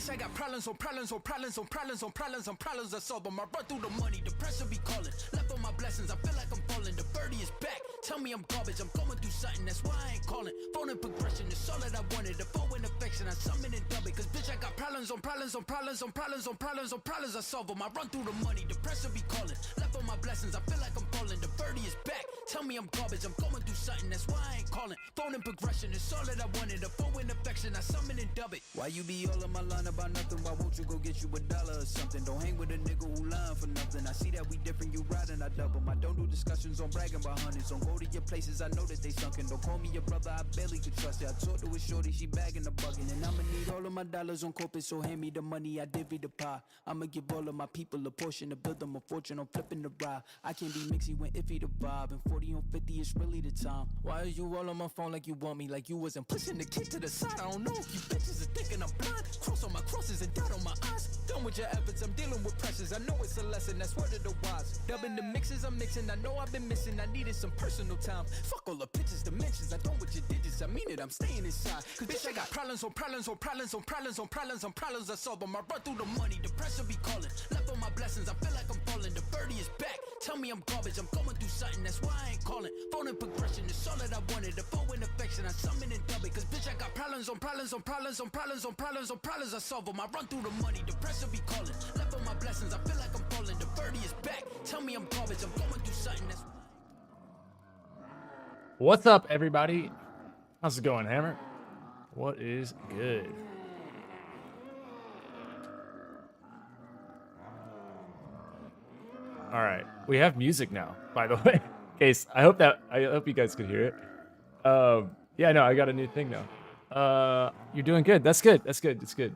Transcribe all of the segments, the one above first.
Bitch, I got problems on problems on problems on problems on problems on problems I solve them. I run through the money, the pressure be calling. Left on my blessings, I feel like I'm falling. The birdie is back. Tell me I'm garbage, I'm going through something, that's why I ain't calling. Phone and progression, it's all that I wanted. The phone in affection, I summon and dub it. Cause bitch, I got problems on problems on problems on problems on problems on problems I solve them. I run through the money, the pressure be calling. Left on my blessings, I feel like I'm falling. The birdie is back. Tell me I'm garbage, I'm going through something, that's why I ain't calling. Phone and progression, it's all that I wanted. The phone in affection, I summon and dub it. Why you be all in my line about nothing? Why won't you go get you $1 or something? Don't hang with a nigga who lying for nothing. I see that we different, you riding, I double. I don't do discussions on bragging about hundreds. Don't go to your places, I know that they sunken. Don't call me your brother, I barely could trust it. I talked to a shorty, she bagging the bugging. And I'ma need all of my dollars on corporate, so hand me the money, I divvy the pie. I'ma give all of my people a portion to build them a fortune. I'm flipping the ride. I can't be mixy when iffy the vibe. And 40 on 50 is really the time. Why are you all on my phone like you want me? Like you wasn't pushing the kid to the side. I don't know if you bitches are thinking I'm blind. Cross on my crosses and dot on my eyes. Done with your efforts, I'm dealing with pressures. I know it's a lesson, that's word of the wise. Dubbing the mixes I'm mixing, I know I've been missing. I needed some personal time. Fuck all the pictures, dimensions. I don't with your digits, I mean it, I'm staying inside. Cause bitch, I got problems on problems on problems on problems on problems on problems I solve them. I run through the money, the pressure be calling. Left on my blessings, I feel like I'm falling. The birdie is back. Tell me I'm garbage, I'm going through something, that's why I ain't calling. Phone and progression, it's all that I wanted. The phone in affection, I summon and dub it. Cause bitch, I got problems on problems on problems on problems on problems on problems I solve them. I run through the money, the pressure be calling. Left on my blessings, I feel like I'm falling. The birdie is back. Tell me I'm garbage, I'm going through something, that's... What's up, everybody? How's it going, Hammer? What is good? All right, we have music now, by the way. Case, I hope you guys could hear it. Yeah, no, I got a new thing now. You're doing good. That's good. That's good. It's good.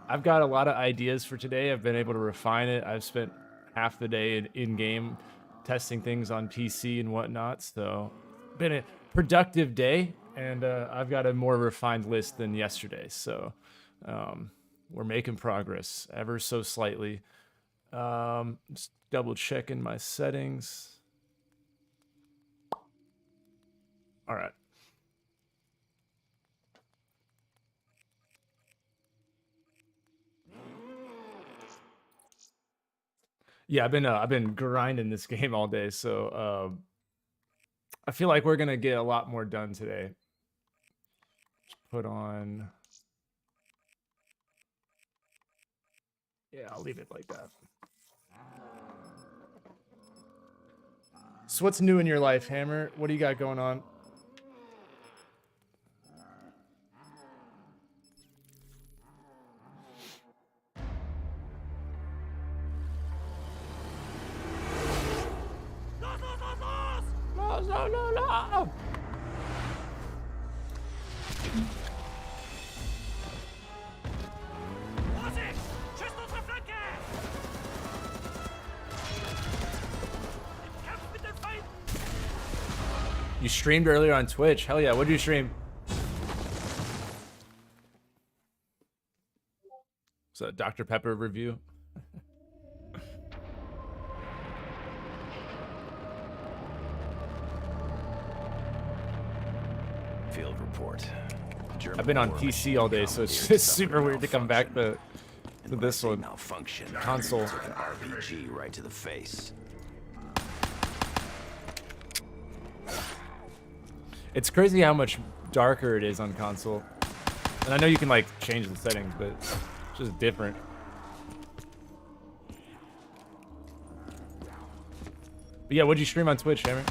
I've got a lot of ideas for today. I've been able to refine it. I've spent half the day in game testing things on PC and whatnot. So, been a productive day, and I've got a more refined list than yesterday. So, we're making progress ever so slightly. Just double checking my settings. All right. Yeah, I've been grinding this game all day, so I feel like we're gonna get a lot more done today. Put on. Yeah, I'll leave it like that. So what's new in your life, Hammer? What do you got going on? No. You streamed earlier on Twitch. Hell yeah, what did you stream? Was that a Dr. Pepper review? Field report. I've been on PC all day, so it's just super weird to come back to this one. Malfunction. Console. Took an RPG right to the face. It's crazy how much darker it is on console. And I know you can like change the settings, but it's just different. But yeah, what'd you stream on Twitch, Hammer?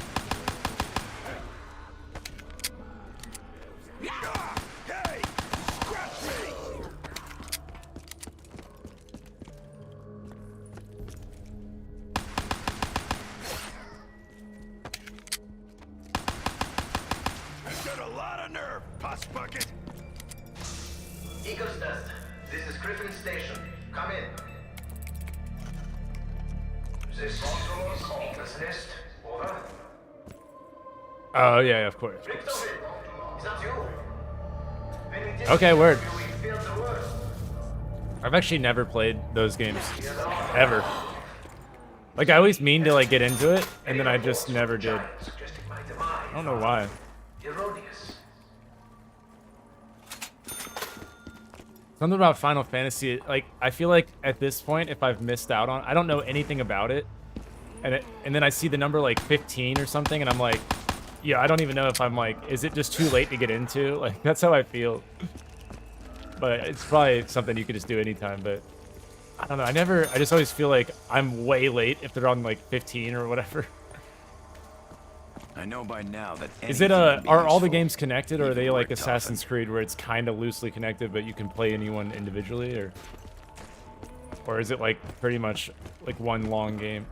Oh yeah, of course. Okay, word. I've actually never played those games ever. Like I always mean to like get into it, and then I just never did. I don't know why. Something about Final Fantasy, like, I feel like at this point, if I've missed out on, I don't know anything about it, and then I see the number like 15 or something, and I'm like, yeah, I don't even know if I'm like, is it just too late to get into? Like, that's how I feel. But it's probably something you could just do anytime, but I don't know. I just always feel like I'm way late if they're on like 15 or whatever. I know by now that Is it anything are all the useful, games connected, or are even they like Richtofen. Assassin's Creed where it's kind of loosely connected, but you can play anyone individually, or is it like pretty much like one long game?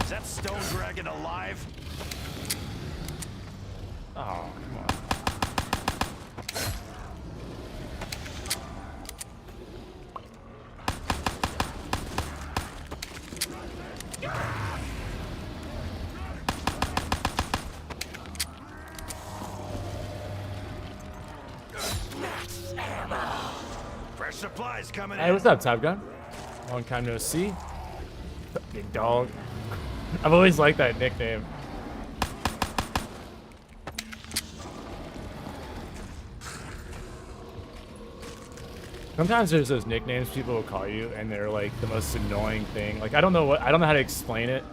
Is that stone dragon alive? Oh, come on. Fresh supplies coming Hey, in. what's up, Top Gun? Long time no see. Big dog. I've always liked that nickname. Sometimes there's those nicknames people will call you, and they're like the most annoying thing. Like I don't know how to explain it.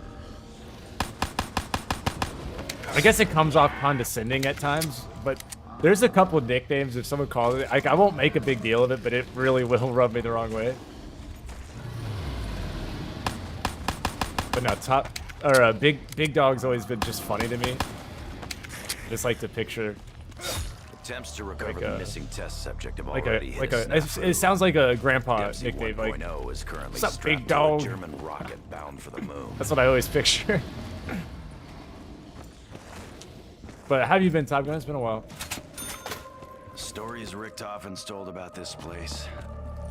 I guess it comes off condescending at times, but there's a couple of nicknames if someone calls it. I won't make a big deal of it, but it really will rub me the wrong way. But no, big dog's always been just funny to me. Just like to picture Attempts to recover like the missing test subject have like already hit a snafu. it sounds like a grandpa Dempsey nickname. Like 1.0 is currently "Sup, strapped big to a dog?" German rocket bound for the moon. That's what I always picture. But how have you been, Top Gun? It's been a while. Stories Richtofen told about this place.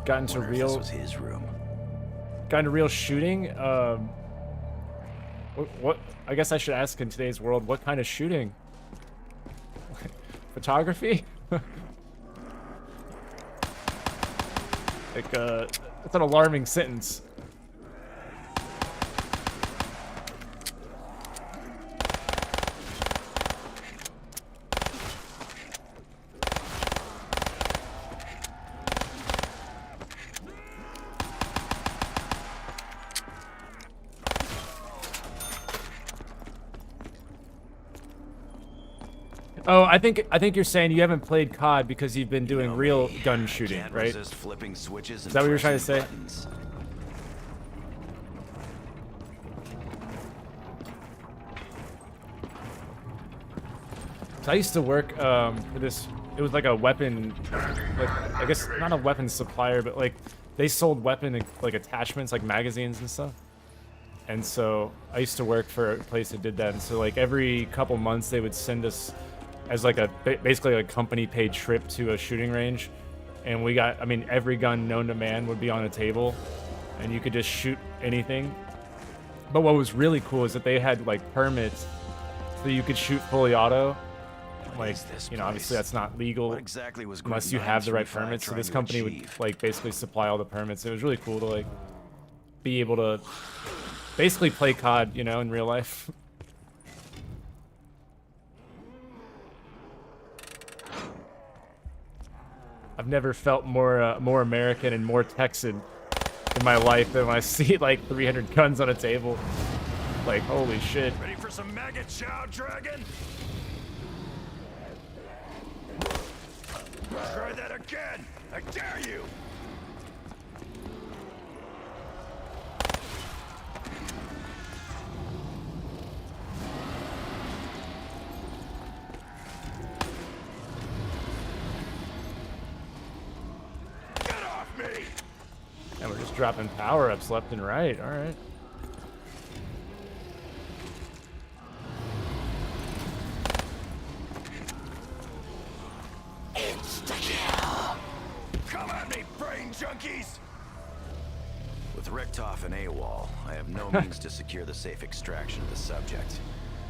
Got into Wonder if this real was his room. shooting. What? I guess I should ask in today's world, what kind of shooting? Photography? Like, that's an alarming sentence. Oh, I think you're saying you haven't played COD because you've been doing real gun shooting, Can't right? resist flipping switches and Is that what you're trying to pressing say? buttons. So I used to work for this. It was like a weapon, like I guess not a weapon supplier, but like they sold weapon like attachments, like magazines and stuff. And so I used to work for a place that did that. And so like every couple months they would send us as like basically a company paid trip to a shooting range. And we got, I mean, every gun known to man would be on a table and you could just shoot anything. But what was really cool is that they had like permits so you could shoot fully auto. Like, you know, obviously that's not legal What exactly was unless Group you have 9's the right refine permits. So trying this to company would achieve? like basically supply all the permits. It was really cool to like be able to basically play COD, you know, in real life. I've never felt more American and more Texan in my life than when I see like 300 guns on a table. Like, holy shit. Ready for some maggot chow, dragon? Try that again! I dare you! Get off me! And we're just dropping power-ups left and right. All right. Come at me, brain junkies! With Richtofen AWOL, I have no means to secure the safe extraction of the subject.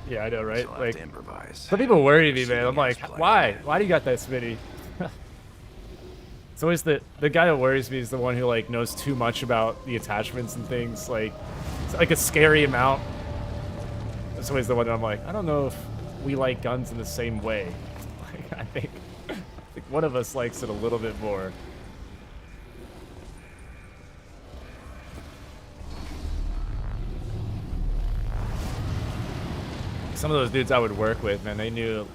Yeah, I know, right? So I'll have Like, to improvise. some people worry me, man. Proceeding I'm like, as planned. why? Why do you got that, Smitty? It's always the guy that worries me is the one who like knows too much about the attachments and things. Like it's like a scary amount. It's always the one that I'm like, I don't know if we like guns in the same way. Like I think one of us likes it a little bit more. Some of those dudes I would work with, man, they knew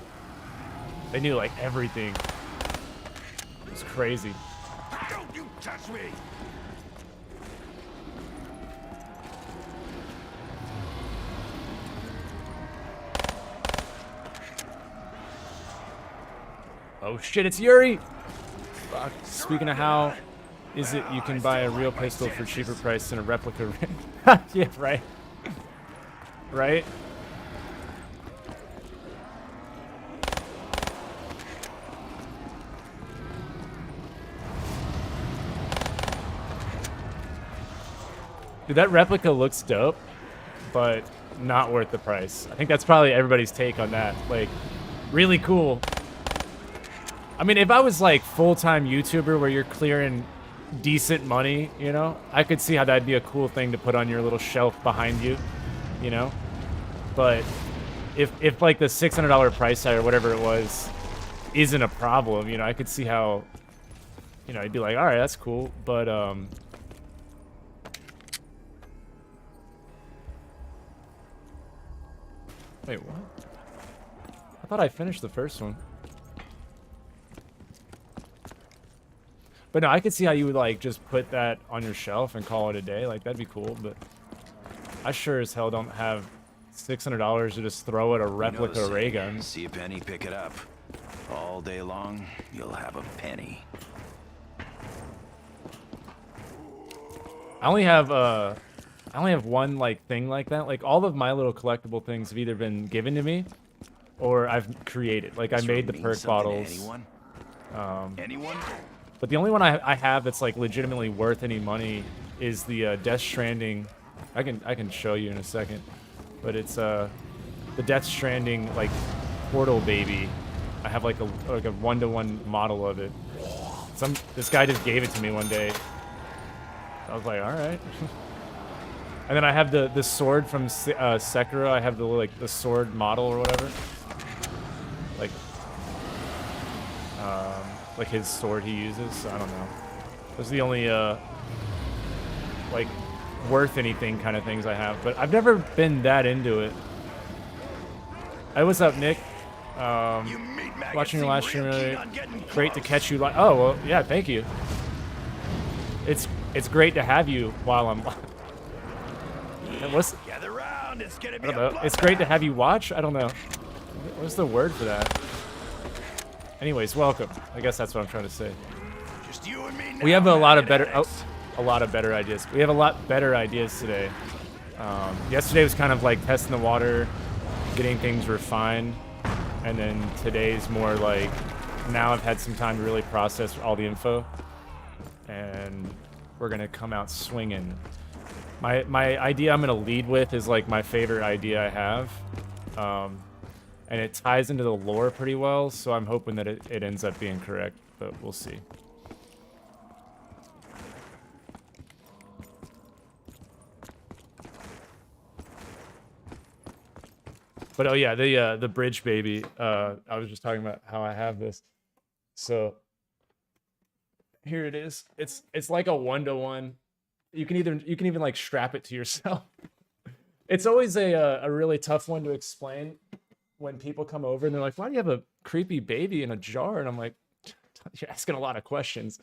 like everything. It was crazy. Don't you touch me! Oh shit, it's Yuri! Fuck. Speaking of how is it you can buy a real pistol for cheaper price than a replica? Yeah, right. Right? Dude, that replica looks dope, but not worth the price. I think that's probably everybody's take on that. Like, really cool. I mean, if I was like full-time YouTuber where you're clearing decent money, you know, I could see how that'd be a cool thing to put on your little shelf behind you, you know? But if like the $600 price tag or whatever it was isn't a problem, you know, I could see how, you know, I'd be like, all right, that's cool, but wait, what? I thought I finished the first one. But no, I could see how you would like just put that on your shelf and call it a day. Like that'd be cool, but I sure as hell don't have $600 to just throw at a replica ray gun. See a penny, pick it up. All day long, you'll have a penny. I only have one like thing like that. Like all of my little collectible things have either been given to me or I've created. Like I made the perk bottles. Anyone? But the only one I have that's like legitimately worth any money is the Death Stranding. I can show you in a second, but it's the Death Stranding like portal baby. I have like a 1-to-1 model of it. This guy just gave it to me one day. I was like, all right. And then I have the sword from Sekiro. I have the sword model or whatever. Like his sword he uses. So I don't know. Those are the only like worth anything kind of things I have. But I've never been that into it. Hey, what's up, Nick? Watching your last stream earlier. Great to catch you. Oh well, yeah. Thank you. It's great to have you while I'm. Gather round. It's gonna be. I don't know. It's great to have you watch. I don't know. What's the word for that? Anyways, welcome. I guess that's what I'm trying to say. Just you and me now, we have a lot of better ideas. We have a lot better ideas today. Yesterday was kind of like testing the water, getting things refined, and then today's more like now I've had some time to really process all the info, and we're gonna come out swinging. My idea I'm gonna lead with is like my favorite idea I have. And it ties into the lore pretty well, so I'm hoping that it ends up being correct, but we'll see. But oh yeah, the bridge baby. I was just talking about how I have this. So here it is. It's like a 1-to-1. You can even like strap it to yourself. It's always a really tough one to explain. When people come over and they're like, why do you have a creepy baby in a jar? And I'm like, you're asking a lot of questions.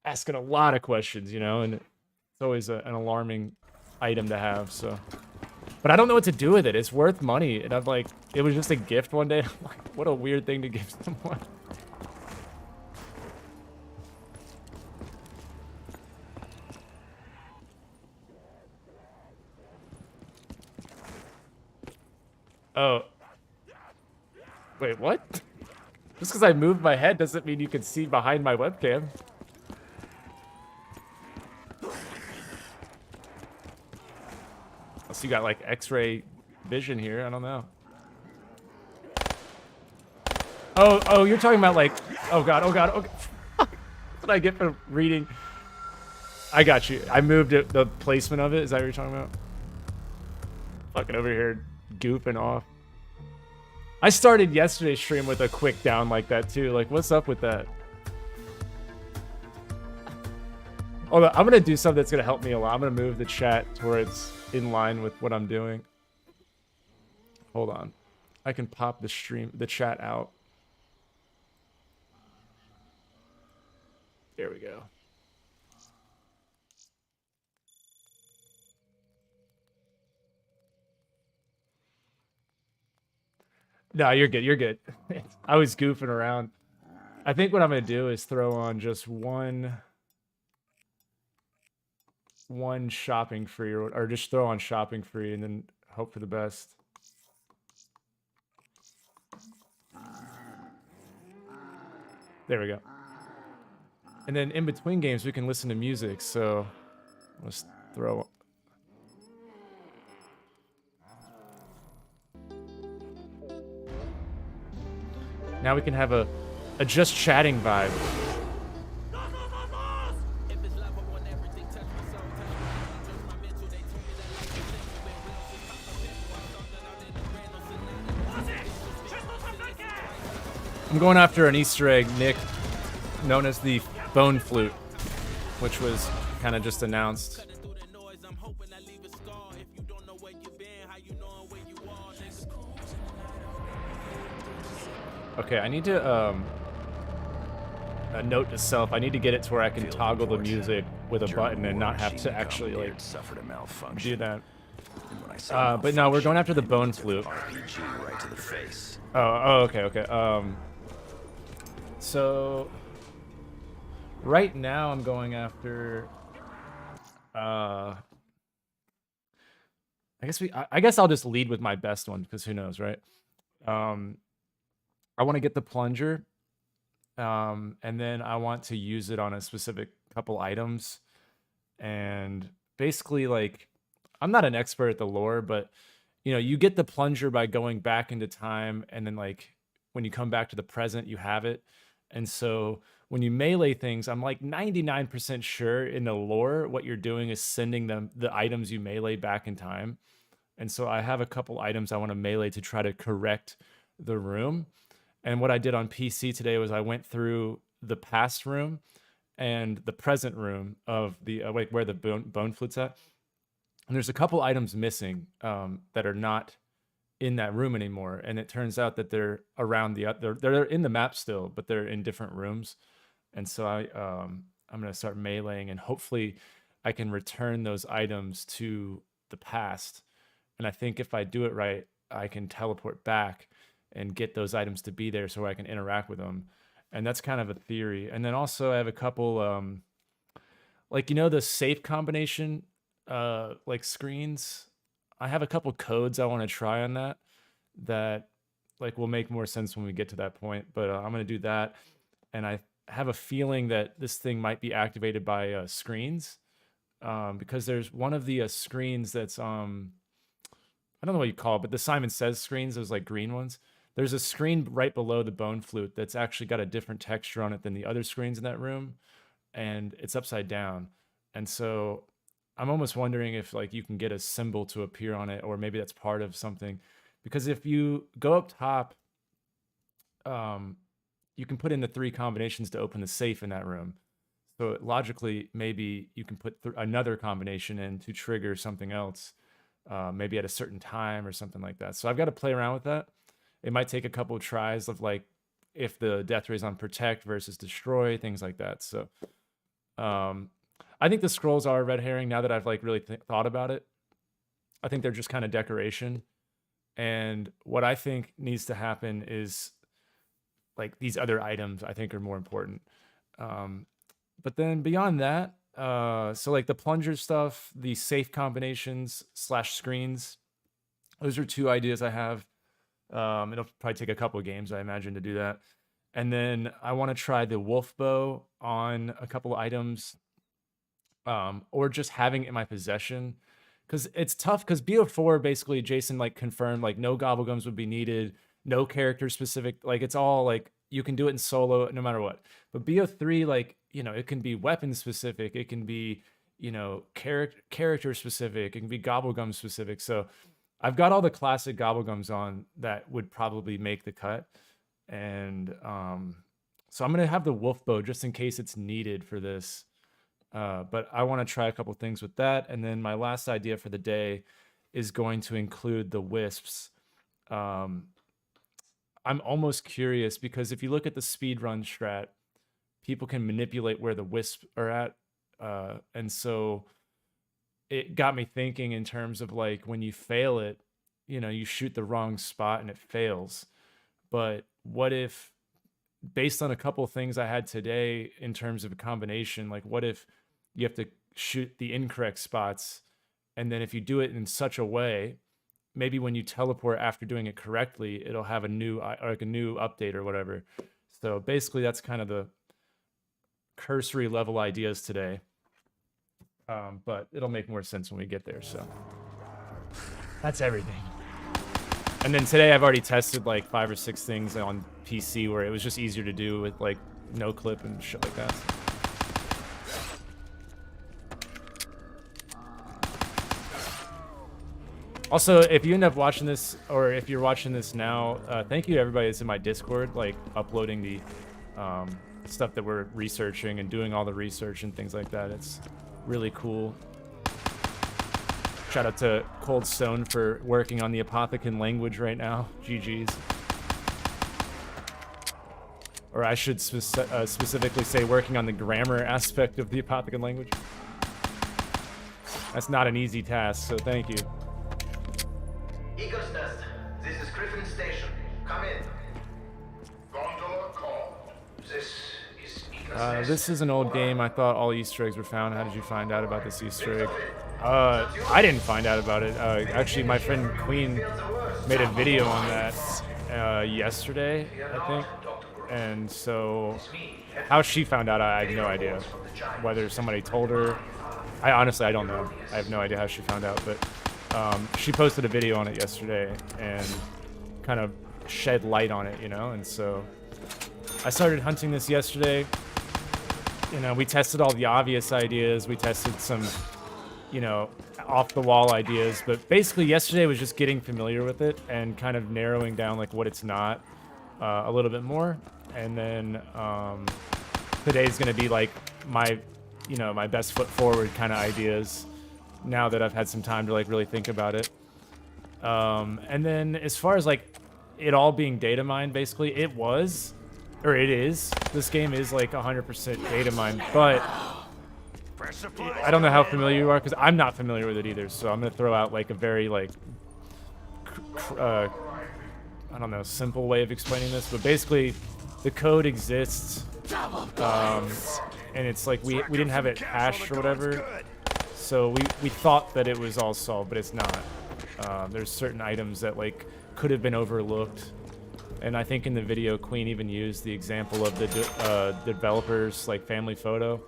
Asking a lot of questions, you know? And it's always an alarming item to have, so. But I don't know what to do with it. It's worth money. And I'm like, it was just a gift one day. I'm like, what a weird thing to give someone. Oh. Wait, what? Just because I moved my head doesn't mean you can see behind my webcam. Unless you got like X-ray vision here, I don't know. Oh, you're talking about like, oh god. What did I get for reading? I got you. I moved it, the placement of it. Is that what you're talking about? Fucking over here goofing off. I started yesterday's stream with a quick down like that too. Like, what's up with that? Hold on, I'm gonna do something that's gonna help me a lot. I'm gonna move the chat to where it's in line with what I'm doing. Hold on. I can pop the chat out. There we go. No, you're good. You're good. I was goofing around. I think what I'm gonna do is throw on just one shopping free, or just throw on shopping free, and then hope for the best. There we go. And then in between games, we can listen to music. So let's throw. Now we can have a just chatting vibe. I'm going after an Easter egg, Nick, known as the Bone Flute, which was kind of just announced. Okay, I need to, a note to self, I need to get it to where I can toggle the music with a button and not have to actually, like, do that. But no, we're going after the Bone Flute. Okay. So right now I'm going after I guess I'll just lead with my best one, because who knows, right? I want to get the plunger, and then I want to use it on a specific couple items. And basically, like, I'm not an expert at the lore, but you know, you get the plunger by going back into time, and then like when you come back to the present, you have it. And so when you melee things, I'm like 99% sure in the lore what you're doing is sending them the items you melee back in time. And so I have a couple items I want to melee to try to correct the room. And what I did on PC today was I went through the past room and the present room of the like where the bone flute's at. And there's a couple items missing that are not in that room anymore. And it turns out that they're around they're in the map still, but they're in different rooms. And so I'm going to start meleeing, and hopefully I can return those items to the past. And I think if I do it right, I can teleport back and get those items to be there so I can interact with them. And that's kind of a theory. And then also I have a couple, like, you know, the safe combination, like screens. I have a couple codes I want to try on that like will make more sense when we get to that point. But I'm going to do that. And I have a feeling that this thing might be activated by screens, because there's one of the screens that's, I don't know what you call it, but the Simon Says screens, those like green ones. There's a screen right below the bone flute that's actually got a different texture on it than the other screens in that room, and it's upside down. And so I'm almost wondering if like you can get a symbol to appear on it, or maybe that's part of something. Because if you go up top, you can put in the 3 combinations to open the safe in that room. So logically, maybe you can put another combination in to trigger something else, maybe at a certain time or something like that. So I've got to play around with that. It might take a couple of tries of like if the death ray is on protect versus destroy, things like that. So I think the scrolls are a red herring now that I've like really thought about it. I think they're just kind of decoration. And what I think needs to happen is like these other items I think are more important. But then beyond that, so like the plunger stuff, the safe combinations / screens, those are 2 ideas I have. It'll probably take a couple of games, I imagine, to do that. And then I want to try the wolf bow on a couple of items, or just having it in my possession. Because it's tough, because Bo4 basically, Jason like confirmed like no gobblegums would be needed. no character specific. Like it's all like you can do it in solo no matter what. But BO3, like, you know, it can be weapon specific, it can be, you know, character specific, it can be gobblegum specific. So I've got all the classic gobblegums on that would probably make the cut. And so I'm gonna have the wolf bow just in case it's needed for this. But I want to try a couple things with that. And then my last idea for the day is going to include the wisps. I'm almost curious because if you look at the speedrun strat, people can manipulate where the wisps are at. And so it got me thinking in terms of like when you fail it, you know, you shoot the wrong spot and it fails. But what if, based on a couple of things I had today in terms of a combination, like what if you have to shoot the incorrect spots, and then if you do it in such a way, maybe when you teleport after doing it correctly, it'll have a new update or whatever. So basically that's kind of the cursory level ideas today. But it'll make more sense when we get there. So that's everything. And then today I've already tested like 5 or 6 things on PC where it was just easier to do with like no clip and shit like that. Also, if you end up watching this, or if you're watching this now, thank you to everybody that's in my Discord, like uploading the stuff that we're researching and doing all the research and things like that. It's really cool. Shout out to Cold Stone for working on the Apothicon language right now. GG's. Or I should specifically say working on the grammar aspect of the Apothicon language. That's not an easy task, so thank you. Eagle's Nest, this is Griffin Station. Come in. Gondola called. This is Eagle's Nest. This is an old game. I thought all Easter eggs were found. How did you find out about this Easter egg? I didn't find out about it. Actually, my friend Queen made a video on that yesterday, I think. And so how she found out, I have no idea. Whether somebody told her. I don't know. I have no idea how she found out, but she posted a video on it yesterday and kind of shed light on it, you know? And so I started hunting this yesterday. You know, we tested all the obvious ideas. We tested some, you know, off-the-wall ideas. But basically yesterday was just getting familiar with it and kind of narrowing down, like, what it's not a little bit more. And then today's going to be, like, my, you know, my best foot forward kind of ideas now that I've had some time to, like, really think about it. And then as far as, like, it all being data mined, basically, it was, or it is. This game is, like, 100% data mined, but I don't know how familiar you are, because I'm not familiar with it either, so I'm going to throw out, like, a very, like, I don't know, simple way of explaining this, but basically, the code exists, and it's like we didn't have it hashed or whatever, so we thought that it was all solved, but it's not. There's certain items that, like, could have been overlooked, and I think in the video, Queen even used the example of the developer's, like, family photo.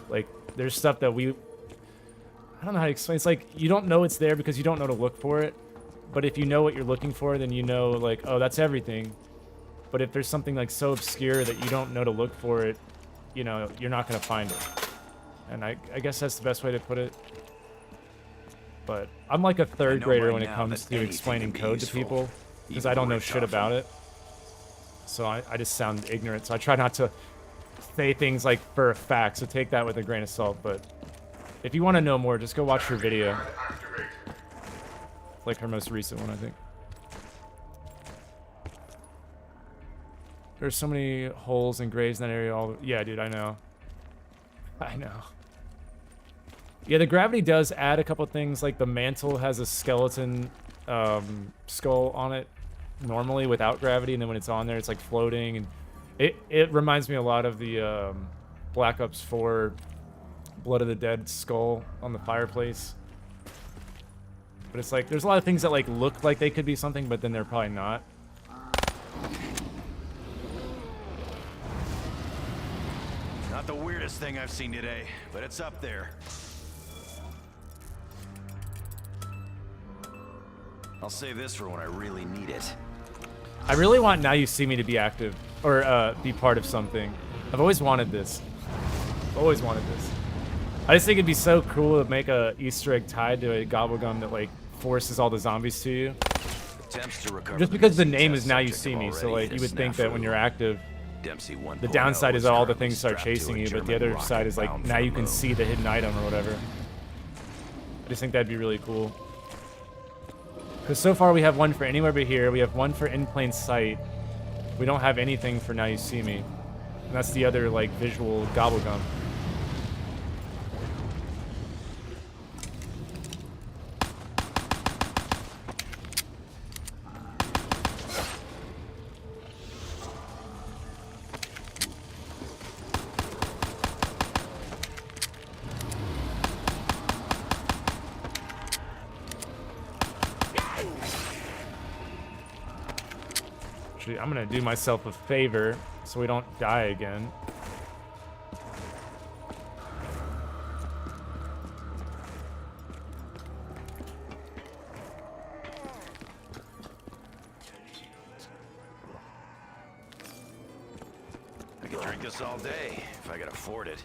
Like, there's stuff that I don't know how to explain. It's like, you don't know it's there because you don't know to look for it, but if you know what you're looking for, then you know, like, oh, that's everything. But if there's something, like, so obscure that you don't know to look for it, you know, you're not going to find it. And I guess that's the best way to put it. But I'm like a third grader when it comes to explaining code to people, because I don't know shit about it. So I just sound ignorant. So I try not to say things like for a fact, so take that with a grain of salt. But if you want to know more, just go watch her video. Like her most recent one, I think. There's so many holes and graves in that area. Yeah, dude, I know. I know. Yeah, the gravity does add a couple things. Like the mantle has a skeleton skull on it normally without gravity, and then when it's on there, it's like floating. And it reminds me a lot of the Black Ops 4 Blood of the Dead skull on the fireplace. But it's like, there's a lot of things that like look like they could be something, but then they're probably not. Not the weirdest thing I've seen today, but it's up there. I'll save this for when I really need it. I really want Now You See Me to be active, or be part of something. I've always wanted this. Always wanted this. I just think it'd be so cool to make a Easter egg tied to a gobblegum that like forces all the zombies to you. Just because the name is Now You See Me, so like you would think that when you're active, the downside is that all the things start chasing you, but the other side is like now you can see the hidden item or whatever. I just think that'd be really cool. Because so far we have one for Anywhere But Here, we have one for In Plain Sight. We don't have anything for Now You See Me. And that's the other like visual gobblegum. Actually, I'm gonna do myself a favor so we don't die again. I could drink this all day if I could afford it.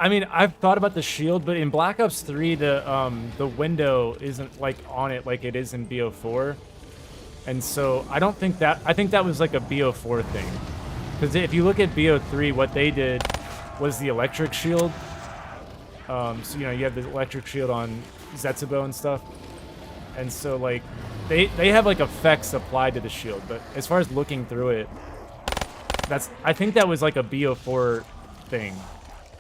I mean, I've thought about the shield, but in Black Ops 3, the window isn't like on it like it is in BO4, and so I don't think that. I think that was like a BO4 thing, because if you look at BO3, what they did was the electric shield. So you know you have the electric shield on Zetsubo and stuff, and so like they have like effects applied to the shield, but as far as looking through it, I think that was like a BO4 thing.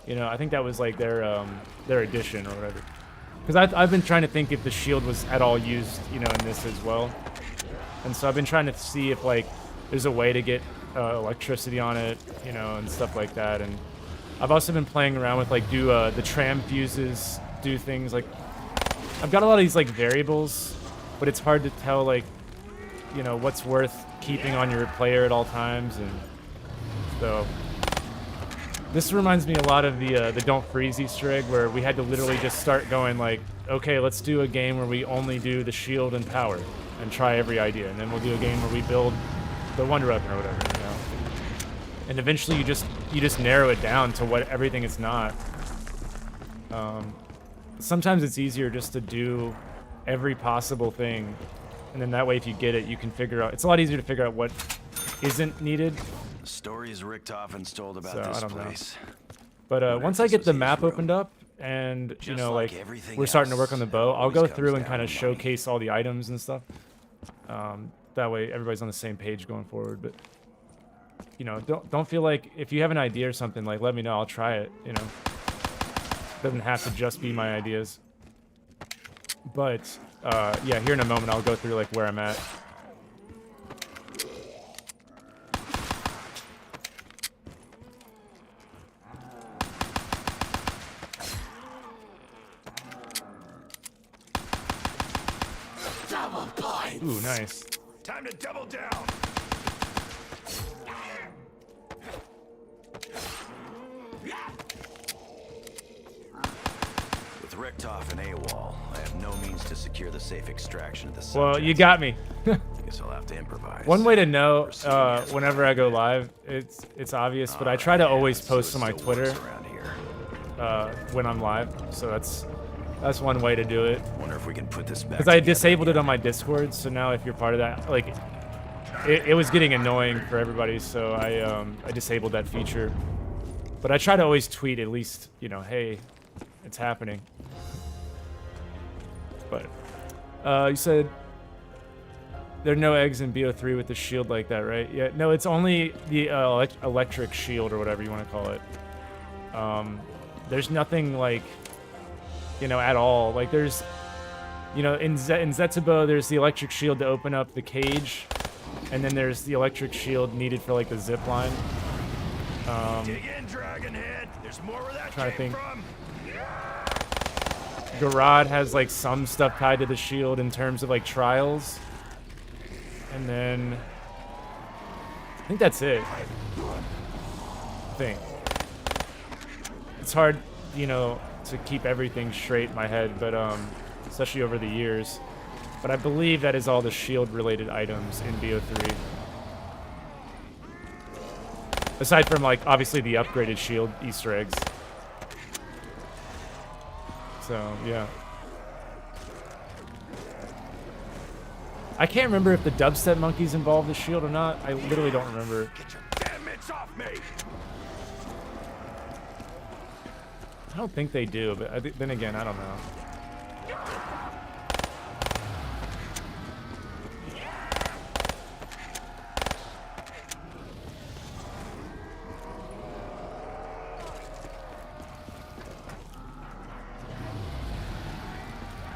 You know, I think that was like their addition or whatever. Because I've been trying to think if the shield was at all used, you know, in this as well. And so I've been trying to see if like there's a way to get electricity on it, you know, and stuff like that. And I've also been playing around with like the tram fuses do things like I've got a lot of these like variables, but it's hard to tell like, you know, what's worth keeping on your player at all times. And so this reminds me a lot of the Don't Freeze Easter egg, where we had to literally just start going like, okay, let's do a game where we only do the shield and power and try every idea, and then we'll do a game where we build the wonder weapon or whatever, you know. And eventually you just narrow it down to what everything is not. Sometimes it's easier just to do every possible thing, and then that way if you get it, you can figure out. It's a lot easier to figure out what isn't needed. Stories Richtofen told about this place. But once I get the map opened up and, you know, like we're starting to work on the bow, I'll go through and kind of showcase all the items and stuff. That way everybody's on the same page going forward. But, you know, don't feel like if you have an idea or something, like let me know, I'll try it, you know. Doesn't have to just be my ideas. But, yeah, here in a moment I'll go through like where I'm at. Ooh, nice. Time to double down. With Richtofen AWOL, I have no means to secure the safe extraction of the subject. Well, you got me. Guess I'll have to improvise. One way to know whenever I go live, it's obvious, but I try to always post on my Twitter when I'm live, so that's one way to do it. Wonder if we can put this back. Because I disabled it on my Discord, so now if you're part of that, like, it was getting annoying for everybody, so I disabled that feature. But I try to always tweet at least, you know, hey, it's happening. But you said there are no eggs in BO3 with the shield like that, right? Yeah, no, it's only the electric shield or whatever you want to call it. There's nothing like, you know, at all. Like there's, you know, in Zetsubo, there's the electric shield to open up the cage, and then there's the electric shield needed for like the zip line. Dig in, Dragonhead. There's more where that trying to came think. from. Garad has like some stuff tied to the shield in terms of like trials, and then I think that's it. I think it's hard, you know, to keep everything straight in my head, but especially over the years. But I believe that is all the shield-related items in Bo4. Aside from, like, obviously the upgraded shield Easter eggs. So, yeah. I can't remember if the dubstep monkeys involve the shield or not. I literally don't remember. Get your damn mitts off me! I don't think they do, but then again, I don't know.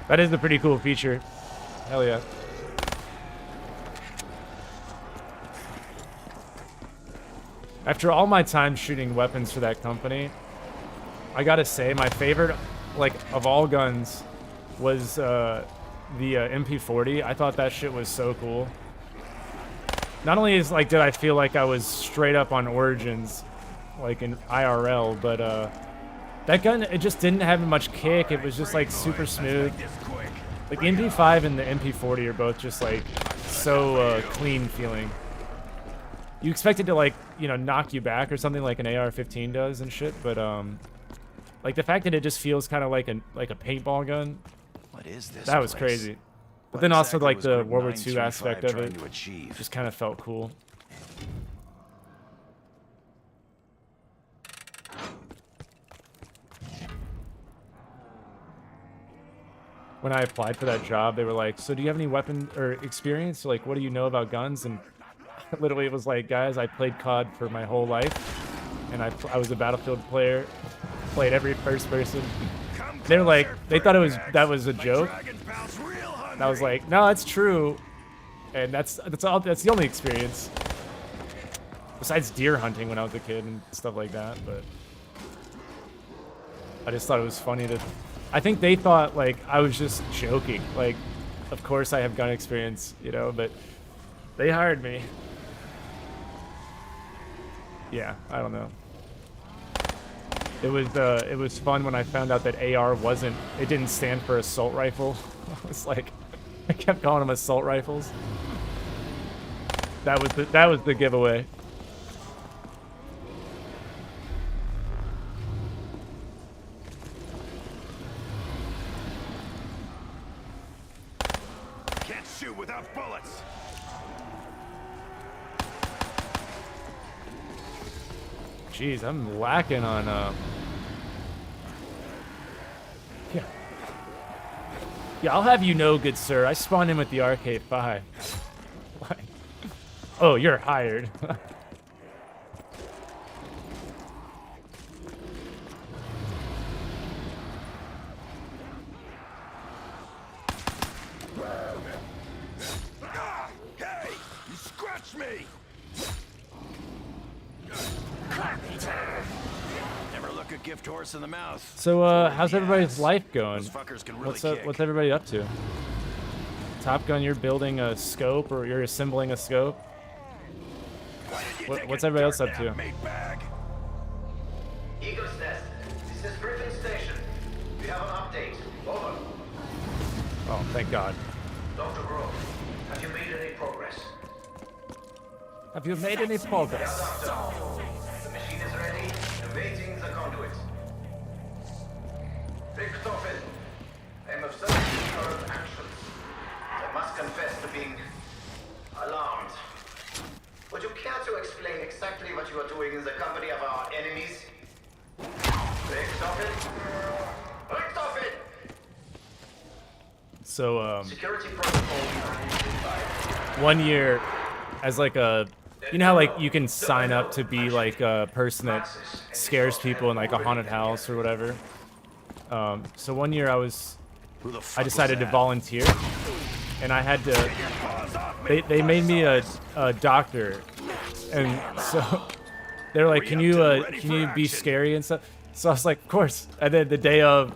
That is a pretty cool feature. Hell yeah. After all my time shooting weapons for that company, I gotta say my favorite, like, of all guns was the MP40. I thought that shit was so cool. Not only is, like, did I feel like I was straight up on Origins, like in IRL, but that gun, it just didn't have much kick. It was just, like, super smooth. Like, the MP5 and the MP40 are both just, like, so clean feeling. You expect it to, like, you know, knock you back or something like an AR-15 does and shit, but like the fact that it just feels kind of like a paintball gun. What is this? That was place? crazy. But What then also exactly like was the Group World War II 935 aspect of trying it to achieve? just kind of felt cool. When I applied for that job, they were like, so do you have any weapon or experience? Like, what do you know about guns? And literally it was like, guys, I played COD for my whole life. And I was a Battlefield player. Played every first person. They were like, they thought that was a joke. And I was like, no, it's true. And that's the only experience. Besides deer hunting when I was a kid and stuff like that, but I just thought it was funny to... I think they thought, like, I was just joking. Like, of course I have gun experience, you know, but they hired me. Yeah, I don't know. It was fun when I found out that AR it didn't stand for assault rifle. I was like, I kept calling them assault rifles. That was the giveaway. Can't shoot without bullets. Jeez, I'm lacking on Yeah, I'll have you know, good sir, I spawned in with the RK5. Like, oh, you're hired. Hey, you scratched me. Never look a gift horse in the mouth. So, how's everybody's life going? Those fuckers can really What's up? kick. What's everybody up to? Top Gun, you're building a scope, or you're assembling a scope. What's everybody else up to? Eagle's Nest, this is Griffin Station. We have an update. Over. Oh, thank God. Dr. Grove, have you made any progress? Have you made any progress? The machine is ready, awaiting the conduit. Richtofen, I am observing current actions. I must confess to being alarmed. Would you care to explain exactly what you are doing in the company of our enemies? Richtofen? Richtofen! So, Security protocol 925. 1 year as like a, you know how like you can sign up to be like a person that scares people in like a haunted house or whatever. So 1 year I decided to volunteer, and I had to, they made me a doctor, and so they're like, can you be scary and stuff? So I was like, of course. And then the day of,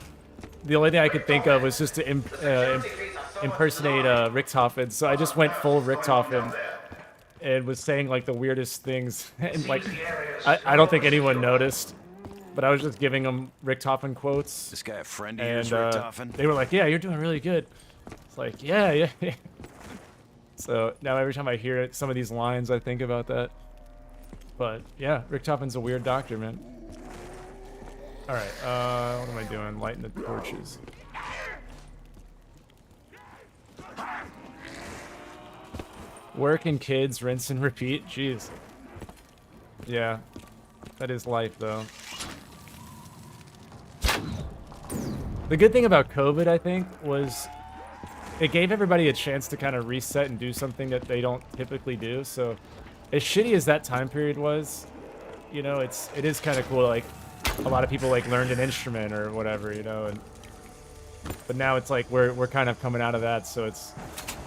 the only thing I could think of was just to impersonate Richtofen. So I just went full Richtofen and was saying like the weirdest things, and like I don't think anyone noticed, but I was just giving them Richtofen quotes. This guy a friend of And yours, Richtofen? they were like, yeah, you're doing really good. It's like, yeah. So now every time I hear it, some of these lines, I think about that. But yeah, Richtofen's a weird doctor, man. All right, what am I doing? Lighting the torches. Work and kids, rinse and repeat. Jeez. Yeah, that is life, though. The good thing about COVID, I think, was it gave everybody a chance to kind of reset and do something that they don't typically do. So, as shitty as that time period was, you know, it is kind of cool. Like, a lot of people like learned an instrument or whatever, you know. But now it's like we're kind of coming out of that, so it's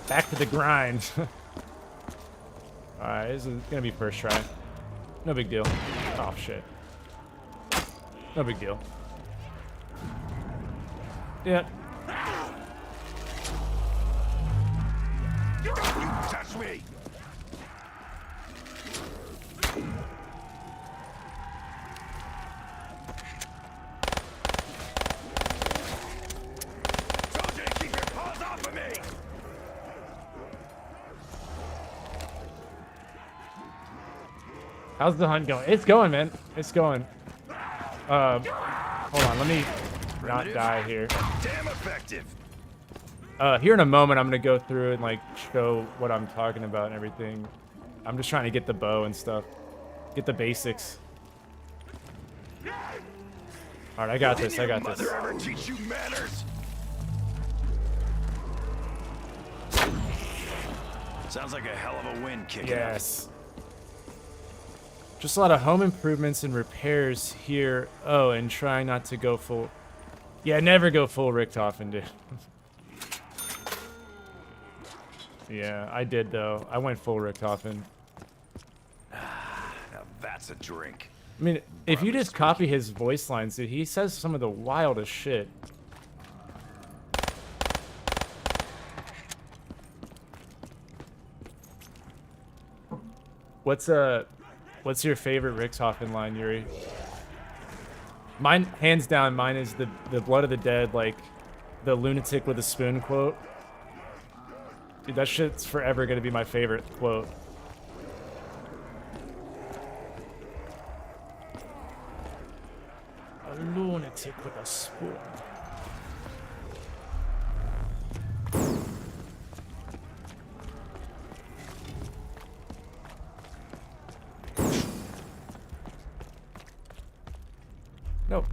back to the grind. All right, this is gonna be first try. No big deal. Oh shit. No big deal. Yeah. You touch me! Soldier, keep your paws off of me! How's the hunt going? It's going, man. It's going. Hold on. Let me not die here. Damn effective. Here in a moment, I'm gonna go through and like show what I'm talking about and everything. I'm just trying to get the bow and stuff. Get the basics. All right, I got this. I got this. Mother ever teach you manners? Sounds like a hell of a wind kicking up. Yes. Just a lot of home improvements and repairs here. Oh, and trying not to go full. Yeah, never go full Richtofen, dude. Yeah, I did though. I went full Richtofen. Now that's a drink. I mean, if you just copy his voice lines, dude, he says some of the wildest shit. What's your favorite Richtofen line, Yuri? Mine, hands down, mine is the Blood of the Dead, like the lunatic with a spoon quote. Dude, that shit's forever gonna be my favorite quote. A lunatic with a spoon. Nope.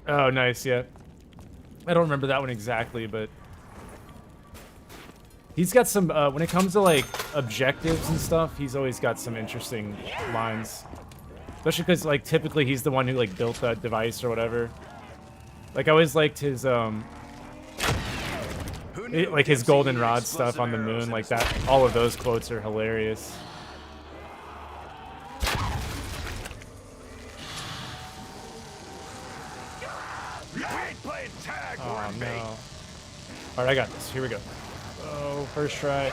Oh, nice, yeah. I don't remember that one exactly, but he's got some, when it comes to, like, objectives and stuff, he's always got some interesting lines. Especially because, like, typically he's the one who, like, built that device or whatever. Like, I always liked his, like, his goldenrod stuff on the moon, like that. All of those quotes are hilarious. Oh, no. Alright, I got this. Here we go. Oh, first try.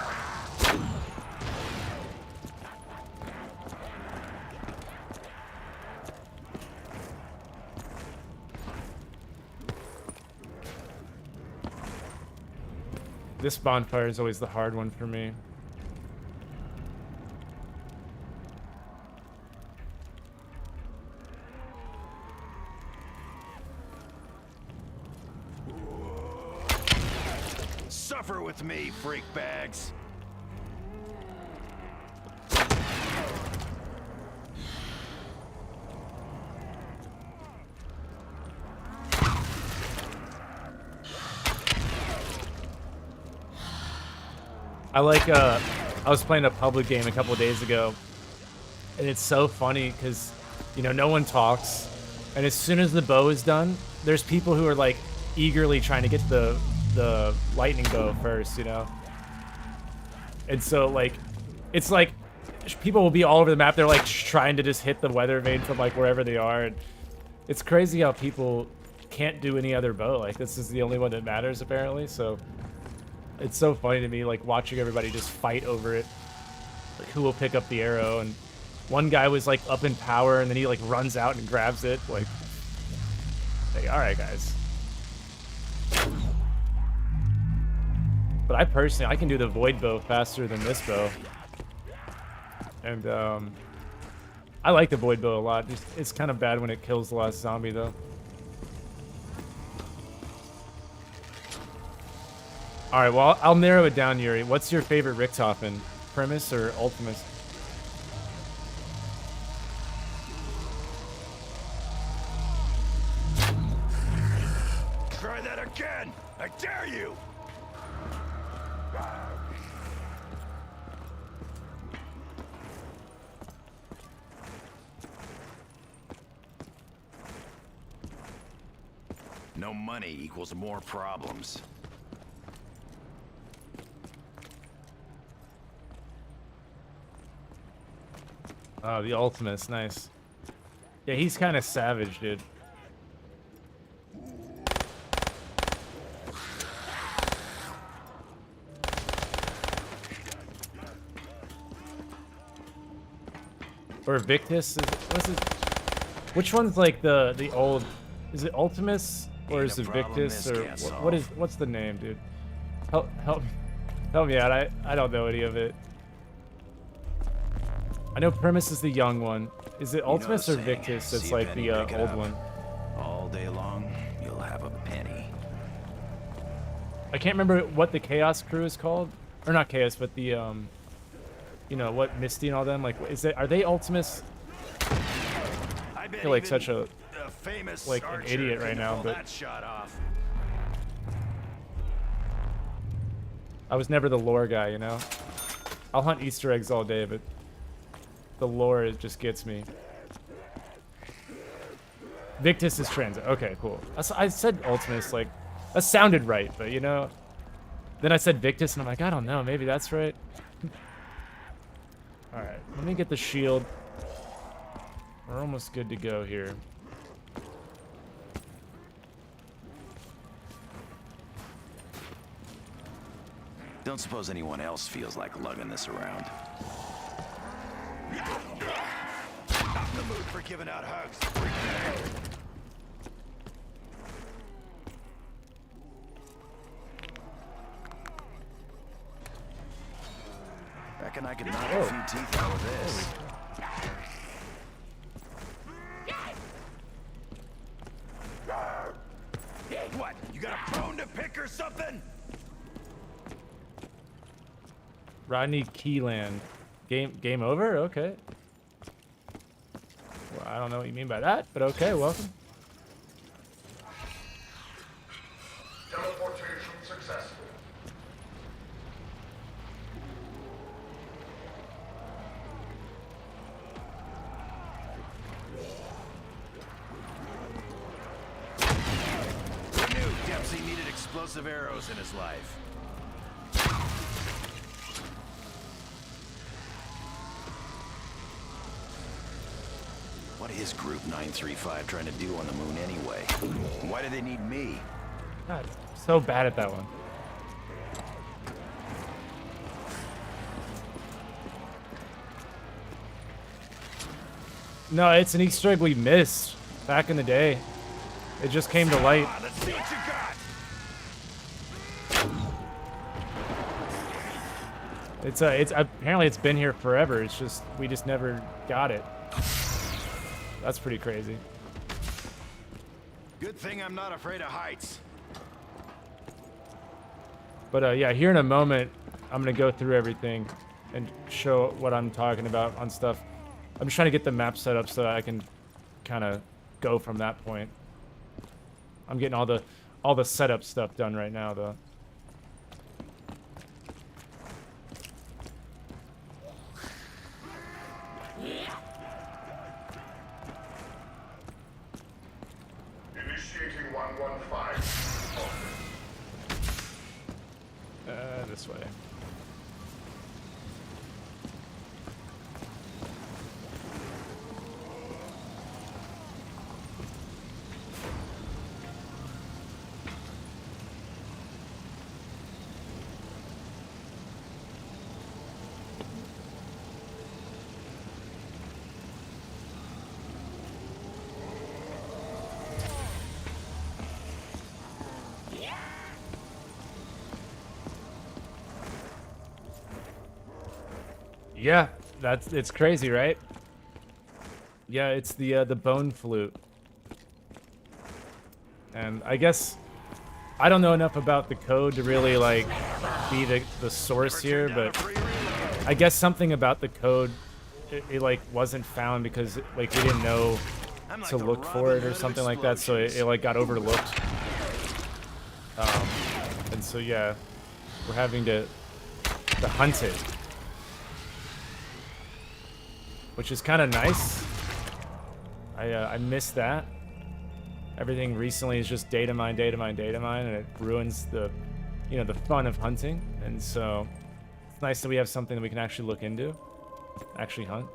This bonfire is always the hard one for me. Suffer with me, freak bags. I like, I was playing a public game a couple days ago, and it's so funny because, you know, no one talks, and as soon as the bow is done, there's people who are, like, eagerly trying to get the lightning bow first, you know? And so, like, it's like, people will be all over the map. They're like trying to just hit the weather vane from like wherever they are. And it's crazy how people can't do any other bow. Like this is the only one that matters apparently. So it's so funny to me, like watching everybody just fight over it. Like who will pick up the arrow? And one guy was like up in power, and then he like runs out and grabs it. Like, hey, all right, guys. But I personally, I can do the void bow faster than this bow. And I like the void bow a lot. Just, it's kind of bad when it kills the last zombie though. All right, well, I'll narrow it down, Yuri. What's your favorite Richtofen? Primus or Ultimus? Try that again! I dare you! No money equals more problems. Oh, the Ultimus, nice. Yeah, he's kind of savage, dude. Or Victus? What's it? Which one's like the old? Is it Ultimus or is it Victus or what's the name, dude? Help me out. I don't know any of it. I know Primus is the young one. Is it Ultimus or Victus that's like the old one? All day long, you'll have a penny. I can't remember what the Chaos crew is called, or not Chaos, but the you know what, Misty and all them. Like, are they Ultimus? I feel like such a famous like an idiot right now, but that shot off. I was never the lore guy, you know. I'll hunt Easter eggs all day, but the lore just gets me. Victus is transit. Okay, cool. I said Ultimus, like, that sounded right, but you know. Then I said Victus, and I'm like, I don't know, maybe that's right. Alright, let me get the shield. We're almost good to go here. Don't suppose anyone else feels like lugging this around. Not in the mood for giving out hugs. Reckon I could knock a few teeth out of this. What? You got a bone to pick or something? Rodney Keyland. Game over? Okay. Well, I don't know what you mean by that, but okay, welcome. Teleportation successful. Who knew Dempsey needed explosive arrows in his life? What is Group 935 trying to do on the moon anyway? Why do they need me? God, so bad at that one. No, it's an Easter egg we missed back in the day. It just came to light. Let's see what you got. It's apparently it's been here forever. It's just we just never got it. That's pretty crazy. Good thing I'm not afraid of heights. But yeah, here in a moment, I'm gonna go through everything and show what I'm talking about on stuff. I'm just trying to get the map set up so that I can kind of go from that point. I'm getting all the setup stuff done right now, though. Initiating 115. This way. Yeah, it's crazy, right? Yeah, it's the bone flute. And I guess I don't know enough about the code to really like be the source here, but I guess something about the code it like wasn't found because like we didn't know to look for it or something like that, so it like got overlooked. And so yeah, we're having to hunt it, which is kind of nice. I miss that. Everything recently is just data mine, and it ruins the, you know, the fun of hunting. And so it's nice that we have something that we can actually look into, actually hunt.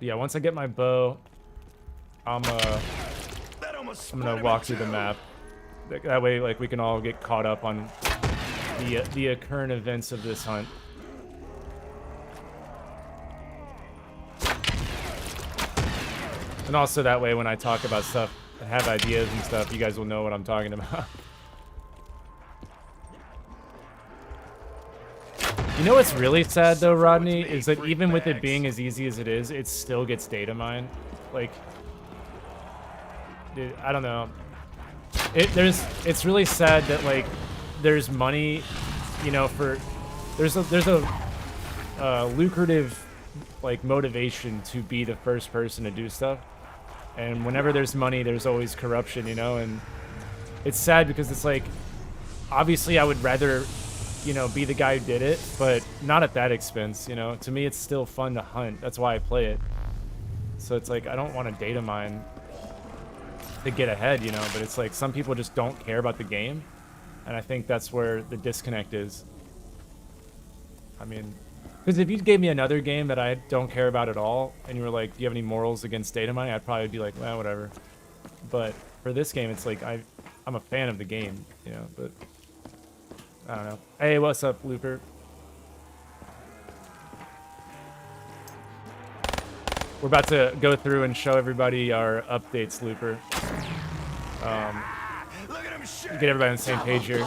Yeah, once I get my bow, I'm gonna walk through the map. That way, like, we can all get caught up on the current events of this hunt. And also that way, when I talk about stuff and have ideas and stuff, you guys will know what I'm talking about. You know what's really sad though, Rodney, is that even with it being as easy as it is, it still gets data mined. Like, dude, I don't know. It's really sad that like there's money, you know, for there's a lucrative like motivation to be the first person to do stuff, and whenever there's money, there's always corruption, you know. And it's sad because it's like, obviously I would rather, you know, be the guy who did it, but not at that expense, you know. To me, it's still fun to hunt. That's why I play it. So it's like, I don't want to data mine to get ahead, you know, but it's like some people just don't care about the game, and I think that's where the disconnect is. I mean, because if you gave me another game that I don't care about at all, and you were like, do you have any morals against data mining, I'd probably be like, well, whatever. But for this game, it's like I'm a fan of the game, you know, but I don't know. Hey, what's up, Looper? We're about to go through and show everybody our updates, Looper. Get everybody on the same page here.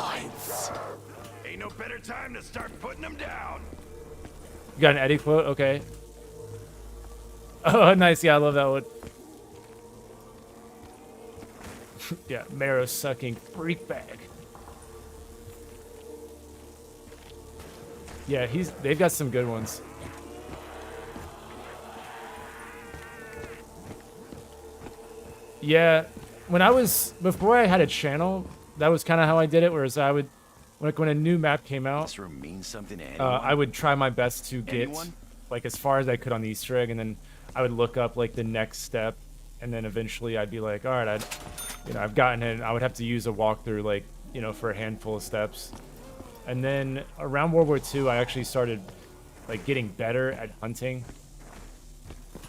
Ain't no better time to start putting them down. You got an Eddie quote? Okay. Oh, nice. Yeah, I love that one. Yeah, marrow sucking freak bag. Yeah, they've got some good ones. Yeah, before I had a channel, that was kind of how I did it, whereas I would, like, when a new map came out, This room means something to anyone? I would try my best to get, Anyone? like, as far as I could on the Easter egg, and then I would look up, like, the next step, and then eventually I'd be like, all right, I've gotten it, and I would have to use a walkthrough, like, you know, for a handful of steps. And then around World War II, I actually started, like, getting better at hunting.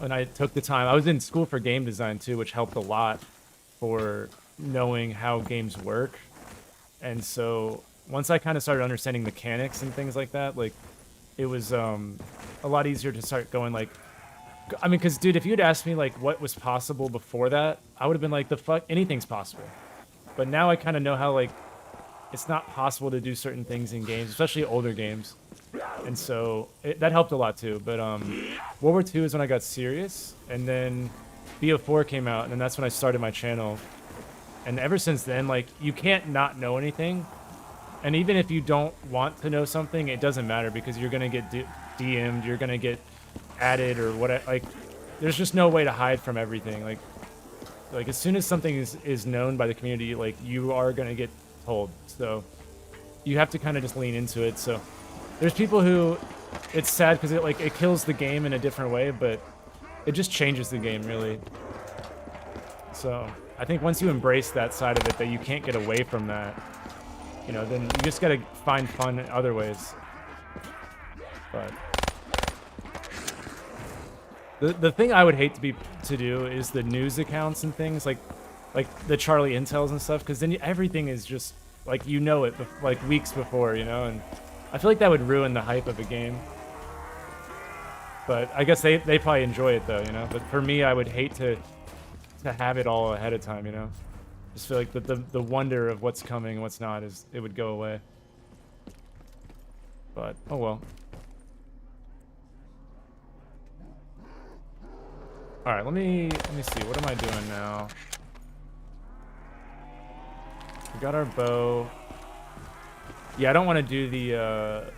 And I took the time. I was in school for game design, too, which helped a lot for knowing how games work. And so once I kind of started understanding mechanics and things like that, like, it was a lot easier to start going, like, I mean, because, dude, if you'd asked me, like, what was possible before that, I would have been like, the fuck, anything's possible. But now I kind of know how, like, it's not possible to do certain things in games, especially older games. And so that helped a lot too. But World War II is when I got serious, and then Bo4 came out, and then that's when I started my channel. And ever since then, like, you can't not know anything. And even if you don't want to know something, it doesn't matter, because you're gonna get DM'd, you're gonna get added, or what. Like, there's just no way to hide from everything. Like as soon as something is known by the community, like, you are gonna get told. So you have to kind of just lean into it. So there's people who, it's sad because it kills the game in a different way, but it just changes the game, really. So I think once you embrace that side of it, that you can't get away from that, you know, then you just gotta find fun in other ways. But the thing I would hate to do is the news accounts and things like the Charlie Intels and stuff, because then everything is just like, you know, it like weeks before, you know. And I feel like that would ruin the hype of a game. But I guess they probably enjoy it though, you know. But for me, I would hate to to have it all ahead of time, you know? Just feel like the wonder of what's coming and what's not is it would go away. But oh well. All right, let me see. What am I doing now? We got our bow. Yeah, I don't want to do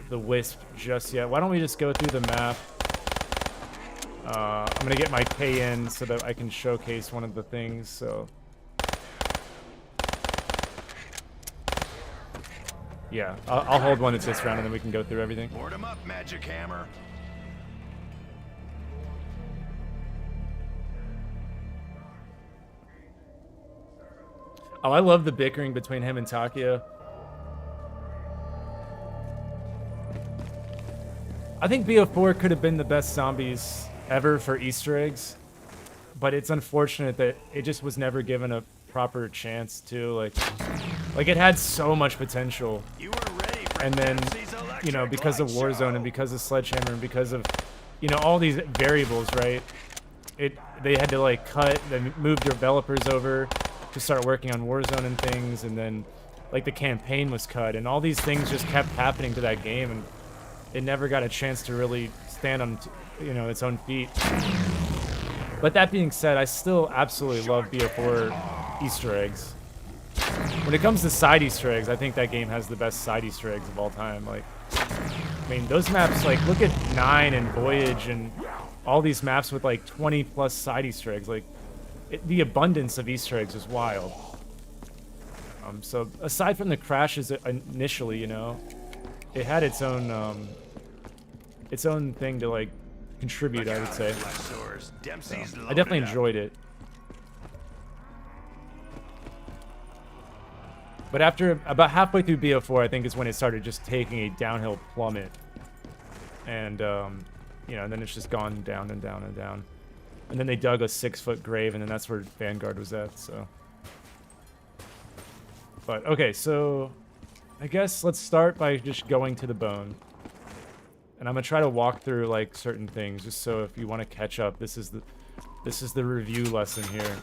the wisp just yet. Why don't we just go through the map? I'm gonna get my K in so that I can showcase one of the things. So yeah, I'll hold one that's this round, and then we can go through everything. Board 'em up, Magic Hammer. Oh, I love the bickering between him and Takio. I think BO4 could have been the best zombies ever for Easter eggs, but it's unfortunate that it just was never given a proper chance to, like it had so much potential. You were ready for And then, Dempsey's you know, electric because of light Warzone show. and because of Sledgehammer and because of, you know, all these variables, right? They had to like cut, then move developers over to start working on Warzone and things, and then like the campaign was cut, and all these things just kept happening to that game, and it never got a chance to really stand on, you know, its own feet. But that being said, I still absolutely love BO4 Easter eggs. When it comes to side Easter eggs, I think that game has the best side Easter eggs of all time. Like, I mean, those maps, like, look at 9 and Voyage and all these maps with like 20 plus side Easter eggs. Like, the abundance of Easter eggs is wild. So aside from the crashes initially, you know, it had its own thing to like contribute, I would say. Dempsey's I definitely loaded up. enjoyed it. But after about halfway through BO4, I think is when it started just taking a downhill plummet. And, you know, and then it's just gone down and down and down. And then they dug a 6-foot grave, and then that's where Vanguard was at, so. But, okay, so I guess let's start by just going to the bone. And I'm gonna try to walk through, like, certain things, just so if you want to catch up, this is the review lesson here.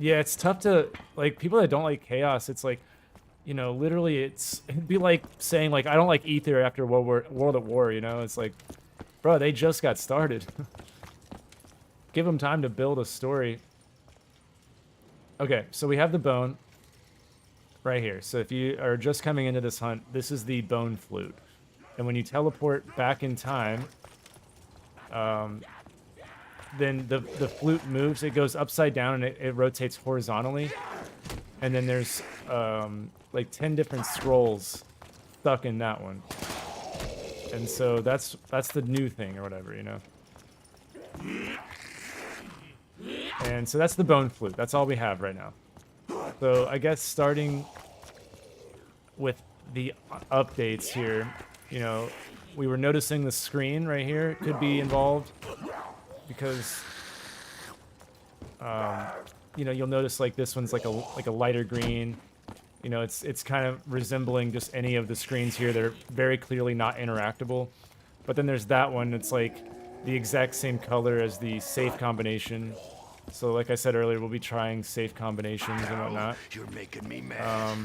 Yeah, it's tough to, like, people that don't like chaos, it's like, you know, literally it'd be like saying, like, I don't like Ether after World at War, you know? It's like, bro, they just got started. Give them time to build a story. Okay, so we have the bone right here. So if you are just coming into this hunt, this is the bone flute. And when you teleport back in time, then the flute moves. It goes upside down and it rotates horizontally. And then there's like 10 different scrolls stuck in that one. And so that's the new thing or whatever, you know. And so that's the bone flute. That's all we have right now. So I guess starting with the updates here, you know, we were noticing the screen right here could be involved because, you know, you'll notice like this one's like a lighter green. You know, it's kind of resembling just any of the screens here. They're very clearly not interactable. But then there's that one. It's like the exact same color as the safe combination. So like I said earlier, we'll be trying safe combinations and whatnot. You're making me mad.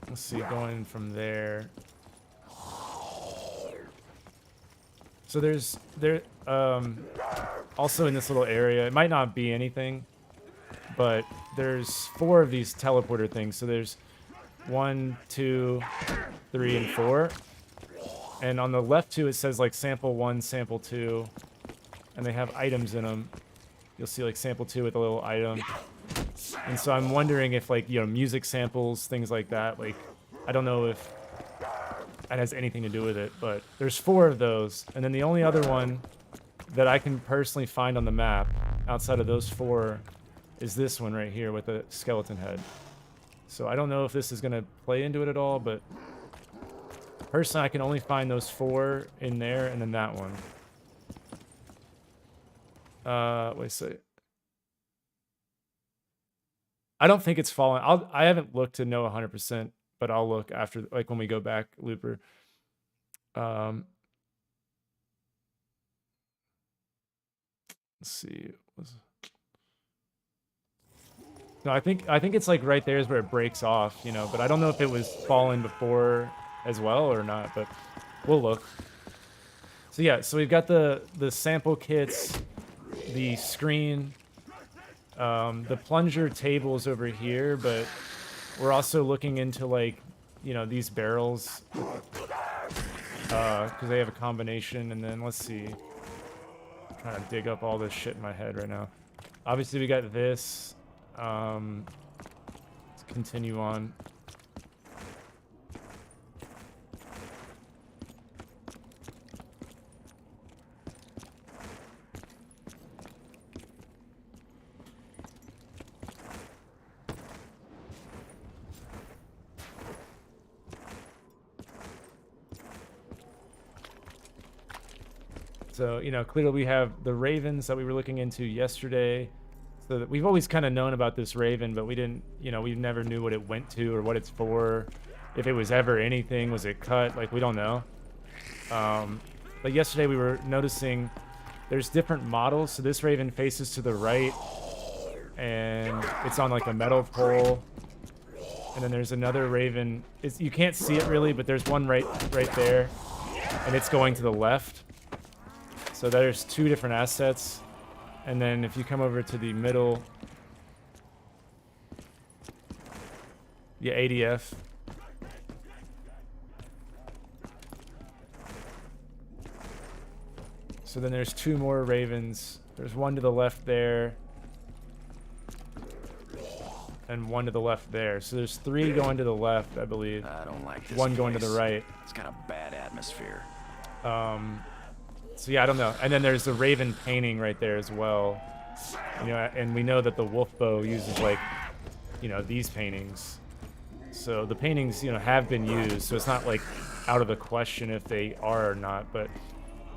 Let's see, going from there. So there's also in this little area, it might not be anything, but there's 4 of these teleporter things. So there's 1, 2, 3, and 4. And on the left 2, it says like sample 1, sample 2, and they have items in them. You'll see like sample 2 with a little item. And so I'm wondering if like, you know, music samples, things like that, like, I don't know if that has anything to do with it, but there's 4 of those. And then the only other one that I can personally find on the map outside of those 4 is this one right here with a skeleton head. So I don't know if this is going to play into it at all, but personally I can only find those 4 in there and then that one. Wait a second. I don't think it's fallen. I haven't looked to know 100%, but I'll look after, like, when we go back, Looper. Let's see. No, I think it's like right there is where it breaks off, you know, but I don't know if it was fallen before as well or not, but we'll look. So yeah, so we've got the sample kits, the screen, the plunger tables over here, but we're also looking into, like, you know, these barrels, because they have a combination. And then let's see, I'm trying to dig up all this shit in my head right now. Obviously we got this. Let's continue on. So, you know, clearly we have the ravens that we were looking into yesterday. So that we've always kind of known about this raven, but we didn't, you know, we never knew what it went to or what it's for. If it was ever anything, was it cut? Like, we don't know. But yesterday we were noticing there's different models. So this raven faces to the right, and it's on like a metal pole. And then there's another raven. You can't see it really, but there's one right there, and it's going to the left. So there's two different assets. And then if you come over to the middle, yeah, ADF. So then there's two more ravens. There's one to the left there, and one to the left there. So there's three going to the left, I believe. I don't like this one going to place. the right. It's got a bad atmosphere. So yeah, I don't know. And then there's the raven painting right there as well. You know, and we know that the wolf bow uses, like, you know, these paintings. So the paintings, you know, have been used. So it's not like out of the question if they are or not. But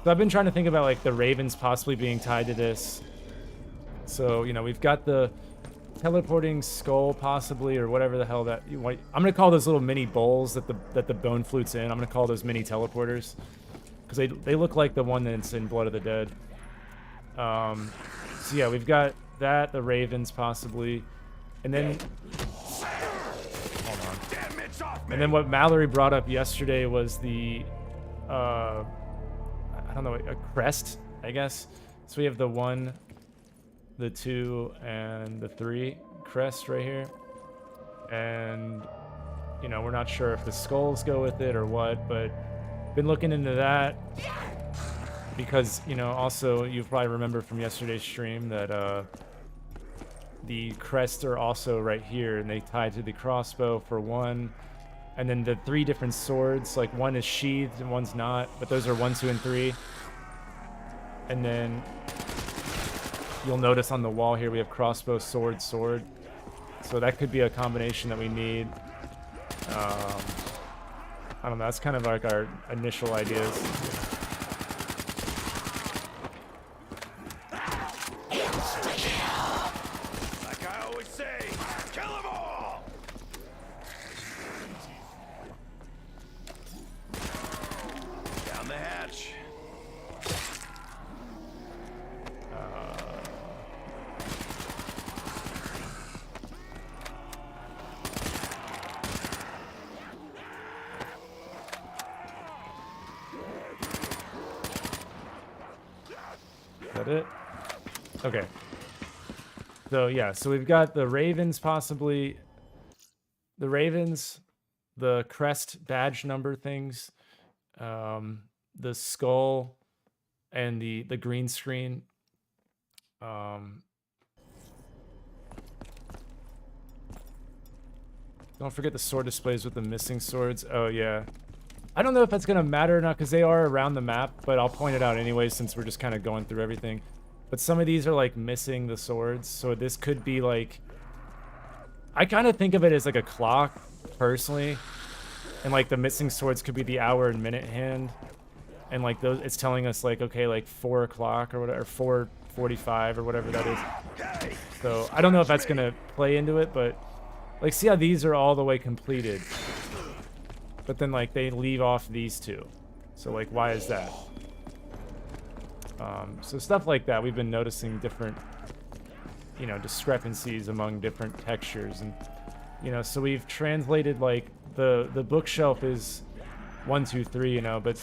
so I've been trying to think about, like, the ravens possibly being tied to this. So, you know, we've got the teleporting skull possibly, or whatever the hell that you want. I'm gonna call those little mini bowls that the bone flute's in. I'm gonna call those mini teleporters, because they look like the one that's in Blood of the Dead. So yeah, we've got that, the ravens possibly, and then hold on. And then what Mallory brought up yesterday was the I don't know, a crest, I guess. So we have the 1, the 2, and the 3 crest right here, and you know, we're not sure if the skulls go with it or what, but been looking into that. Because, you know, also, you probably remember from yesterday's stream that the crests are also right here, and they tie to the crossbow for one. And then the 3 different swords, like, one is sheathed and one's not, but those are 1, 2, and 3. And then you'll notice on the wall here we have crossbow, sword, sword. So that could be a combination that we need. I don't know, that's kind of like our initial ideas. It? Okay. So yeah, so we've got the ravens possibly, the ravens, the crest badge number things, the skull, and the green screen. Don't forget the sword displays with the missing swords. Oh yeah. I don't know if that's going to matter or not, because they are around the map, but I'll point it out anyway since we're just kind of going through everything. But some of these are, like, missing the swords, so this could be, like... I kind of think of it as, like, a clock, personally. And, like, the missing swords could be the hour and minute hand. And, like, those, it's telling us, like, okay, like, 4 o'clock or whatever, 4 45 or whatever that is. So I don't know if that's gonna play into it, but like, see how these are all the way completed, but then like they leave off these two. So like, why is that? So stuff like that, we've been noticing different, you know, discrepancies among different textures, and you know, so we've translated like the bookshelf is 1, 2, 3, you know, but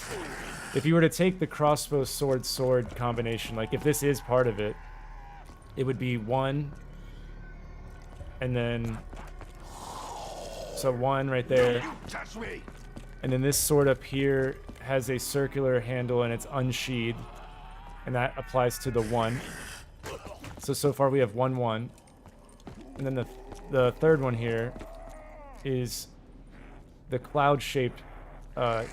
if you were to take the crossbow sword combination, like if this is part of it, it would be 1, and then so 1 right there, and then this sword up here has a circular handle and it's unsheathed, and that applies to the 1. So far we have 1, 1, and then the third one here is the cloud-shaped, what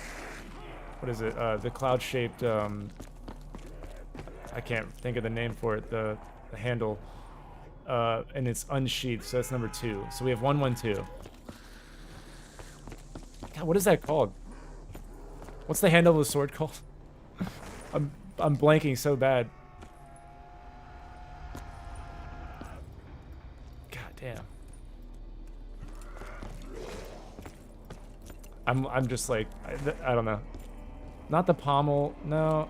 is it? The cloud-shaped, I can't think of the name for it, the handle, and it's unsheathed, so that's number 2. So we have 1, 1, 2. God, what is that called? What's the handle of the sword called? I'm blanking so bad. God damn. I'm just like, I don't know. Not the pommel, no.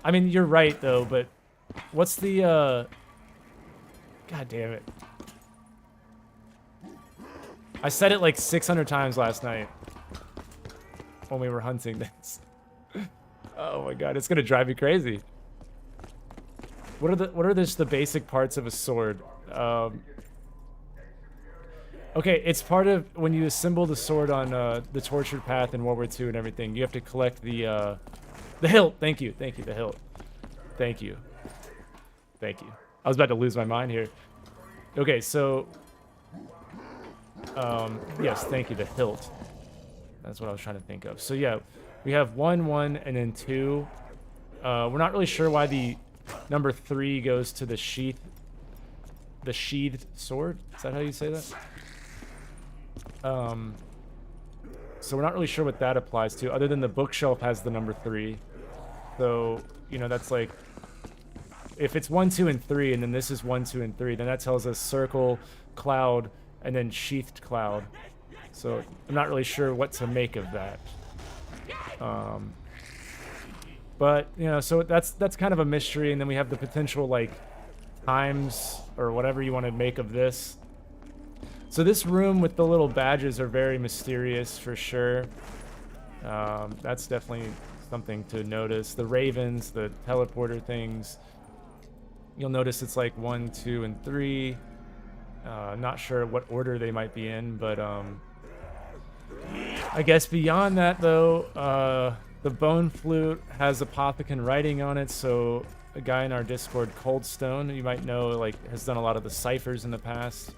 I mean, you're right though, but what's the God damn it. I said it like 600 times last night when we were hunting this. Oh my god, it's gonna drive me crazy. What are just the basic parts of a sword? Okay, it's part of when you assemble the sword on the Tortured Path in World War II and everything. You have to collect the hilt. Thank you, the hilt. Thank you. I was about to lose my mind here. Okay, so yes, thank you, the hilt. That's what I was trying to think of. So yeah, we have 1, 1, and then 2. We're not really sure why the number 3 goes to the sheathed sword. Is that how you say that? So we're not really sure what that applies to, other than the bookshelf has the number 3. So, you know, that's like, if it's 1, 2, and 3, and then this is 1, 2, and 3, then that tells us circle, cloud, and then sheathed cloud. So I'm not really sure what to make of that. But, you know, so that's kind of a mystery, and then we have the potential, like, times, or whatever you want to make of this. So this room with the little badges are very mysterious, for sure. That's definitely something to notice. The ravens, the teleporter things. You'll notice it's like 1, 2, and 3. Not sure what order they might be in, but I guess beyond that, though, the bone flute has apothecon writing on it, so a guy in our Discord, Coldstone, you might know, like, has done a lot of the ciphers in the past,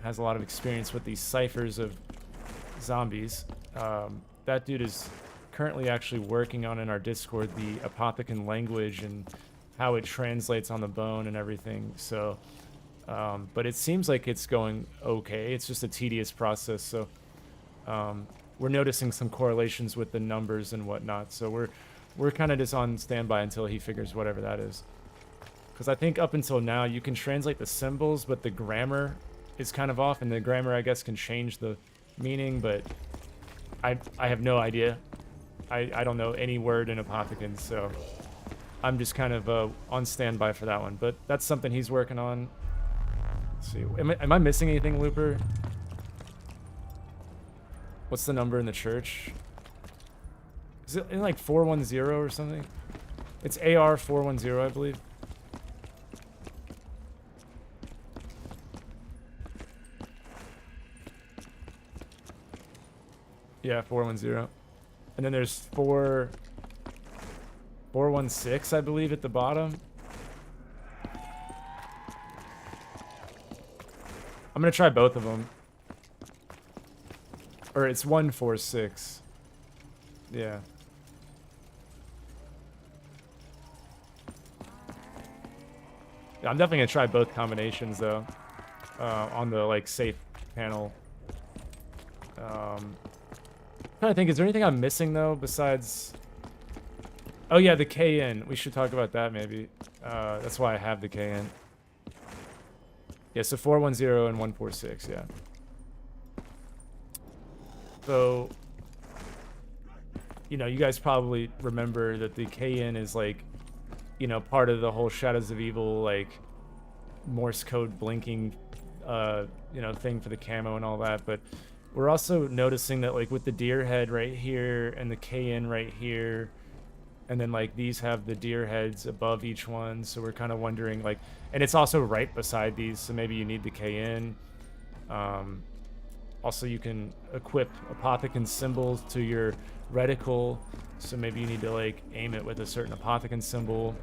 has a lot of experience with these ciphers of zombies. That dude is currently actually working on in our Discord the apothecon language and how it translates on the bone and everything. So, but it seems like it's going okay. It's just a tedious process. So, we're noticing some correlations with the numbers and whatnot. So we're kind of just on standby until he figures whatever that is. Because I think up until now you can translate the symbols, but the grammar is kind of off, and the grammar, I guess, can change the meaning, but I have no idea. I don't know any word in apothecon, so I'm just kind of on standby for that one. But that's something he's working on. Let's see. Am I missing anything, Looper? What's the number in the church? Is it in like 410 or something? It's AR 410, I believe. Yeah, 410. And then there's 416, I believe, at the bottom. I'm gonna try both of them. Or it's 146. Yeah. Yeah, I'm definitely gonna try both combinations though. On the like safe panel. I'm trying to think, is there anything I'm missing though besides Oh yeah, the KN. We should talk about that maybe. That's why I have the KN. Yeah, so 410 and 146, yeah. So, you know, you guys probably remember that the KN is like, you know, part of the whole Shadows of Evil, like, Morse code blinking, you know, thing for the camo and all that. But we're also noticing that, like, with the deer head right here and the KN right here, and then, like, these have the deer heads above each one, so we're kind of wondering, like, and it's also right beside these, so maybe you need the KN. Also, you can equip Apothecon symbols to your reticle, so maybe you need to, like, aim it with a certain Apothecon symbol.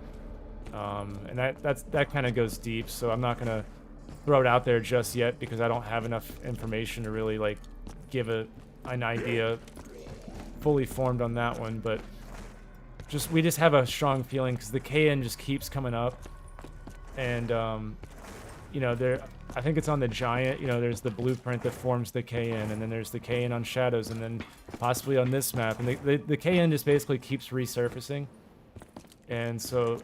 And that kind of goes deep, so I'm not gonna throw it out there just yet because I don't have enough information to really, like, give an idea fully formed on that one. But we just have a strong feeling because the KN just keeps coming up, and you know, I think it's on the giant. You know, there's the blueprint that forms the KN, and then there's the KN on Shadows, and then possibly on this map. And the KN just basically keeps resurfacing, and so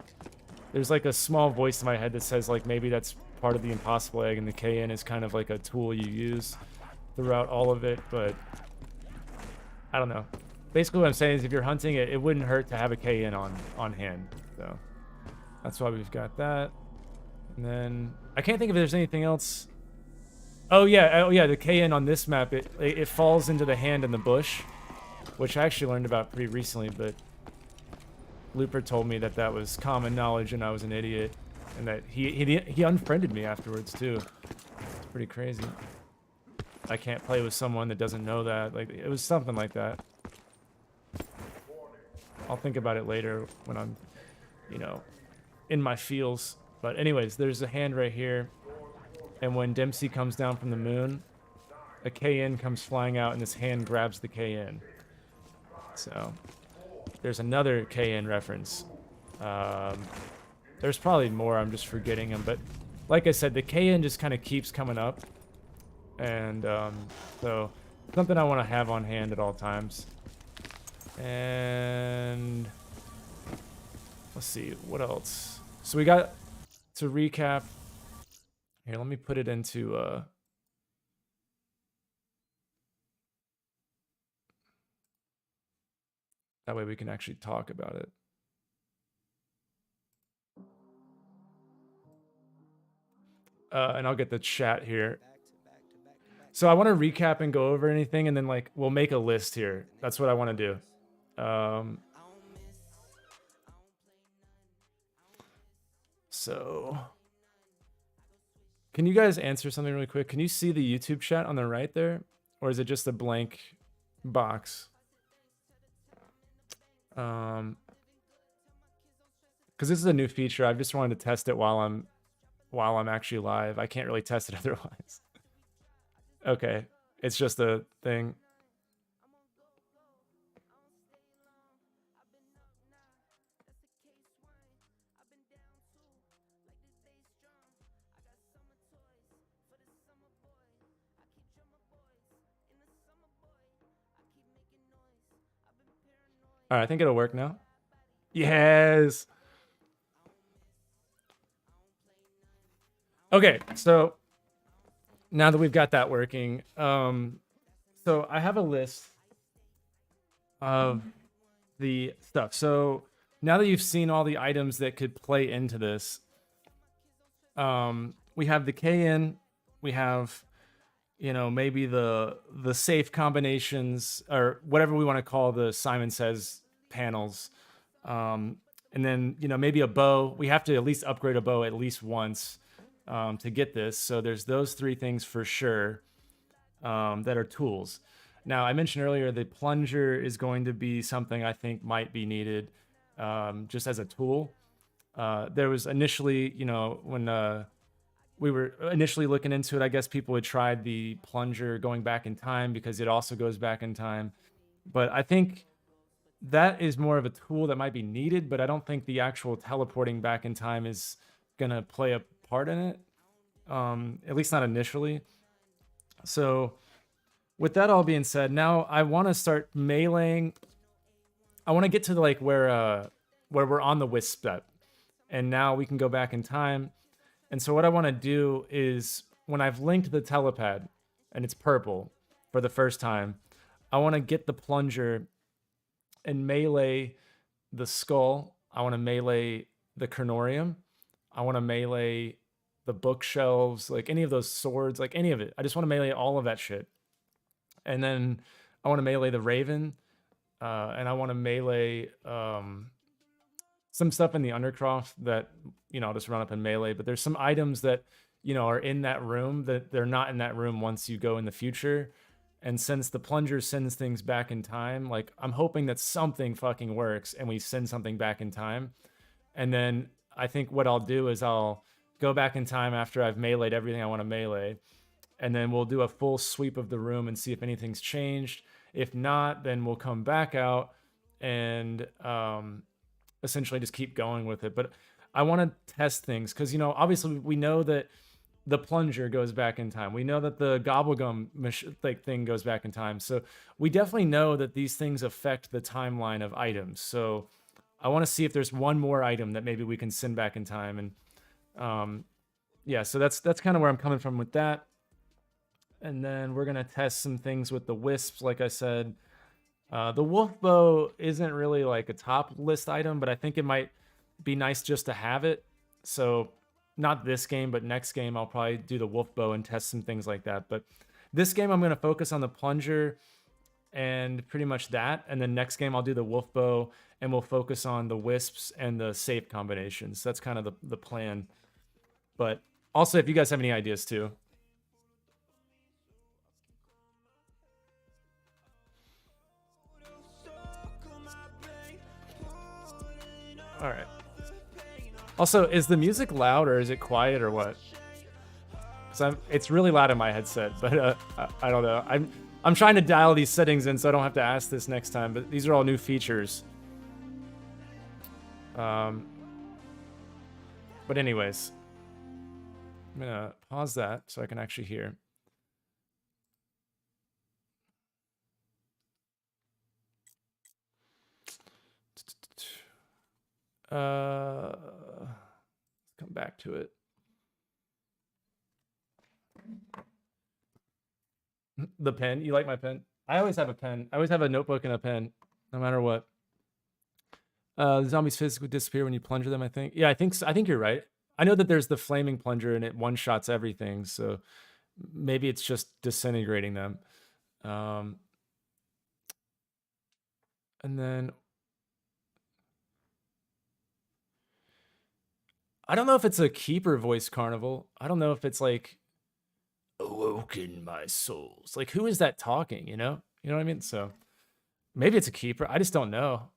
there's like a small voice in my head that says, like, maybe that's part of the impossible egg, and the KN is kind of like a tool you use throughout all of it. But I don't know. Basically what I'm saying is if you're hunting it, it wouldn't hurt to have a KN on hand. So that's why we've got that. And then I can't think if there's anything else. Oh yeah, the KN on this map, it falls into the hand in the bush, which I actually learned about pretty recently, but Looper told me that that was common knowledge and I was an idiot, and that he unfriended me afterwards too. It's pretty crazy. I can't play with someone that doesn't know that. Like, it was something like that. I'll think about it later when I'm, you know, in my feels. But anyways, there's a hand right here, and when Dempsey comes down from the moon, a KN comes flying out, and this hand grabs the KN. So there's another KN reference. There's probably more, I'm just forgetting them, but like I said, the KN just kind of keeps coming up, and so something I want to have on hand at all times. And let's see, what else? So we got, to recap, here, let me put it into that way we can actually talk about it. And I'll get the chat here. So I want to recap and go over anything, and then, like, we'll make a list here. That's what I want to do. So can you guys answer something really quick? Can you see the YouTube chat on the right there, or is it just a blank box? Because this is a new feature. I just wanted to test it while I'm actually live. I can't really test it otherwise. Okay, it's just a thing. All right, I think it'll work now. Yes. Okay, so now that we've got that working, so I have a list of the stuff. So now that you've seen all the items that could play into this, we have the KN, we have, you know, maybe the safe combinations, or whatever we want to call the Simon Says panels, and then, you know, maybe a bow. We have to at least upgrade a bow at least once to get this. So there's those three things for sure that are tools. Now, I mentioned earlier the plunger is going to be something I think might be needed just as a tool. There was initially, you know, when we were initially looking into it, I guess people had tried the plunger going back in time because it also goes back in time. But I think that is more of a tool that might be needed, but I don't think the actual teleporting back in time is going to play a part in it, at least not initially. So with that all being said, now I want to start meleeing. I want to get to, like, where where we're on the wisp step. And now we can go back in time. And so what I want to do is when I've linked the telepad and it's purple for the first time, I want to get the plunger and melee the skull. I want to melee the Carnorium. I want to melee the bookshelves, like any of those swords, like any of it. I just want to melee all of that shit. And then I want to melee the Raven. And I want to melee some stuff in the Undercroft that, I'll just run up and melee. But there's some items that, are in that room that they're not in that room once you go in the future. And since the plunger sends things back in time, like I'm hoping that something fucking works and we send something back in time. And then I think what I'll do is I'll go back in time after I've meleeed everything I want to melee. And then we'll do a full sweep of the room and see if anything's changed. If not, then we'll come back out and essentially just keep going with it. But I want to test things because, obviously we know that the plunger goes back in time. We know that the gobblegum thing goes back in time. So we definitely know that these things affect the timeline of items. So I want to see if there's one more item that maybe we can send back in time. And yeah, so that's kind of where I'm coming from with that. And then we're going to test some things with the wisps, like I said. The wolf bow isn't really like a top list item, but I think it might be nice just to have it. So not this game, but next game I'll probably do the wolf bow and test some things like that. But this game I'm going to focus on the plunger and pretty much that. And then next game I'll do the wolf bow and we'll focus on the wisps and the safe combinations. That's kind of the plan. But also, if you guys have any ideas too. All right. Also, is the music loud or is it quiet or what? Because it's really loud in my headset, but I don't know. I'm trying to dial these settings in so I don't have to ask this next time. But these are all new features. But anyways, I'm gonna pause that so I can actually hear. Let's come back to it. The pen. You like my pen? I always have a pen. I always have a notebook and a pen, no matter what. The zombies physically disappear when you plunger them, I think. Yeah, I think so. I think you're right. I know that there's the flaming plunger and it one-shots everything, so maybe it's just disintegrating them. And then I don't know if it's a keeper voice carnival. I don't know if it's like awoken my souls. Like, who is that talking, You know what I mean? So maybe it's a keeper. I just don't know.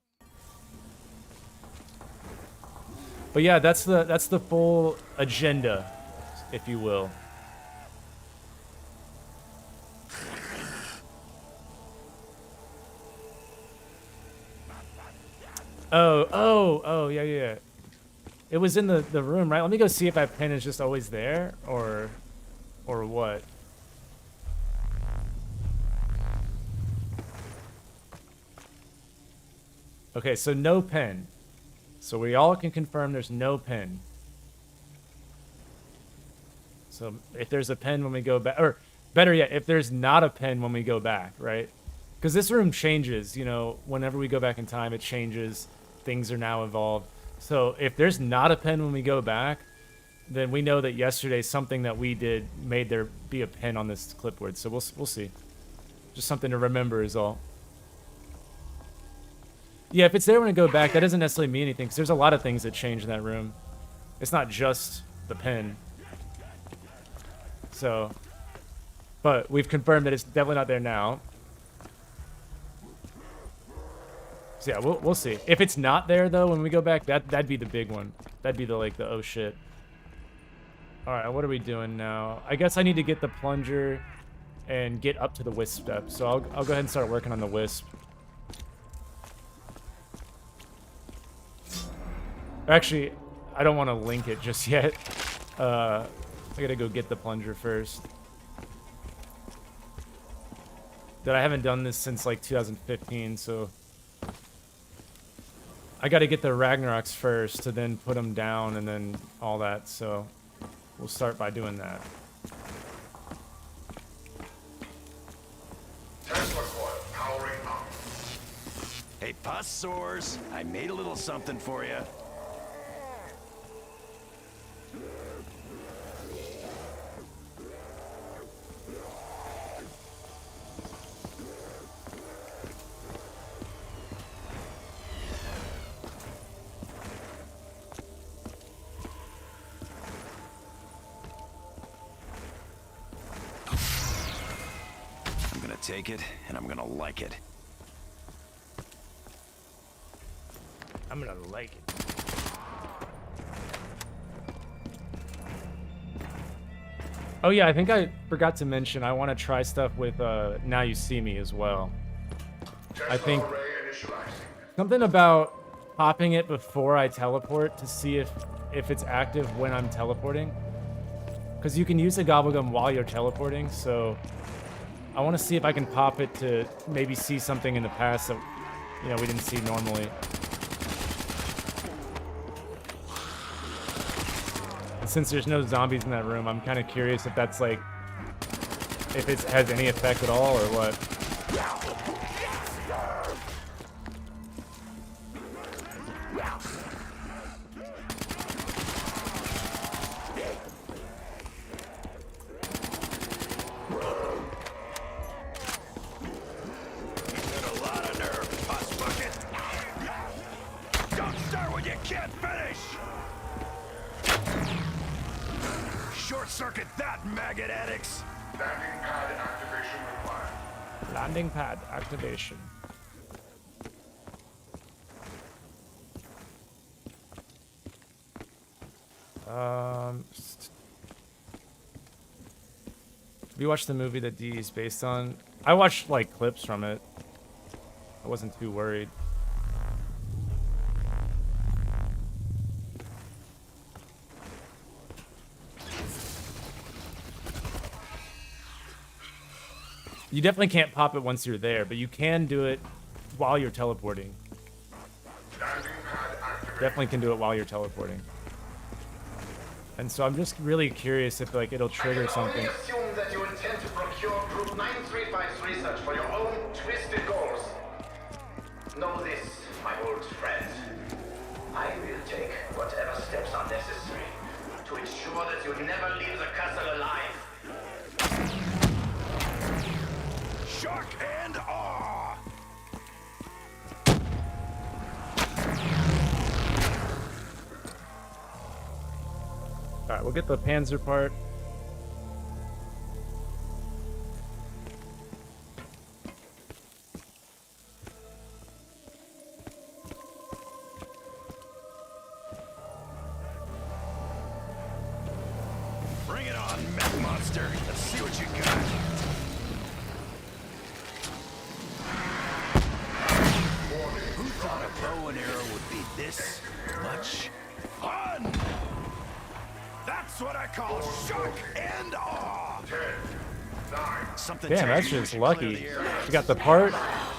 But yeah, that's the full agenda, if you will. Oh, yeah. It was in the room, right? Let me go see if that pen is just always there, or what. Okay, so no pen. So we all can confirm there's no pen. So if there's a pen when we go back, or better yet, if there's not a pen when we go back, right? Because this room changes, whenever we go back in time, it changes. Things are now evolved. So if there's not a pen when we go back, then we know that yesterday something that we did made there be a pen on this clipboard. So we'll see. Just something to remember is all. Yeah, if it's there when we go back, that doesn't necessarily mean anything, because there's a lot of things that change in that room. It's not just the pen. So, but we've confirmed that it's definitely not there now. So yeah, we'll see. If it's not there though when we go back, that'd be the big one. That'd be the oh shit. All right, what are we doing now? I guess I need to get the plunger and get up to the wisp step. So I'll go ahead and start working on the wisp. Actually, I don't want to link it just yet. I gotta go get the plunger first. I haven't done this since like 2015, so I got to get the Ragnaroks first to then put them down and then all that. So we'll start by doing that. Tesla coil powering up. Hey, pus sores. I made a little something for you. Take it, and I'm gonna like it. I'm gonna like it. Oh yeah, I think I forgot to mention I want to try stuff with Now You See Me as well. I think something about popping it before I teleport to see if it's active when I'm teleporting. Because you can use the Gobblegum while you're teleporting, so I want to see if I can pop it to maybe see something in the past that, you know, we didn't see normally. And since there's no zombies in that room, I'm kind of curious if that's like, if it has any effect at all or what. Circuit that, maggot addicts! Landing pad activation required. Landing pad activation. Have you watched the movie that D is based on? I watched like clips from it. I wasn't too worried. You definitely can't pop it once you're there, but you can do it while you're teleporting. Definitely can do it while you're teleporting. And so I'm just really curious if like it'll trigger something. I can only assume that you intend to procure Group 935's research for your own twisted goals. Know this, my old friend. I will take whatever steps are necessary to ensure that you never leave the castle alive. Shock and awe! Alright, we'll get the Panzer part. Bring it on, mech monster. Let's see what you got. Who thought a bow and arrow would be this much fun? That's what I call shock and awe. 10, 9. Something. Damn, that's just lucky. You got the part,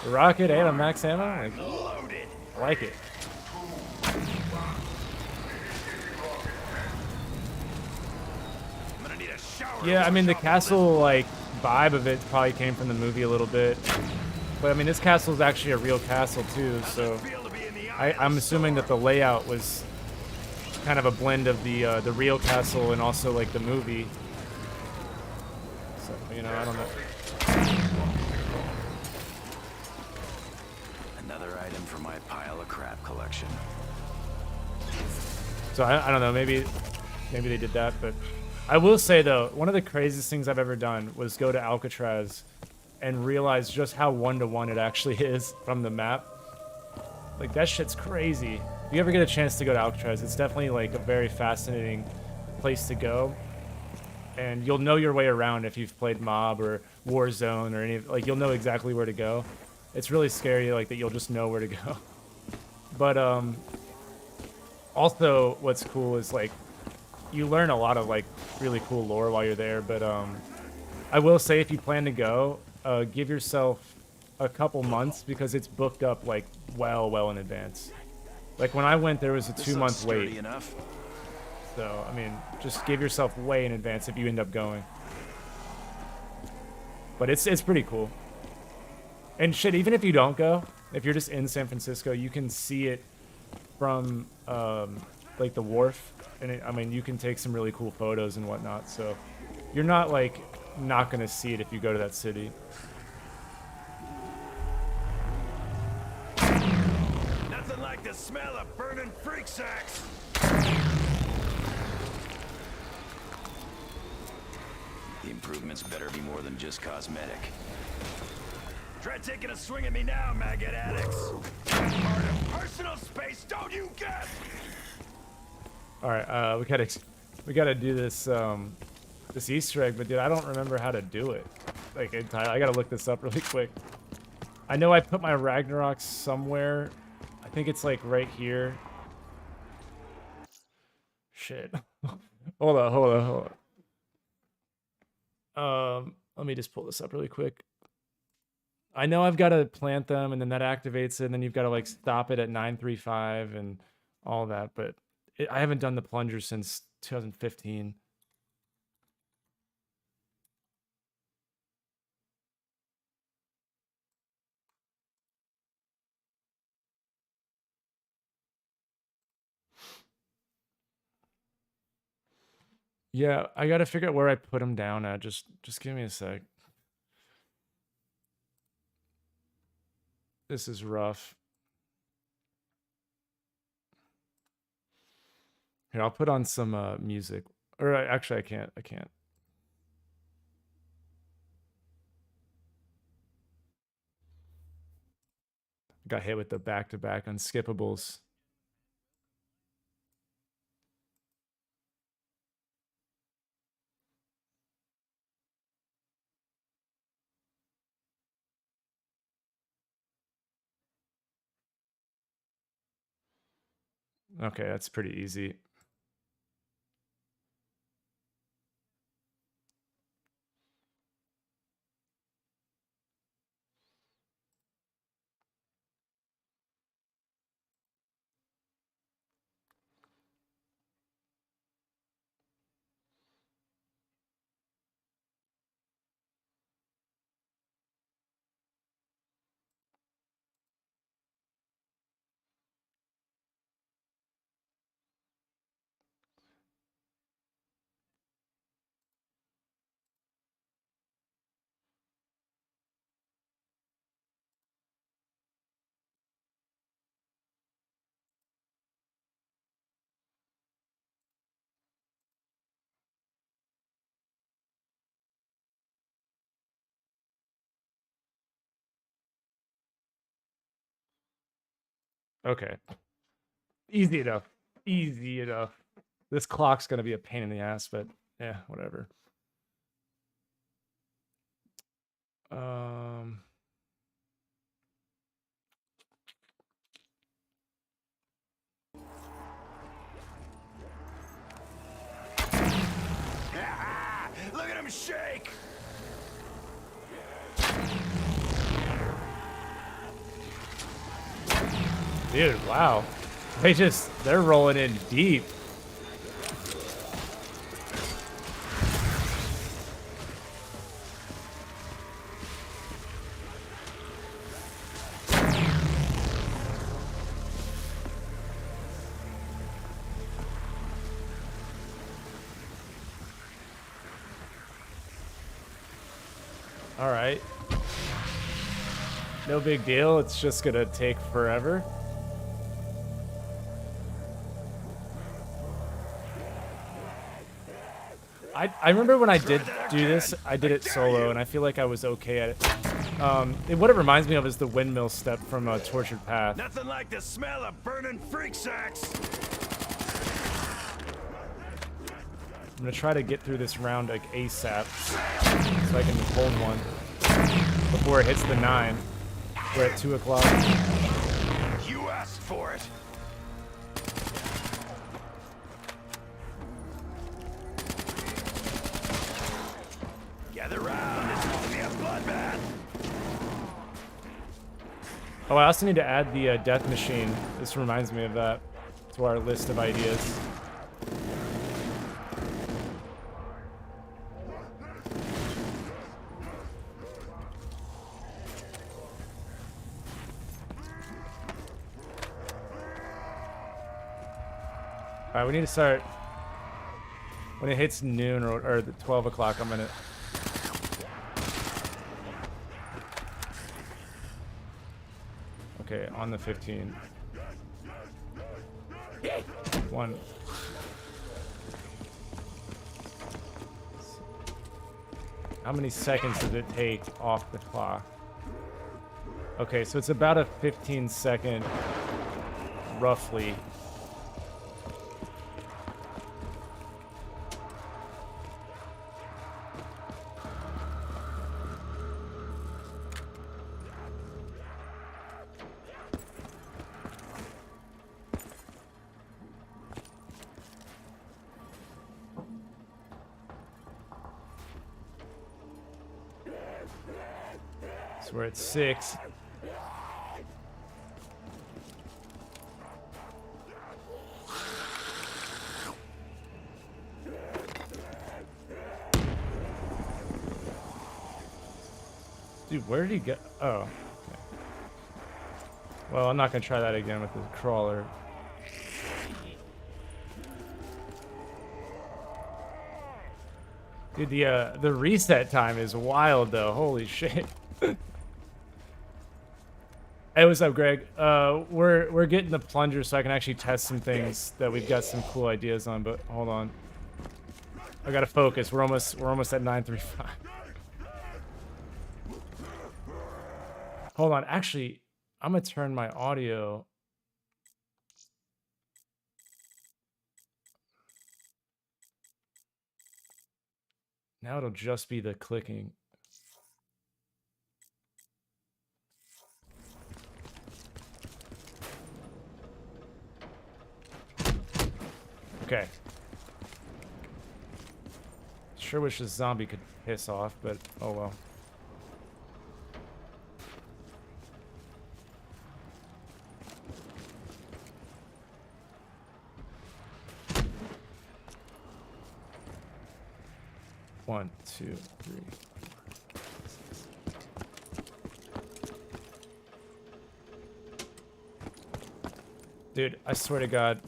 the rocket, and a max ammo. Like, Loaded. I like it. I'm gonna need a shower. Yeah, I mean the castle like vibe of it probably came from the movie a little bit, but I mean this castle is actually a real castle too. So I'm assuming that the layout was kind of a blend of the real castle and also like the movie. So you know, I don't know. Another item for my pile of crap collection. So I don't know. Maybe they did that, but I will say though, one of the craziest things I've ever done was go to Alcatraz and realize just how one-to-one it actually is from the map. Like that shit's crazy. If you ever get a chance to go to Alcatraz, it's definitely like a very fascinating place to go. And you'll know your way around if you've played Mob or Warzone or any, like you'll know exactly where to go. It's really scary like that you'll just know where to go. But also what's cool is like you learn a lot of like really cool lore while you're there, but I will say if you plan to go, give yourself a couple months because it's booked up like well in advance. Like when I went, there was a This 2 looks month sturdy wait. enough. So, I mean, just give yourself way in advance if you end up going. But it's pretty cool. And shit, even if you don't go, if you're just in San Francisco, you can see it from like the wharf. And I mean, you can take some really cool photos and whatnot. So you're not like not gonna see it if you go to that city. Nothing like the smell of burning freak sacks. The improvements better be more than just cosmetic. Try taking a swing at me now, maggot addicts. Part of personal space, don't you get? All right, we gotta do this this Easter egg, but dude, I don't remember how to do it. Like entirely, I gotta look this up really quick. I know I put my Ragnarok somewhere. I think it's like right here. Shit. hold on. Let me just pull this up really quick. I know I've got to plant them, and then that activates it, and then you've got to like stop it at 935 and all that. But I haven't done the plunger since 2015. Yeah, I got to figure out where I put them down at. Just give me a sec. This is rough. Here, I'll put on some music. Or actually, I can't. Got hit with the back-to-back unskippables. Okay, that's pretty easy. Okay. Easy enough. Easy enough. This clock's gonna be a pain in the ass, but yeah, whatever. Look at him shake! Dude, wow. They're rolling in deep. All right. No big deal. It's just gonna take forever. I remember when I did do this, I did it solo, and I feel like I was okay at it. What it reminds me of is the windmill step from Tortured Path. Nothing like the smell of burning freak sacks. I'm gonna try to get through this round like ASAP, so I can hold one before it hits the 9. We're at 2 o'clock. You asked for it. Gather round, it's gonna be a bloodbath. Oh, I also need to add the death machine. This reminds me of that to our list of ideas. Alright, we need to start when it hits noon or the 12 o'clock. I'm gonna. Okay, on the 15. One. How many seconds does it take off the clock? Okay, so it's about a 15-second, roughly. So we're at 6. Dude, where did he go? Oh. Okay. Well, I'm not gonna try that again with the crawler. Dude, the reset time is wild though. Holy shit. Hey, what's up, Greg? We're getting the plunger so I can actually test some things that we've got some cool ideas on, but hold on. I gotta focus. We're almost at 935. Hold on, actually, I'm gonna turn my audio. Now it'll just be the clicking. Okay. Sure wish this zombie could piss off, but oh well. One, two, three. Dude, I swear to God.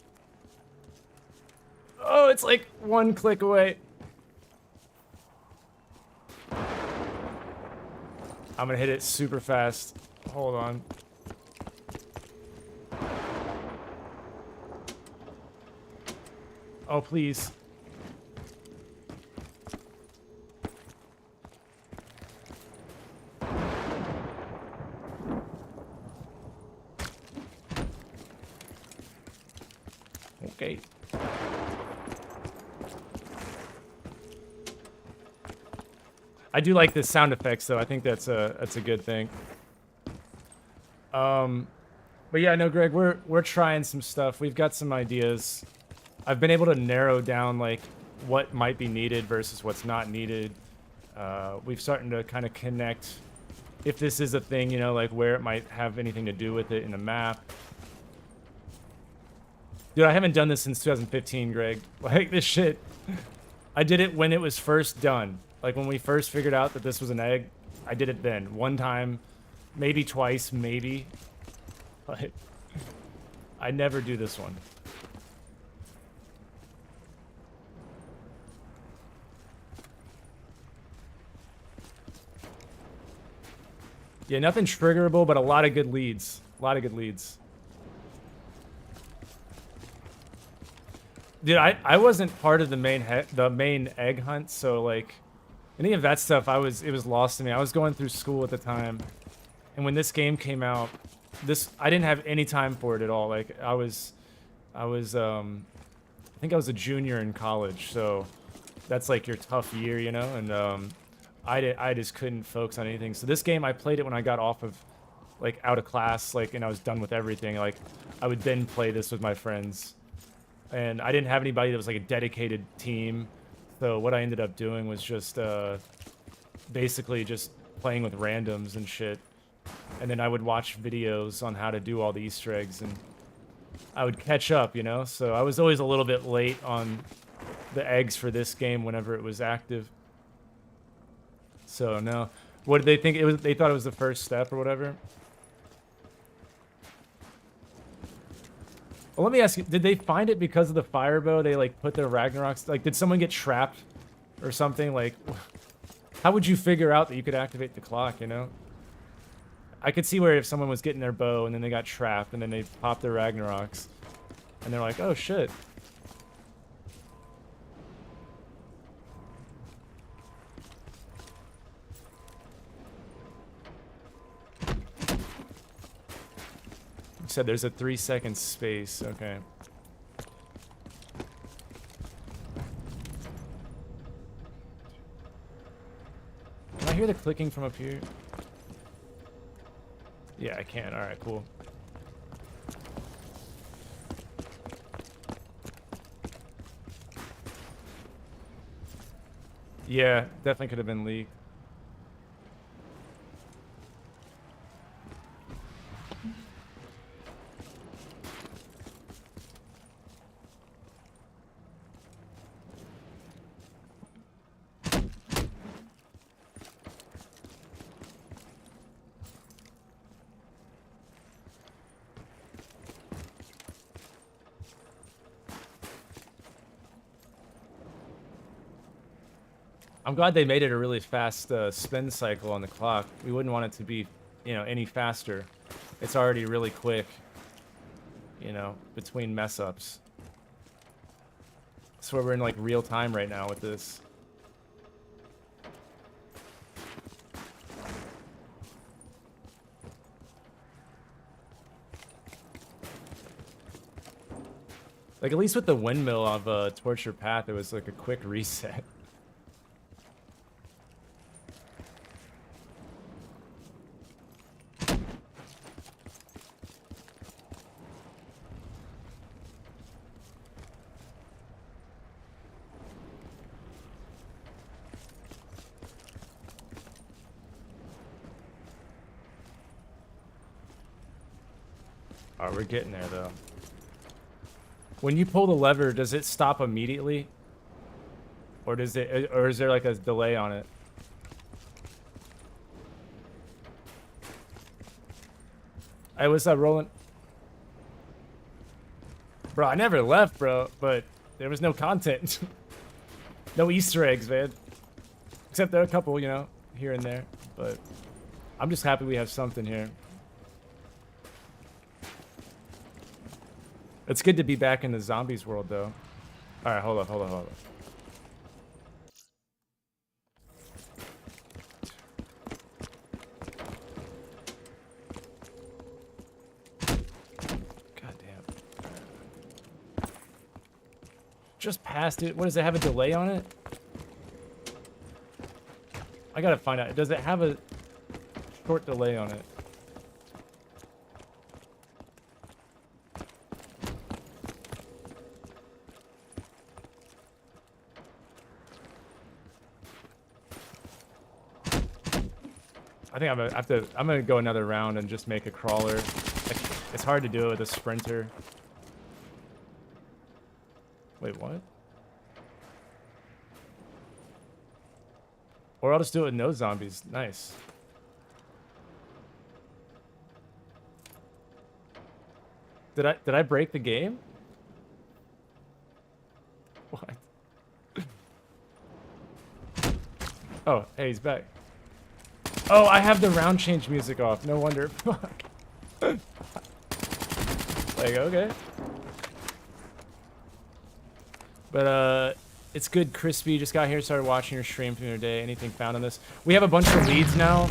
Oh, it's like one click away. I'm gonna hit it super fast. Hold on. Oh, please. Okay. I do like the sound effects, though. I think that's a good thing. But yeah, no, Greg, we're trying some stuff. We've got some ideas. I've been able to narrow down like what might be needed versus what's not needed. We've starting to kind of connect, if this is a thing, you know, like where it might have anything to do with it in the map. Dude, I haven't done this since 2015, Greg. Like, this shit. I did it when it was first done. Like, when we first figured out that this was an egg, I did it then. One time, maybe twice, maybe. But I never do this one. Yeah, nothing triggerable, but a lot of good leads. A lot of good leads. Dude, I wasn't part of the main egg hunt, so like any of that stuff it was lost to me. I was going through school at the time, and when this game came out, I didn't have any time for it at all. Like I think I was a junior in college, so that's like your tough year, you know, and I just couldn't focus on anything. So this game, I played it when I got off of like out of class, like, and I was done with everything. Like I would then play this with my friends. And I didn't have anybody that was like a dedicated team. So what I ended up doing was just basically just playing with randoms and shit. and then I would watch videos on how to do all the Easter eggs, and I would catch up, you know? So I was always a little bit late on the eggs for this game whenever it was active. So, no. What did they think? It was? They thought it was the first step or whatever? Well, let me ask you, did they find it because of the fire bow? They, like, put their Ragnaroks... Like, did someone get trapped or something? Like, how would you figure out that you could activate the clock, you know? I could see where if someone was getting their bow and then they got trapped and then they popped their Ragnaroks and they're like, oh shit. You said there's a 3-second space, okay. Can I hear the clicking from up here? Yeah, I can. Alright, cool. Yeah, definitely could have been leaked. I'm glad they made it a really fast spin cycle on the clock. We wouldn't want it to be, you know, any faster. It's already really quick, you know, between mess ups. So we're in like real time right now with this. Like at least with the windmill of Torture Path, it was like a quick reset. Alright, we're getting there though. When you pull the lever, does it stop immediately? Or does it, or is there like a delay on it? I was rolling. Bro, I never left, bro, but there was no content. No Easter eggs, man. Except there are a couple, you know, here and there. But I'm just happy we have something here. It's good to be back in the zombies world, though. Alright, hold up. God damn. Just passed it. What, does it have a delay on it? I gotta find out. Does it have a short delay on it? I think I'm gonna go another round and just make a crawler. Like, it's hard to do it with a sprinter. Wait, what? Or I'll just do it with no zombies. Nice. Did I break the game? What? Oh, hey, he's back. Oh, I have the round change music off. No wonder. Fuck. Like, okay. But, it's good, Crispy. Just got here, started watching your stream through your day. Anything found on this? We have a bunch of leads now.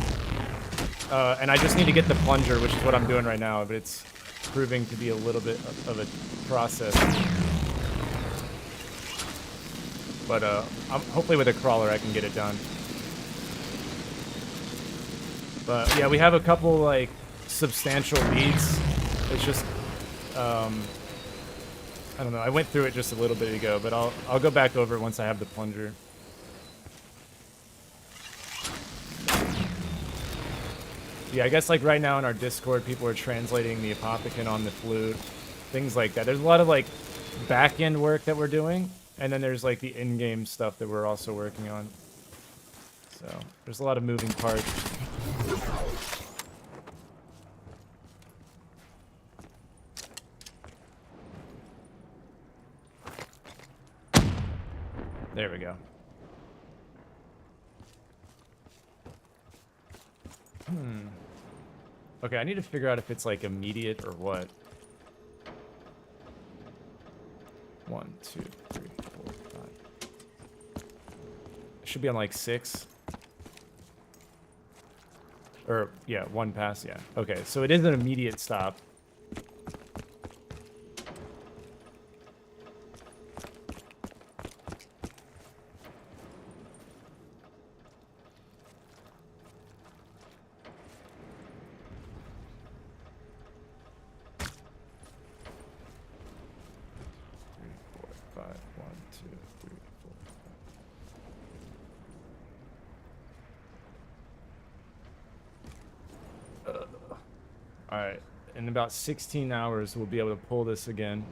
And I just need to get the plunger, which is what I'm doing right now. But it's proving to be a little bit of a process. But, hopefully with a crawler I can get it done. But yeah, we have a couple like substantial leads. It's just I don't know. I went through it just a little bit ago, but I'll go back over it once I have the plunger. Yeah, I guess like right now in our Discord, people are translating the Apothicon on the Flute, things like that. There's a lot of like back-end work that we're doing, and then there's like the in-game stuff that we're also working on. So there's a lot of moving parts. There we go. Okay, I need to figure out if it's like immediate or what. 1, 2, 3, 4, 5. It should be on like 6. Or, yeah, 1 pass, yeah. Okay, so it is an immediate stop. Alright, in about 16 hours, we'll be able to pull this again.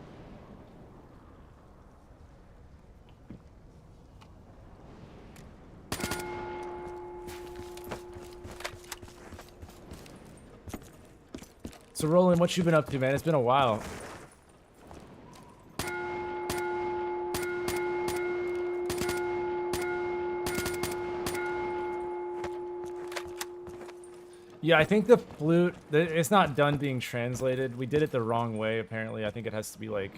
So, Roland, what you been up to, man? It's been a while. Yeah, I think the Flute, it's not done being translated. We did it the wrong way, apparently. I think it has to be, like,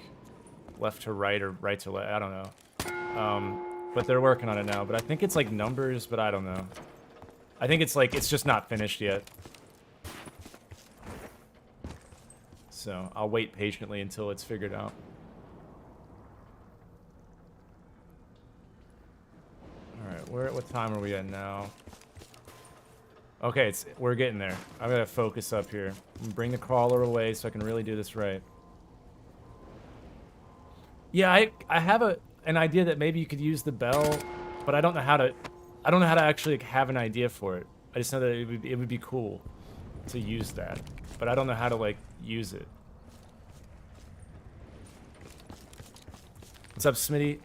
left to right or right to left. I don't know. But they're working on it now. But I think it's, like, numbers, but I don't know. I think it's, like, it's just not finished yet. So, I'll wait patiently until it's figured out. Alright, what time are we at now? Okay, we're getting there. I gotta focus up here. Bring the crawler away so I can really do this right. Yeah, I have an idea that maybe you could use the bell, but I don't know how to actually have an idea for it. I just know that it would be cool to use that, but I don't know how to like use it. What's up, Smitty?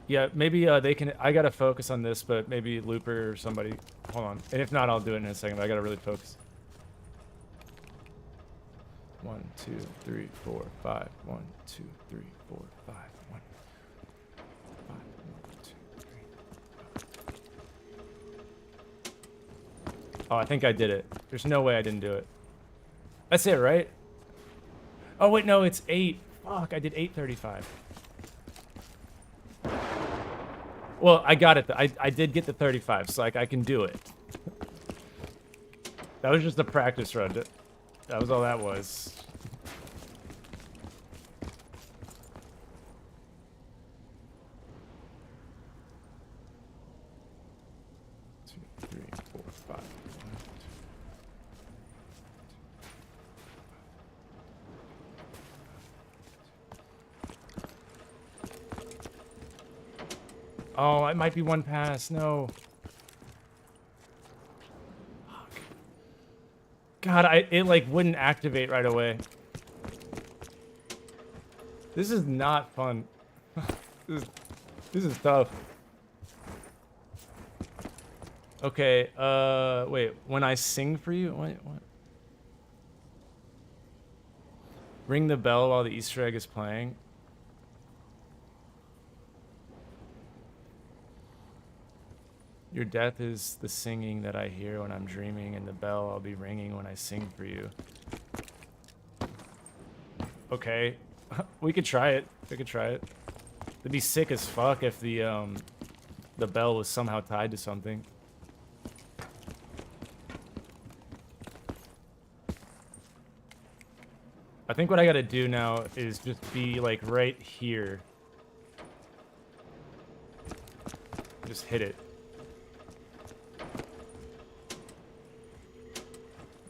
Yeah, maybe they can... I gotta focus on this, but maybe Looper or somebody... Hold on. And if not, I'll do it in a second, but I gotta really focus. 1, 2, 3, 4, 5. 1, 2, 3, 4, 5. 1, 5, 1, 2, 3. Oh, I think I did it. There's no way I didn't do it. That's it, right? Oh, wait, no, it's 8. Fuck, I did 8:35. Well, I got it. I did get the 35, so like I can do it. That was just a practice run. That was all that was. Oh, it might be 1 pass. No. Fuck. God, it like wouldn't activate right away. This is not fun. This is tough. Okay, wait. When I sing for you? Wait, what? Ring the bell while the Easter egg is playing. Your death is the singing that I hear when I'm dreaming, and the bell I'll be ringing when I sing for you. Okay. We could try it. We could try it. It'd be sick as fuck if the bell was somehow tied to something. I think what I gotta do now is just be like right here. Just hit it.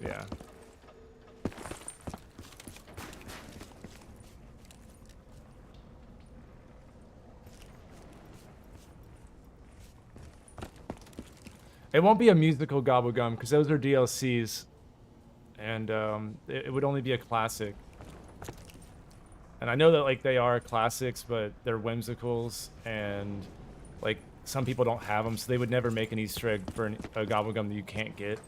Yeah. It won't be a musical Gobblegum because those are DLCs, and it would only be a classic. And I know that like they are classics, but they're whimsicals, and like some people don't have them, so they would never make an Easter egg for a Gobblegum that you can't get.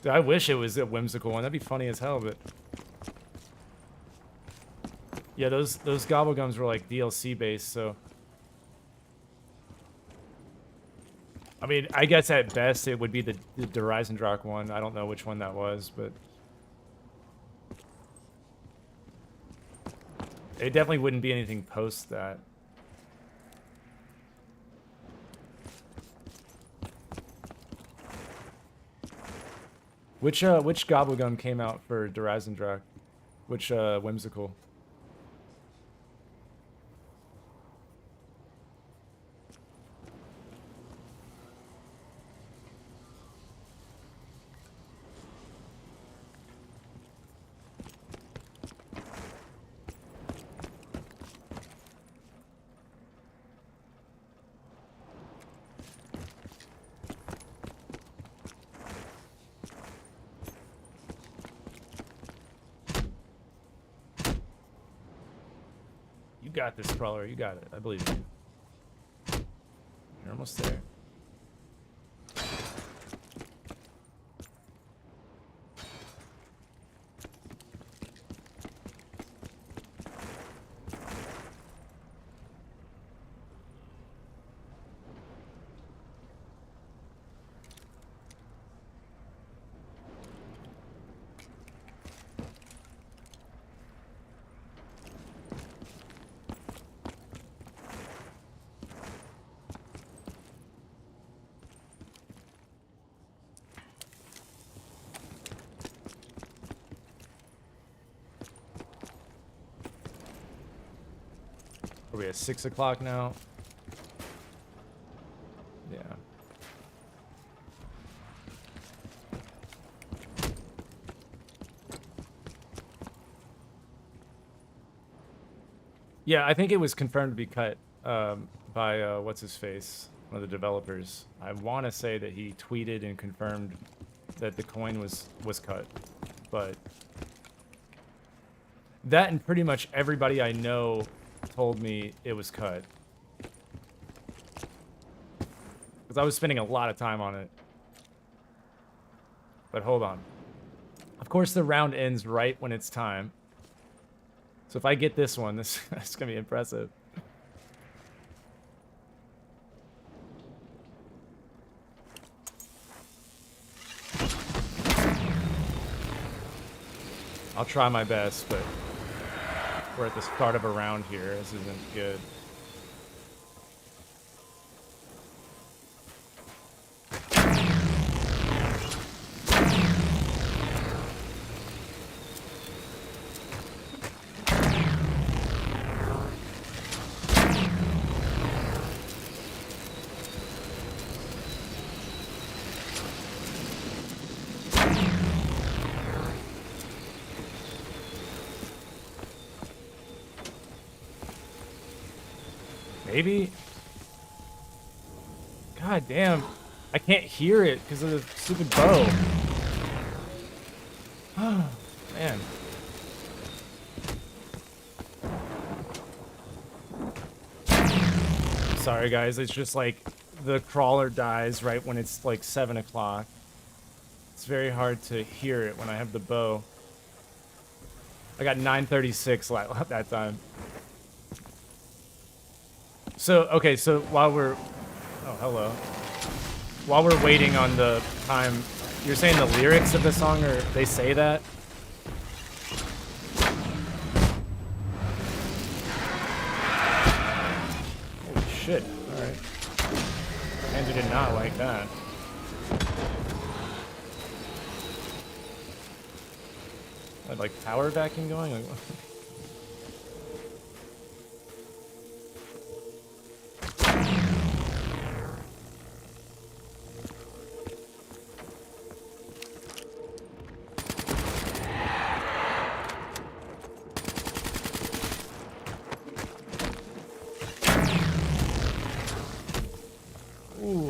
Dude, I wish it was a whimsical one. That'd be funny as hell, but yeah, those Gobblegums were like DLC based, so. I mean, I guess at best it would be the Eisendrache one. I don't know which one that was, but it definitely wouldn't be anything post that. Which Gobblegum came out for Eisendrache? Which whimsical? You got this, Crawler. You got it. I believe in you. You're almost there. Are we at 6 o'clock now? Yeah. Yeah, I think it was confirmed to be cut by what's his face, one of the developers. I want to say that he tweeted and confirmed that the coin was cut, but that and pretty much everybody I know told me it was cut. Because I was spending a lot of time on it. But hold on. Of course the round ends right when it's time. So if I get this one, this is going to be impressive. I'll try my best, but we're at the start of a round here. This isn't good. Maybe. God damn. I can't hear it because of the stupid bow. Oh, man. Sorry, guys. It's just like the crawler dies right when it's like 7 o'clock. It's very hard to hear it when I have the bow. I got 936 that time. So, okay, so while we're... Oh, hello. While we're waiting on the time... You're saying the lyrics of the song, or they say that? Holy shit. Alright. Panzer did not like that. I had, like, power vacuum going? Like,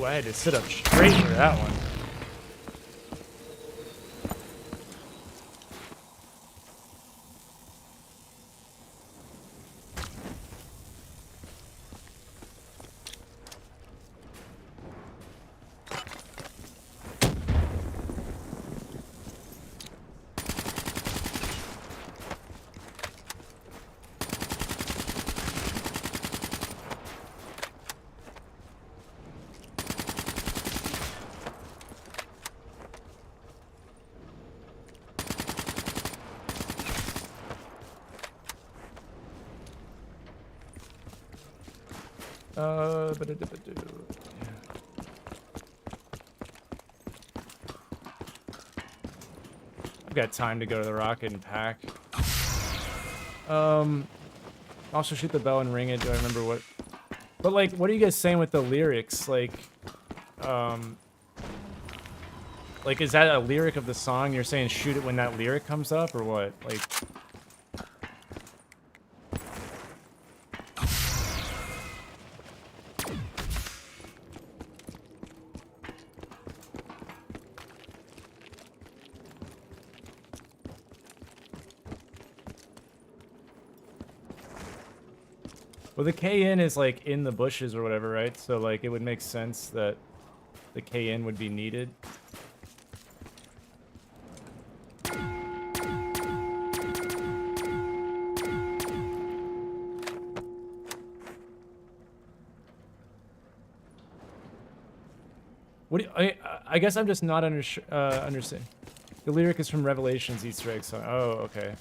I had to sit up straight for that one. I've got time to go to the rocket and pack. Also shoot the bell and ring it. Do I remember what? But like, what are you guys saying with the lyrics? Like, is that a lyric of the song? You're saying shoot it when that lyric comes up, or what? Like. Well, the KN is like in the bushes or whatever, right? So like it would make sense that the KN would be needed. What do you, I guess I'm just not understanding. The lyric is from Revelations Easter egg song. Oh, okay.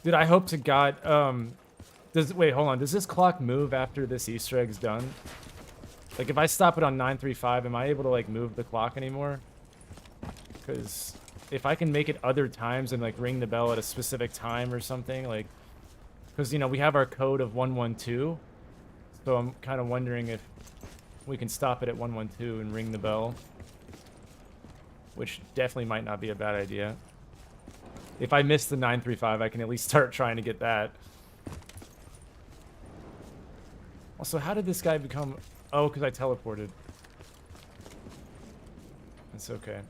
Dude, I hope to God, wait, hold on. Does this clock move after this Easter egg's done? Like, if I stop it on 9:35, am I able to, like, move the clock anymore? Because if I can make it other times and, like, ring the bell at a specific time or something, like... Because, you know, we have our code of 112. So I'm kind of wondering if we can stop it at 112 and ring the bell. Which definitely might not be a bad idea. If I miss the 935, I can at least start trying to get that. Also, how did this guy become... Oh, because I teleported. That's okay.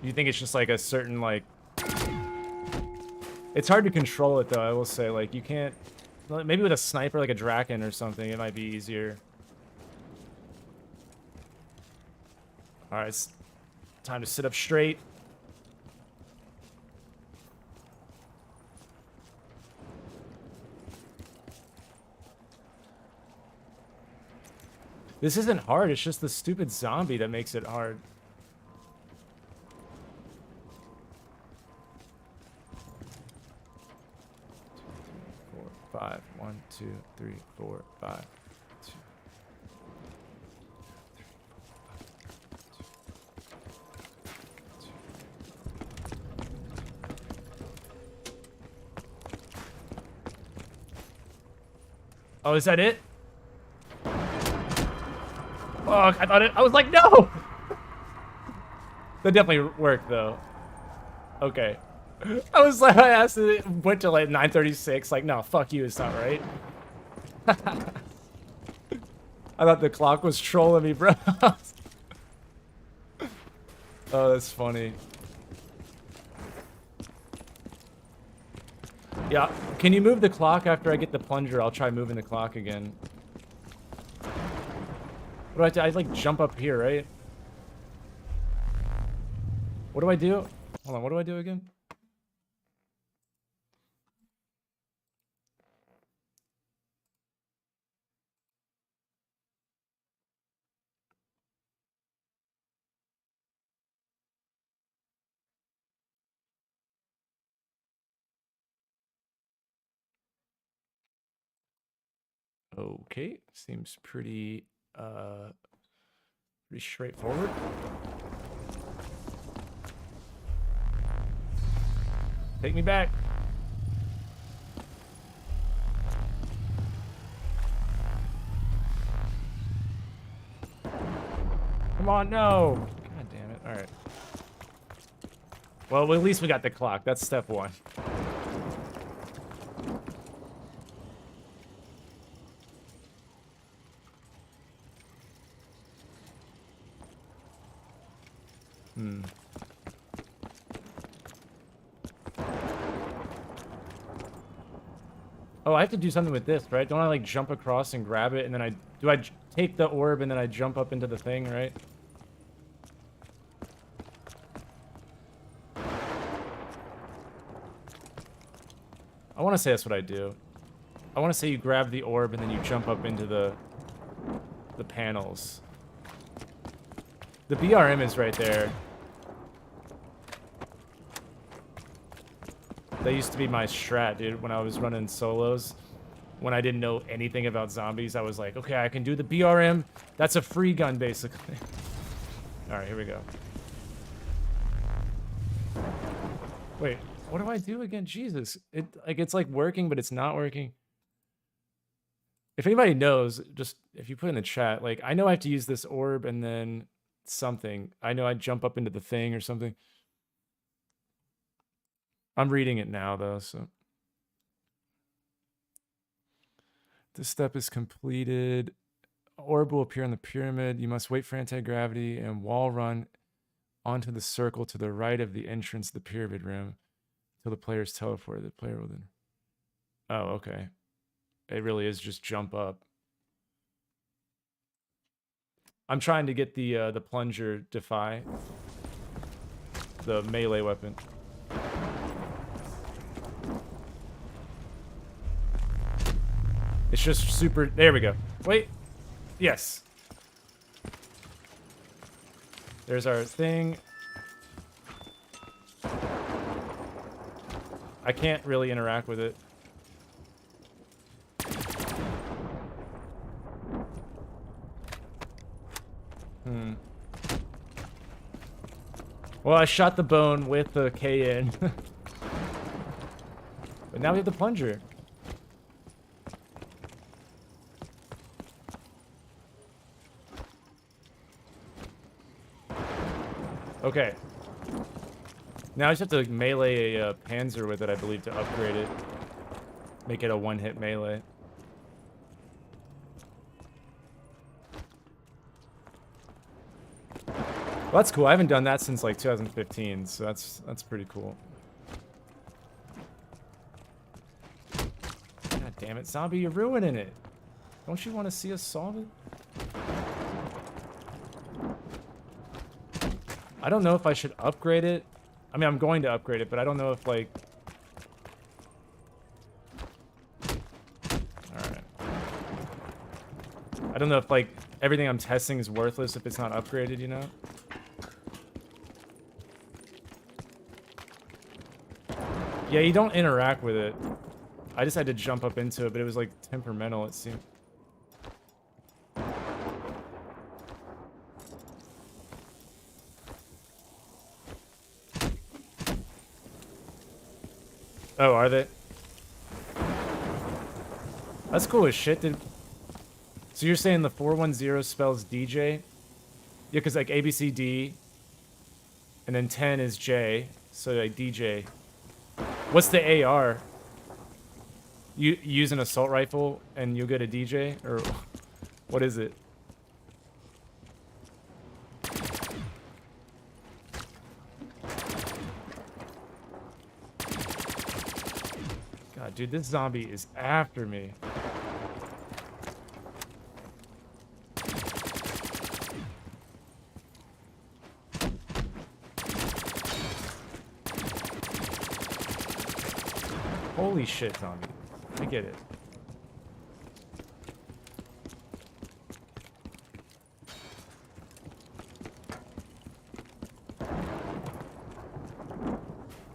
You think it's just like a certain, like... It's hard to control it, though, I will say. Like, you can't... Maybe with a sniper, like a Draken or something, it might be easier. Alright, it's time to sit up straight. This isn't hard, it's just the stupid zombie that makes it hard. 5. 1, 2, 3, 4, 5. 2. Oh, is that it? Fuck, I thought it. I was like, no! That definitely worked, though. Okay. I was like, I asked it, went to like 9:36. Like, no, fuck you, it's not right. I thought the clock was trolling me, bro. Oh, that's funny. Yeah, can you move the clock after I get the plunger? I'll try moving the clock again. What do I do? I like jump up here, right? What do I do? Hold on, what do I do again? Okay, seems pretty straightforward. Take me back. on, no! God damn it. Alright. Well, at least we got the clock. That's step one. Oh, I have to do something with this, right? Don't I, like, jump across and grab it, and then I take the orb, and then I jump up into the thing, right? I want to say that's what I do. I want to say you grab the orb, and then you jump up into the panels. The BRM is right there. That used to be my strat, dude, when I was running solos. When I didn't know anything about zombies, I was like, okay, I can do the BRM. That's a free gun, basically. Alright, here we go. Wait, what do I do again? Jesus. It's like working, but it's not working. If anybody knows, just if you put in the chat, like, I know I have to use this orb and then something. I know I jump up into the thing or something. I'm reading it now, though, so. This step is completed. Orb will appear on the pyramid. You must wait for anti-gravity and wall run onto the circle to the right of the entrance to the pyramid room until the player is teleported. The player will then... Oh, okay. It really is just jump up. I'm trying to get the plunger defy. The melee weapon. It's just super... There we go. Wait. Yes. There's our thing. I can't really interact with it. Well, I shot the bone with the K in. But now we have the plunger. Okay. Now I just have to melee a Panzer with it, I believe, to upgrade it. Make it a one-hit melee. Well, that's cool. I haven't done that since like 2015, so that's pretty cool. God damn it, zombie, you're ruining it. Don't you want to see us solve it? I don't know if I should upgrade it. I mean, I'm going to upgrade it, but I don't know if, like... Alright. I don't know if, like, everything I'm testing is worthless if it's not upgraded, you know? Yeah, you don't interact with it. I just had to jump up into it, but it was, like, temperamental, it seemed. Oh, are they? That's cool as shit, dude. So you're saying the 410 spells DJ? Yeah, because like ABCD, and then 10 is J, so like DJ. What's the AR? You use an assault rifle and you'll get a DJ? Or what is it? God, dude, this zombie is after me. Holy shit, zombie. I get it.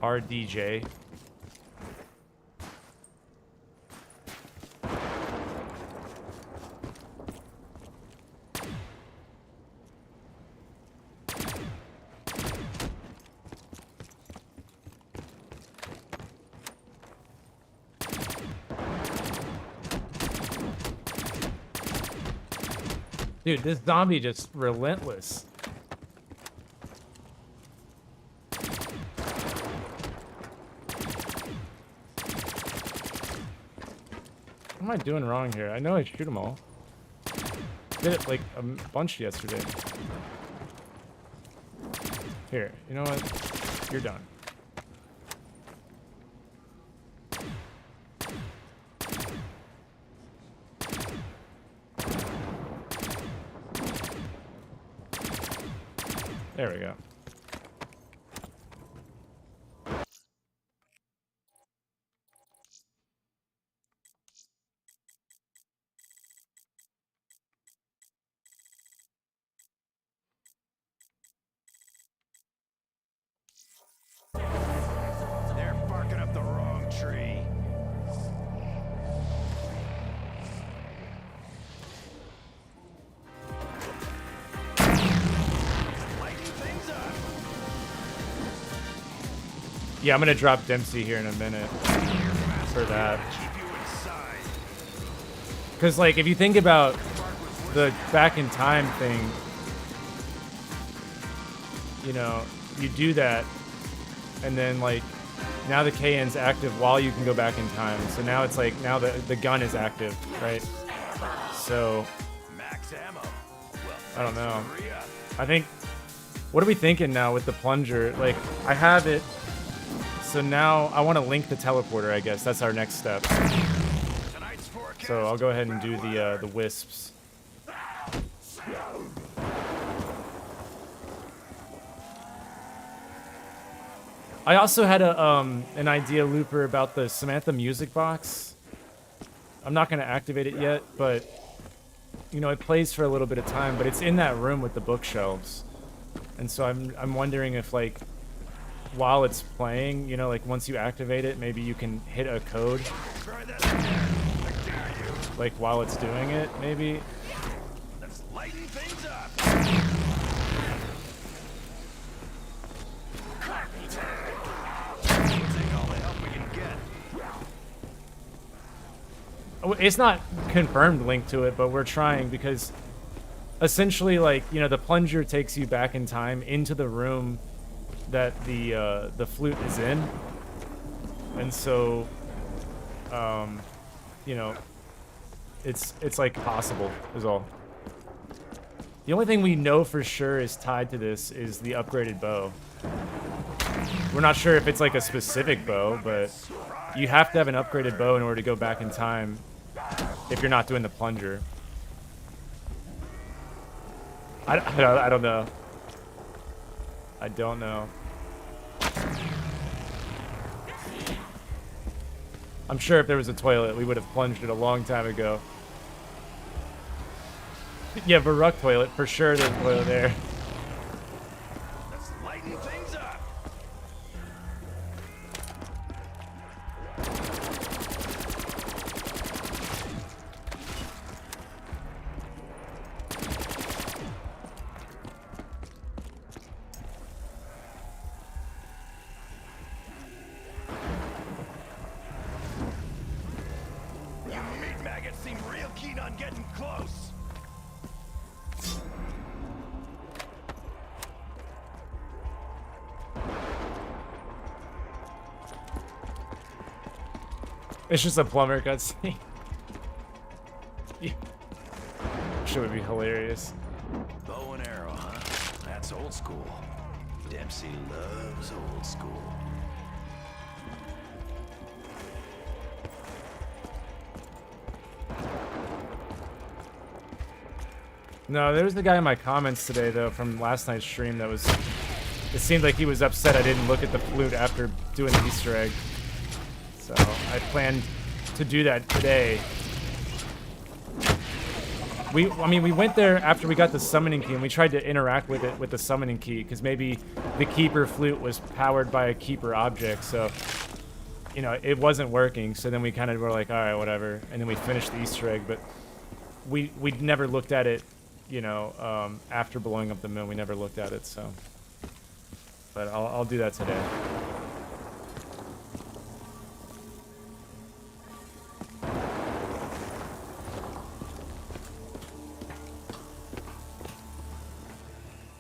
RDJ. Dude, this zombie just relentless. am I doing wrong here? I know I shoot them all. Did it like a bunch yesterday. Here, you know what? You're done. There we go. They're barking up the wrong tree. Lighten things up. Yeah, I'm gonna drop Dempsey here in a minute for that. Keep you inside. Because, like, if you think about the back in time thing, you know, you do that, and then, like, now the KN's active while you can go back in time. So now it's like, now the gun is active, right? So, Max ammo. Well, I don't know. Maria. I think, what are we thinking now with the plunger? Like, I have it, so now I want to link the teleporter, I guess. That's our next step. Tonight's forecast. So I'll go ahead and do the wisps. I also had an idea, Looper, about the Samantha music box. I'm not going to activate it yet, but you know, it plays for a little bit of time, but it's in that room with the bookshelves. And so I'm wondering if, like, while it's playing, you know, like once you activate it, maybe you can hit a code. Try that again. I dare you. Like while it's doing it, maybe. Let's lighten things up. We'll take all the help we can get. It's not confirmed link to it, but we're trying because essentially, like, you know, the plunger takes you back in time into the room that the flute is in, and so you know, it's like possible is all. The only thing we know for sure is tied to this is the upgraded bow. We're not sure if it's like a specific bow, but you have to have an upgraded bow in order to go back in time if you're not doing the plunger. I don't know. I don't know. I'm sure if there was a toilet, we would have plunged it a long time ago. Yeah, Varuk toilet, for sure there's a toilet there. Let's lighten things up. You meat maggots seem real keen on getting close. It's just a plumber cutscene. Yeah. Sure would be hilarious. Bow and arrow, huh? That's old school. Dempsey loves old school. No, there was the guy in my comments today, though, from last night's stream that was... It seemed like he was upset I didn't look at the flute after doing the Easter egg. So I planned to do that today. I mean, we went there after we got the summoning key, and we tried to interact with it with the summoning key, because maybe the Keeper flute was powered by a Keeper object, so, you know, it wasn't working. So then we kind of were like, all right, whatever, and then we finished the Easter egg, but we never looked at it, you know, after blowing up the moon. We never looked at it, so. But I'll do that today.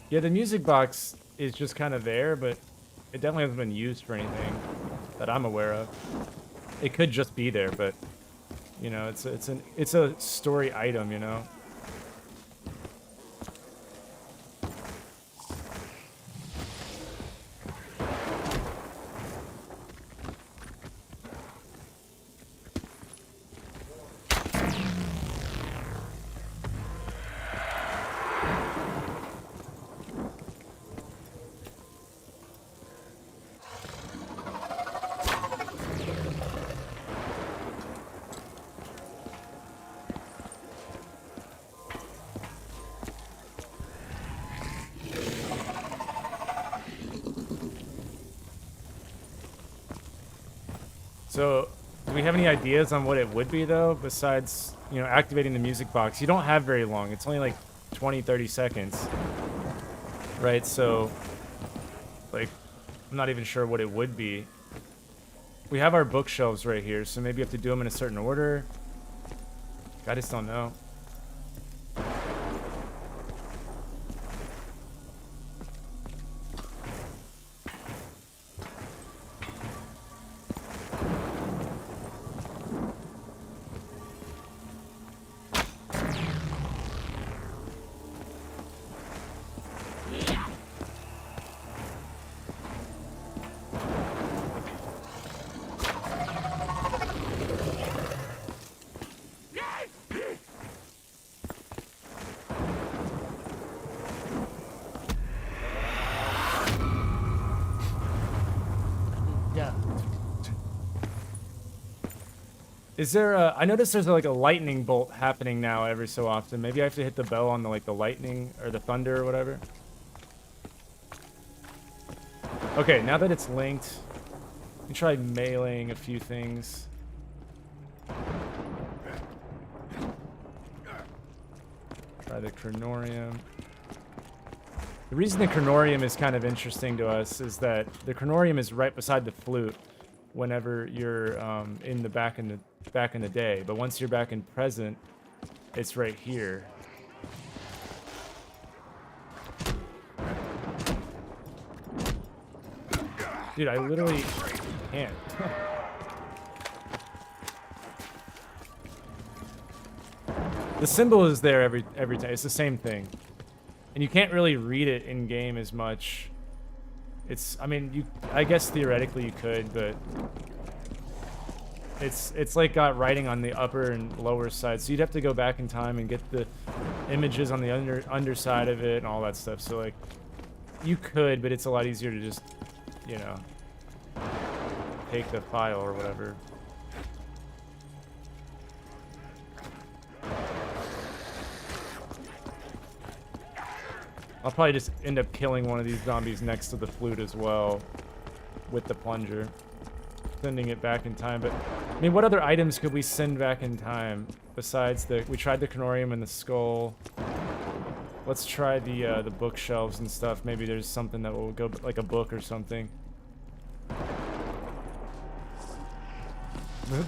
Yeah, the music box is just kind of there, but it definitely hasn't been used for anything that I'm aware of. It could just be there, but You know, it's a story item, you know. So, do we have any ideas on what it would be, though, besides, you know, activating the music box? You don't have very long. It's only like 20, 30 seconds. Right, so, like, I'm not even sure what it would be. We have our bookshelves right here, so maybe you have to do them in a certain order. I just don't know. Is there a... I noticed there's like a lightning bolt happening now every so often. Maybe I have to hit the bell on the, like, the lightning or the thunder or whatever. Okay, now that it's linked, let me try meleeing a few things. Try the Chronorium. The reason the Chronorium is kind of interesting to us is that the Chronorium is right beside the flute whenever you're in the back in the day, but once you're back in present, it's right here. Dude, I literally can't. The symbol is there every time. It's the same thing, and you can't really read it in game as much. It's, I mean, I guess theoretically you could, but it's like got writing on the upper and lower side, so you'd have to go back in time and get the images on the underside of it and all that stuff. So like, you could, but it's a lot easier to just, you know, take the file or whatever. I'll probably just end up killing one of these zombies next to the flute as well with the plunger, sending it back in time. But I mean, what other items could we send back in time besides we tried the Chronorium and the skull. Let's try the bookshelves and stuff. Maybe there's something that will go, like a book or something.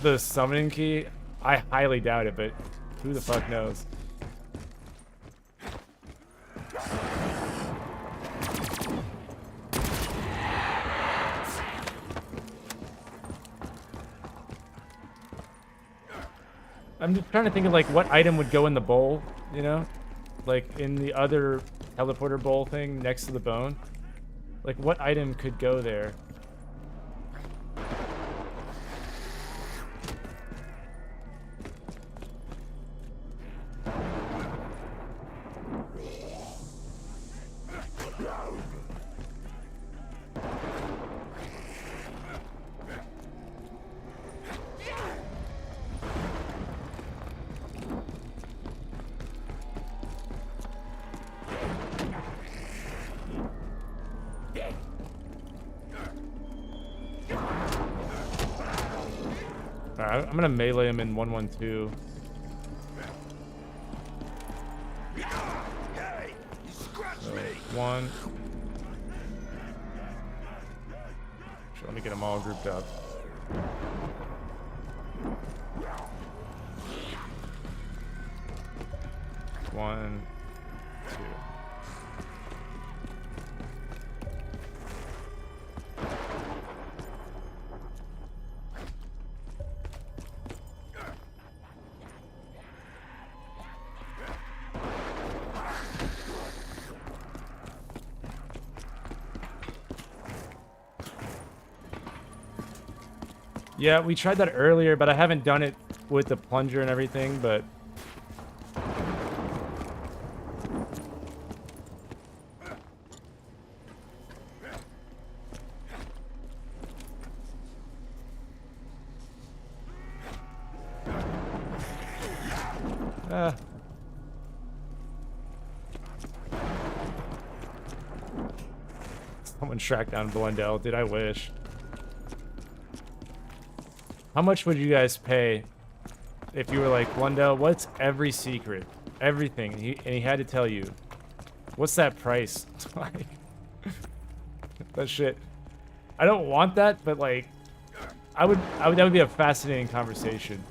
The summoning key? I highly doubt it, but who the fuck knows? I'm just trying to think of like what item would go in the bowl, you know? Like in the other teleporter bowl thing next to the bone. Like what item could go there? I'm gonna melee him in 112. Hey, you scratched me. One. Sure, let me get them all grouped up. One, two. Yeah, we tried that earlier, but I haven't done it with the plunger and everything, but... Someone tracked down Blundell. Did I wish? How much would you guys pay if you were like, Blundell, what's every secret? Everything. And he had to tell you. What's that price? Like, that shit. I don't want that, but like, that would be a fascinating conversation.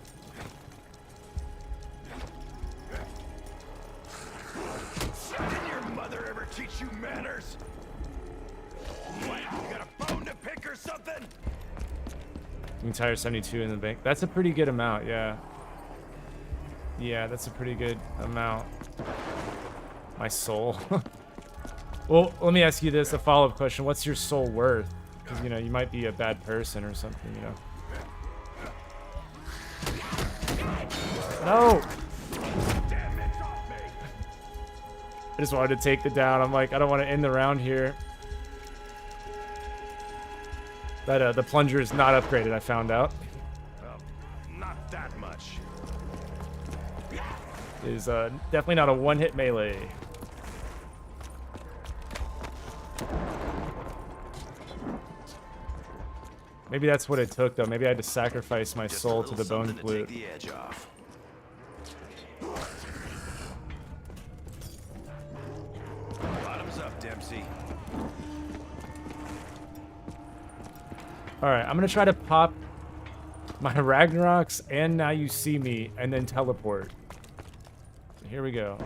Didn't your mother ever teach you manners? What, you got a bone to pick or something? Entire 72 in the bank. That's a pretty good amount, yeah. Yeah, that's a pretty good amount. My soul. Well, let me ask you this, a follow-up question. What's your soul worth? Because, you know, you might be a bad person or something, you know. No! I just wanted to take the down. I'm like, I don't want to end the round here. That the plunger is not upgraded, I found out. Not that much. It is definitely not a one-hit melee. Maybe that's what it took, though. Maybe I had to sacrifice my soul to the bone flute. Take the edge off. Bottoms up, Dempsey. Alright, I'm gonna try to pop my Ragnaroks and Now You See Me, and then teleport. So here we go.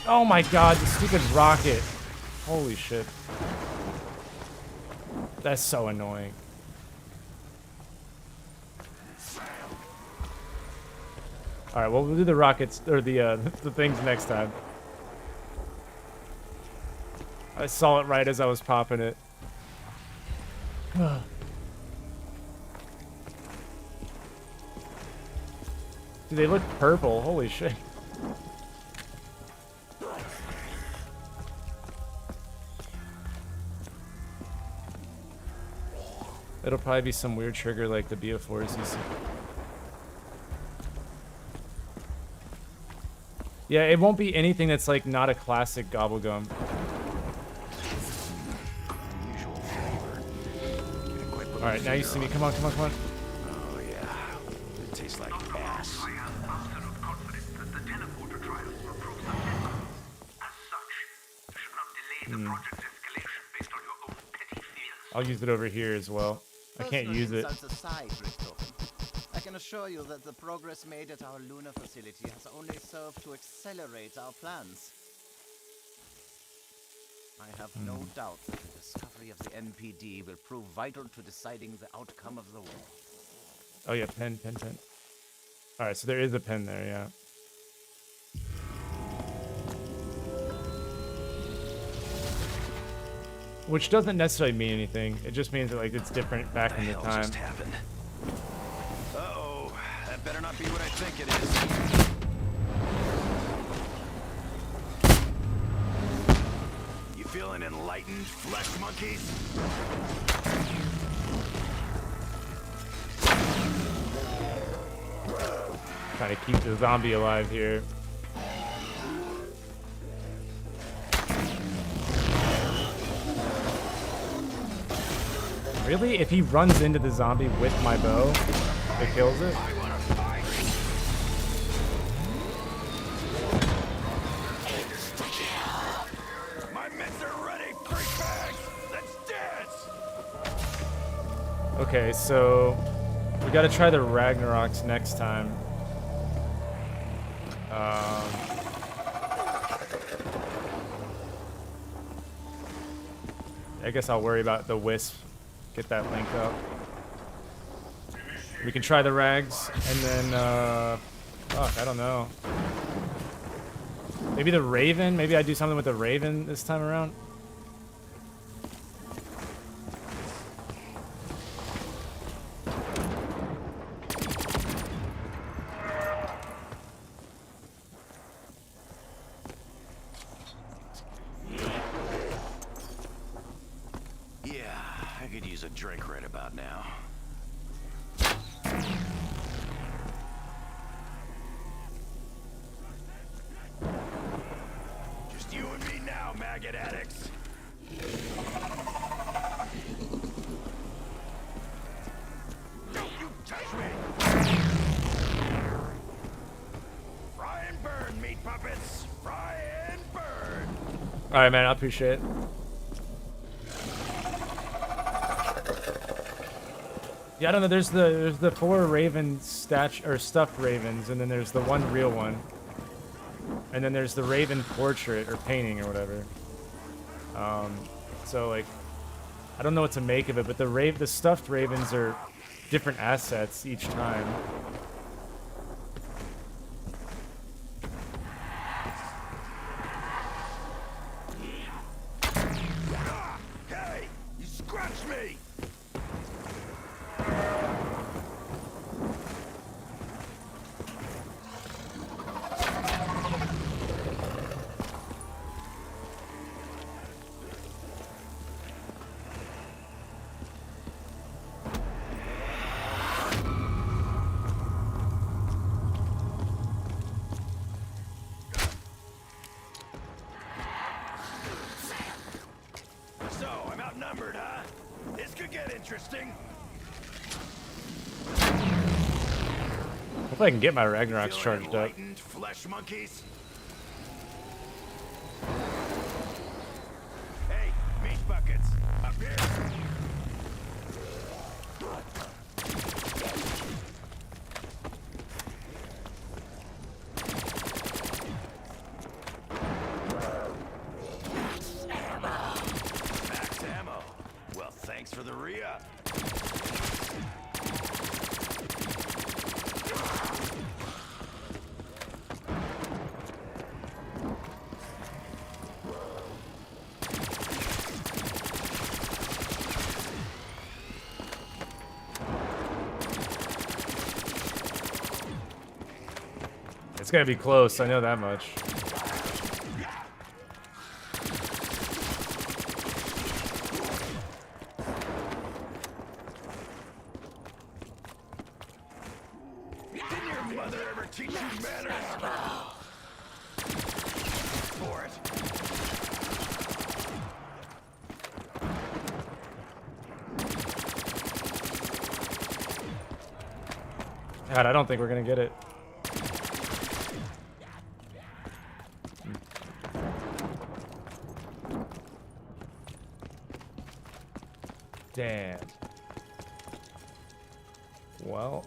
Oh my god, the stupid rocket. Holy shit. That's so annoying. Alright, well, we'll do the rockets, or the things next time. I saw it right as I was popping it. Do they look purple? Holy shit. It'll probably be some weird trigger like the Bo4 Easter. Yeah, it won't be anything that's like not a classic Gobblegum. Alright, Now You See Me. Come on, come on, come on. Oh yeah, it tastes like ass. I am absolute confidence that the teleporter trials will prove successful. As such, you should not delay the project's escalation based on your own petty fears. I'll use it over here as well. I can't use it. Aside, Richtofen, I can assure you that the progress made at our lunar facility has only served to accelerate our plans. I have no doubt that the discovery of the MPD will prove vital to deciding the outcome of the war. Oh yeah, pen. Alright, so there is a pen there, yeah. Which doesn't necessarily mean anything. It just means that like it's different back in the What the time. hell just happened? Uh-oh, that better not be what I think it is. You feeling enlightened, flesh monkeys? Trying to keep the zombie alive here. Really? If he runs into the zombie with my bow, it kills it? My mitts are ready, freak bags! Let's dance! Okay, so we gotta try the Ragnaroks next time. I guess I'll worry about the Wisp. Get that link up. We can try the Rags, and then, fuck, I don't know. Maybe the Raven? Maybe I do something with the Raven this time around? drink right about now. Just you and me now, maggot addicts. Don't you touch me! Fry and burn, meat puppets! Fry and burn! Alright, man, I appreciate it. Yeah, I don't know, there's the 4 raven stuffed ravens, and then there's the one real one. And then there's the raven portrait, or painting, or whatever. So, like, I don't know what to make of it, but the stuffed ravens are different assets each time. Hey, you scratched me! So, I'm outnumbered, huh? This could get interesting. Hope I can get my Ragnarok's Feeling charged up. enlightened, flesh monkeys? Hey, meat buckets, up here. Max ammo. Well, thanks for the re-up. It's gonna be close, I know that much. Didn't your mother ever teach you manners? For it. God, I don't think we're gonna get it. Damn. Well,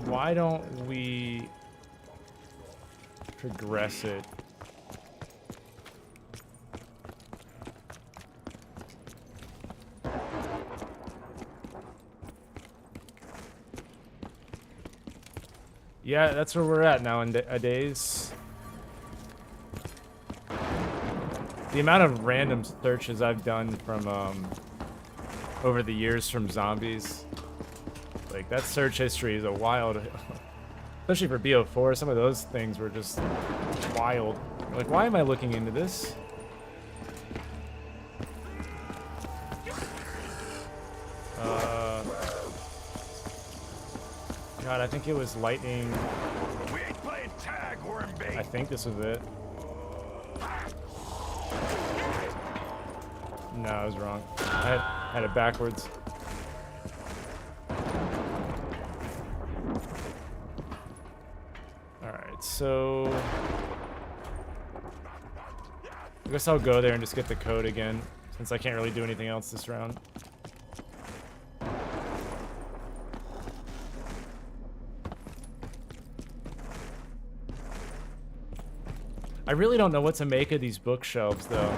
why don't we progress it? Yeah, that's where we're at now in days. The amount of random searches I've done from over the years from zombies, like that search history is a wild, especially for Bo4. Some of those things were just wild. Like, why am I looking into this? God, I think it was lightning. We ain't playing tag, worm bait. I think this was it. No, I was wrong. I had it backwards. Alright, so I guess I'll go there and just get the code again, since I can't really do anything else this round. I really don't know what to make of these bookshelves, though.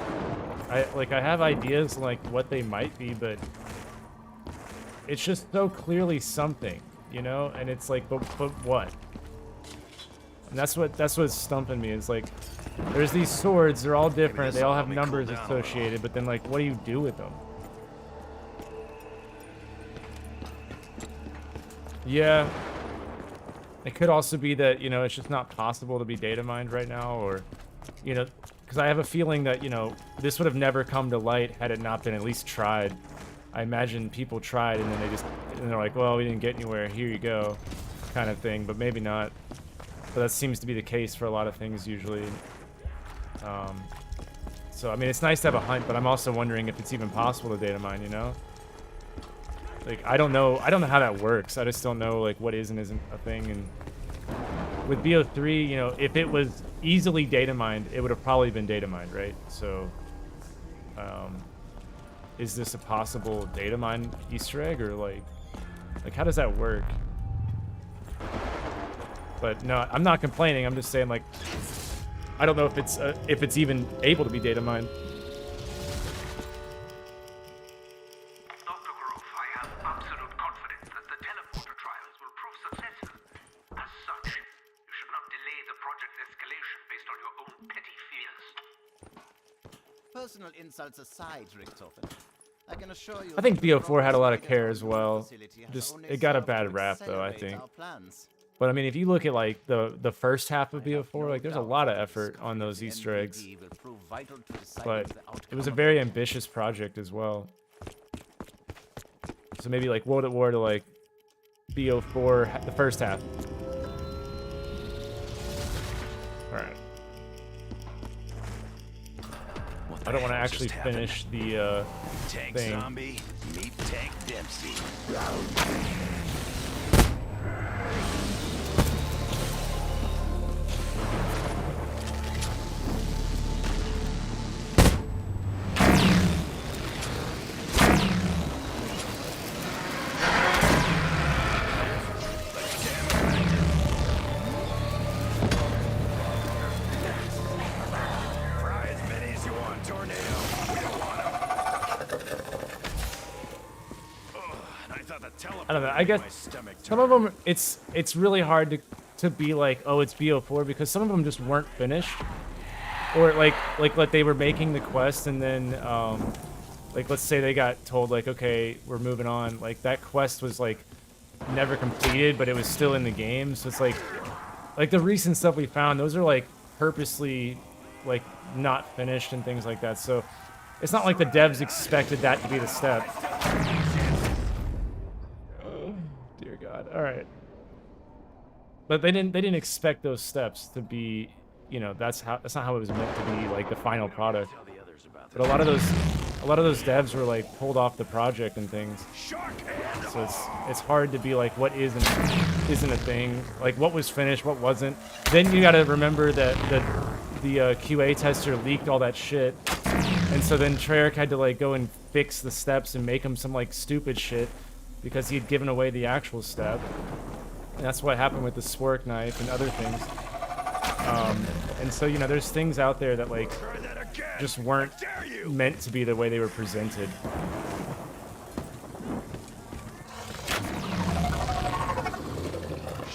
I have ideas like what they might be, but it's just so clearly something, you know? And it's like, but what? And that's what's stumping me. Is like, there's these swords, they're all different, they all have numbers associated, but then like, what do you do with them? Yeah. It could also be that, you know, it's just not possible to be data mined right now, or you know, because I have a feeling that, you know, this would have never come to light had it not been at least tried. I imagine people tried and then they're like, well, we didn't get anywhere, here you go, kind of thing, but maybe not. But that seems to be the case for a lot of things usually. So, I mean, it's nice to have a hunt, but I'm also wondering if it's even possible to data mine, you know? Like, I don't know how that works. I just don't know, like, what is and isn't a thing. And with Bo4, you know, if it was easily data mined, it would have probably been data mined, right? So, is this a possible data mine Easter egg, or like how does that work? But no, I'm not complaining. I'm just saying, like, I don't know if it's even able to be data mined. Dr. Grove, I have absolute confidence that the teleporter trials will prove successful. As such, you should not delay the project's escalation based on your own petty fears. Personal insults aside, Richtofen, I can assure you. I think that the Bo4 had a lot of progress care made as at our well. facility has Just only it got a served to bad rap though, I accelerate think. our plans. But I mean, if you look at like the first half of I have Bo4, no like there's a doubt lot of that the effort on discovery those of the Easter eggs. NVD will prove vital to deciding But the outcome it was a of very the ambitious project as well. So maybe like World at War to like Bo4 the first half. All right. What the I don't want to hell actually just happened? finish the Tank thing. zombie, meet Tank Dempsey. Fry as many as you want, Tornado. We don't want 'em. Ugh, and I thought the teleporter I don't know. I made guess my stomach some turn. of them it's really hard to be like, oh, it's Bo4 because some of them just weren't finished, or like they were making the quest and then like let's say they got told like, okay, we're moving on. Like that quest was like never completed, but it was still in the game. So it's like the recent stuff we found, those are like purposely like not finished and things like that. So it's not like the devs expected that to be the step. Oh, dear God. All right. But they didn't expect those steps to be, you know, that's not how it was meant to be, like the final product. Tell the others about But a lot of those devs were like pulled off the project and things. Shark and So it's hard to be like what isn't a thing, like what was finished, what wasn't. Then you got to remember that the QA tester leaked all that shit, and so then Treyarch had to like go and fix the steps and make him some like stupid shit because he had given away the actual step. And that's what happened with the spork knife and other things. And so, you know, there's things out there that like try that again. just weren't Dare you? meant to be the way they were presented.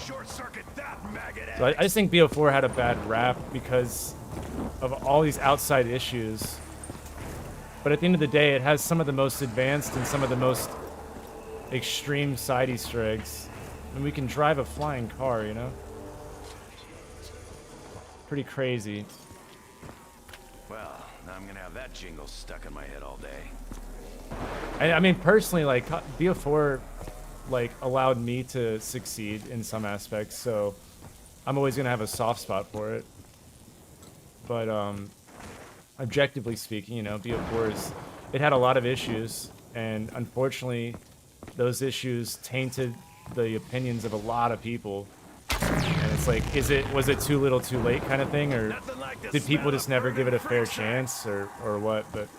Short circuit that maggot. So I just think Bo4 had a bad rap because of all these outside issues. But at the end of the day, it has some of the most advanced and some of the most extreme side Easter eggs. And we can drive a flying car, you know? Pretty crazy. Well, now I'm gonna have that jingle stuck in my head all day. I mean, personally, like, Bo4, like, allowed me to succeed in some aspects, so I'm always gonna have a soft spot for it. But, objectively speaking, you know, Bo4 it had a lot of issues, and unfortunately, those issues tainted the opinions of a lot of people. And it's like, was it too little too late kind of thing, or Nothing like the did people smell just of never give it a burning fair French chance, or what? But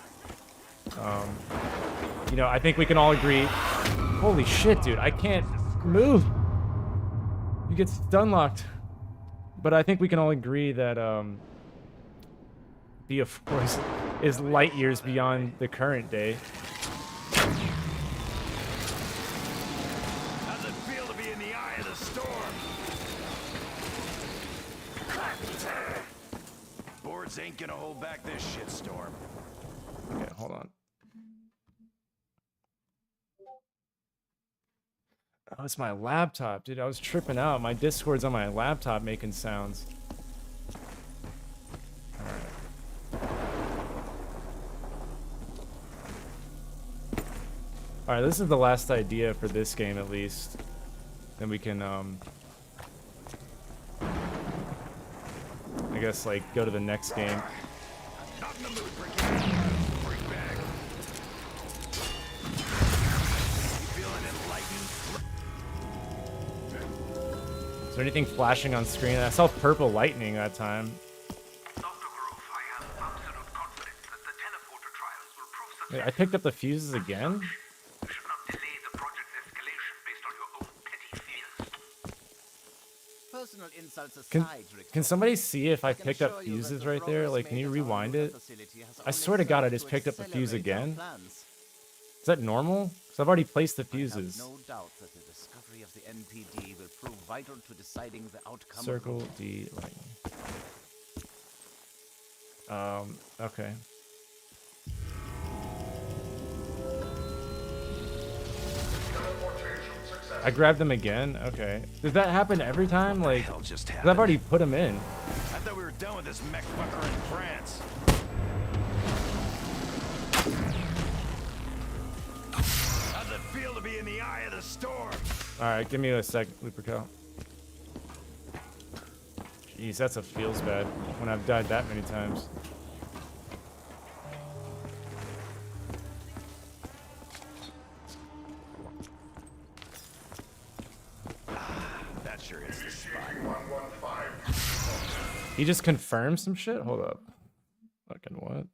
you know, I think we can all agree. Holy shit, dude, I can't move. You get stun locked. But I think we can all agree that Bo4 is light years beyond the current day. How's it feel to be in the eye of the storm? Boards ain't gonna hold back this shitstorm. Okay, hold on. Oh, it's my laptop, dude. I was tripping out. My Discord's on my laptop making sounds. All Alright, this is the last idea for this game at least. Then we can I guess like go to the next game. Not in the mood for getting bring back. You feeling enlightened? Is there anything flashing on screen? I saw purple lightning that time. Dr. Grove, I have absolute confidence that the teleporter trials will prove Wait, successful. I picked up the fuses again? You should not delay the project's escalation based on your own petty fears. Personal insults Can, aside, can somebody see if I can picked up assure you that fuses the right there? progress Like, can made you at our rewind Lunar it? facility has I only swear to God, I served just to picked up the fuse accelerate our again. plans. Is that normal? Because I've already placed the I have fuses. no doubt that the discovery of the NPD will prove vital to deciding the outcome Circle of the D lightning. Okay. I grabbed them again? Okay. Does that happen every time? Like, Hell just 'cause happened. I've already put them in. I thought we were done with this mech fucker in France. How's it feel to be in the eye of the storm? Alright, give me a sec, Luperco. Jeez, that's a feels bad when I've died that many times. That sure is the spot. He just confirmed some shit? Hold up. Fucking what?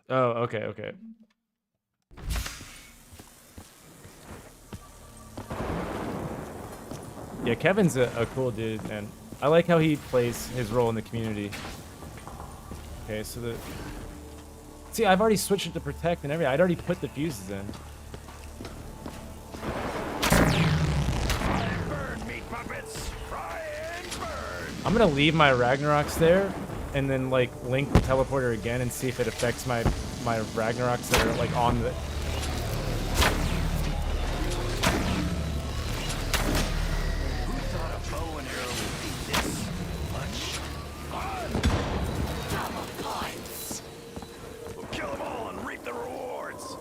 Oh, okay, okay. Yeah, Kevin's a cool dude, and I like how he plays his role in the community. Okay, so the... See, I've already switched it to protect and everything. I'd already put the fuses in. Burn, meat puppets! Fry and burn! I'm gonna leave my Ragnaroks there, and then like link the teleporter again and see if it affects my Ragnaroks that are like on the... Who thought a bow and arrow would be this much fun? Double points! We'll kill them all and reap the rewards!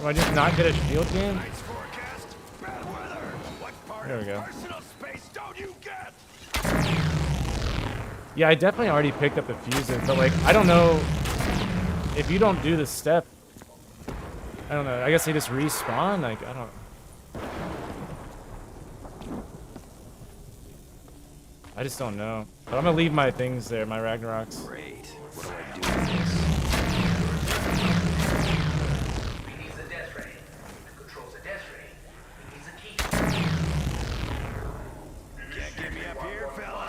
Do I just not get a shield game? Night's forecast, bad weather! What part There we of go. personal space don't you get? Yeah, I definitely already picked up the fuses, but like, I don't know if you don't do the step. I don't know. I guess they just respawn. Like, I don't. I just don't know. But I'm gonna leave my things there, my Ragnaroks. Great. What do I do with this? He needs a death ray. Controls a death ray. He needs a key. Can't get me up here, fella.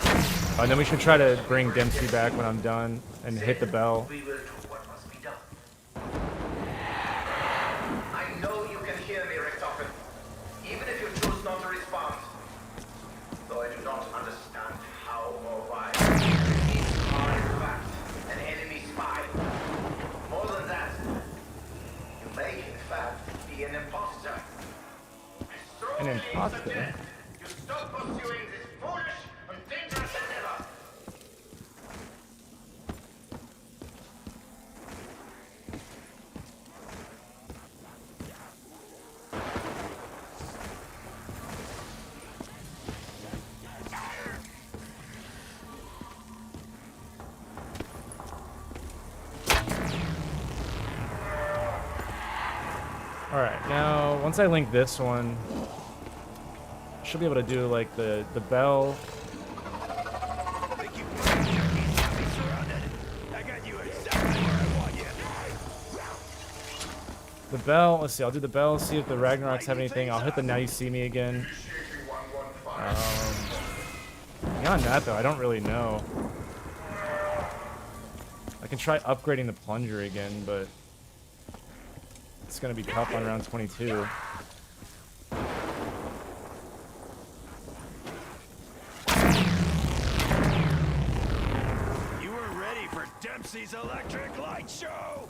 And then we should try to bring Dempsey back when I'm done and hit the bell. We will do what must be done. I know you can hear me, Richtofen. Even if you choose not to respond. Though I do not understand how or why. These are in fact an enemy spy. More than that, you may in fact be an imposter. I strongly imposter? suggest you stop pursuing this foolish and dangerous endeavor. Alright, now once I link this one, I should be able to do like the bell. Think you fucking junkies got me surrounded? I got you exactly where I want you. The bell, let's see, I'll do the bell, see if the Ragnaroks have anything. I'll hit the Now You See Me again. Beyond that, though, I don't really know. I can try upgrading the plunger again, but it's gonna be tough on round 22. You were ready for Dempsey's electric light show!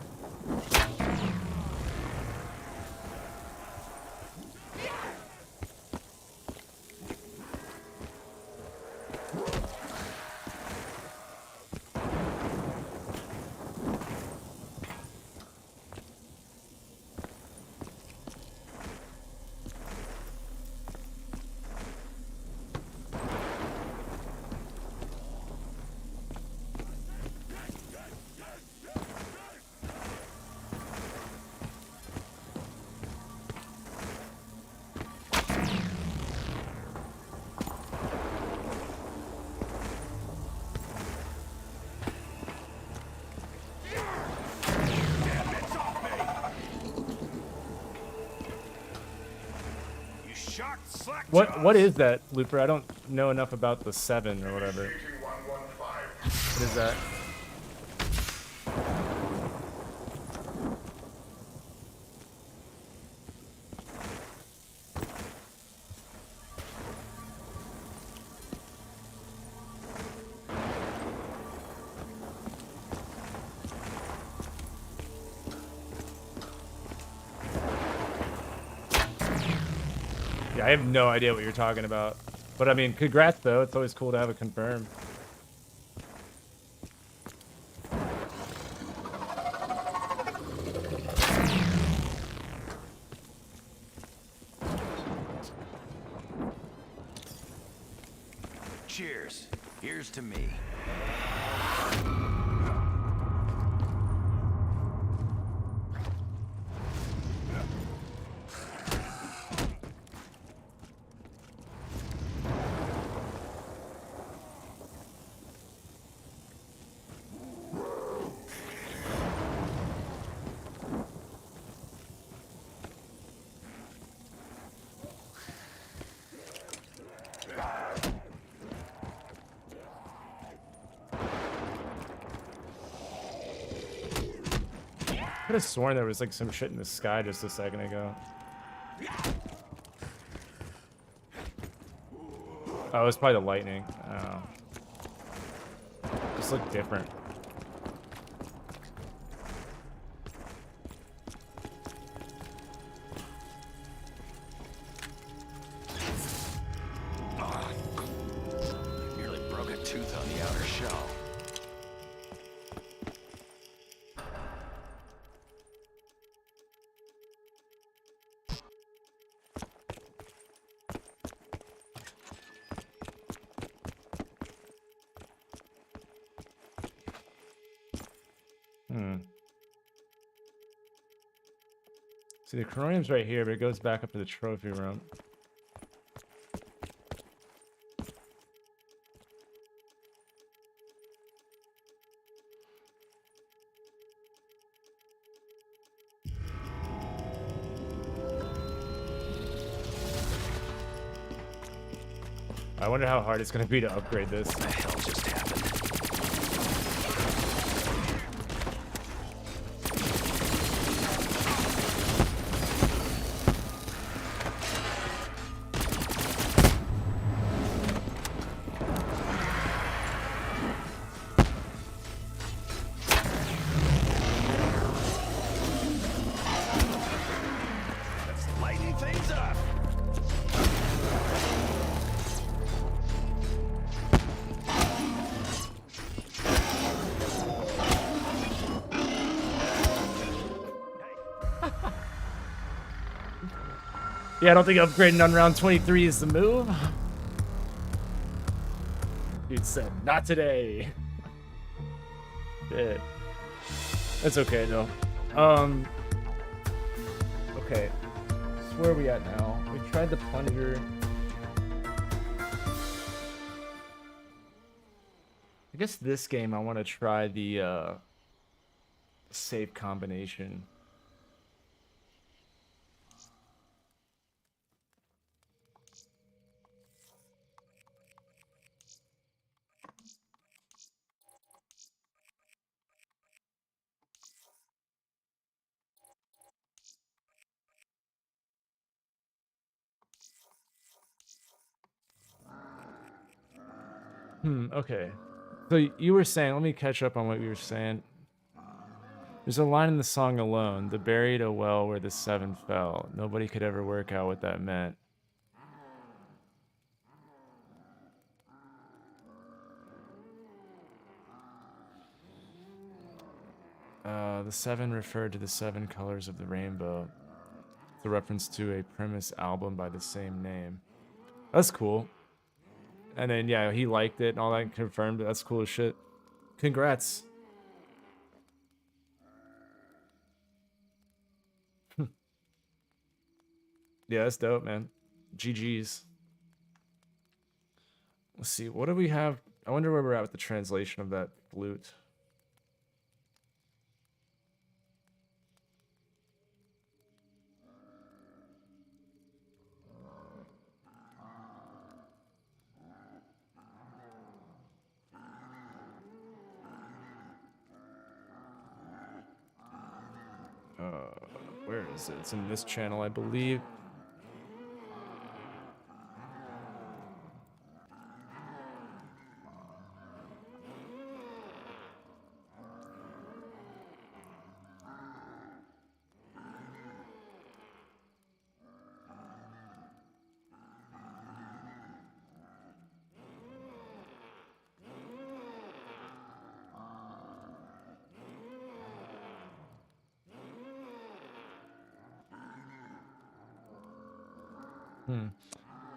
What is that, Looper? I don't know enough about the 7 or whatever. What is that? I have no idea what you're talking about. But I mean, congrats though. It's always cool to have it confirmed. Cheers. Here's to me. I could have sworn there was like some shit in the sky just a second ago. Oh, it was probably the lightning. Oh. Just looked different. Nearly broke a tooth on the outer shell. See, the chromium's right here, but it goes back up to the trophy room. I wonder how hard it's going to be to upgrade this. What the hell just happened? Yeah, I don't think upgrading on round 23 is the move. Dude said, not today. Shit. That's okay, though. Okay. So where are we at now? We tried the plunger. I guess this game I want to try the safe combination. Okay. So you were saying, let me catch up on what you were saying. There's a line in the song alone, the buried a well where the seven fell. Nobody could ever work out what that meant. The seven referred to the seven colors of the rainbow. It's a reference to a Primus album by the same name. That's cool. And then, yeah, he liked it and all that, and confirmed it. That's cool as shit. Congrats. Yeah, that's dope, man. GG's. Let's see, what do we have? I wonder where we're at with the translation of that flute. Where is it? It's in this channel, I believe.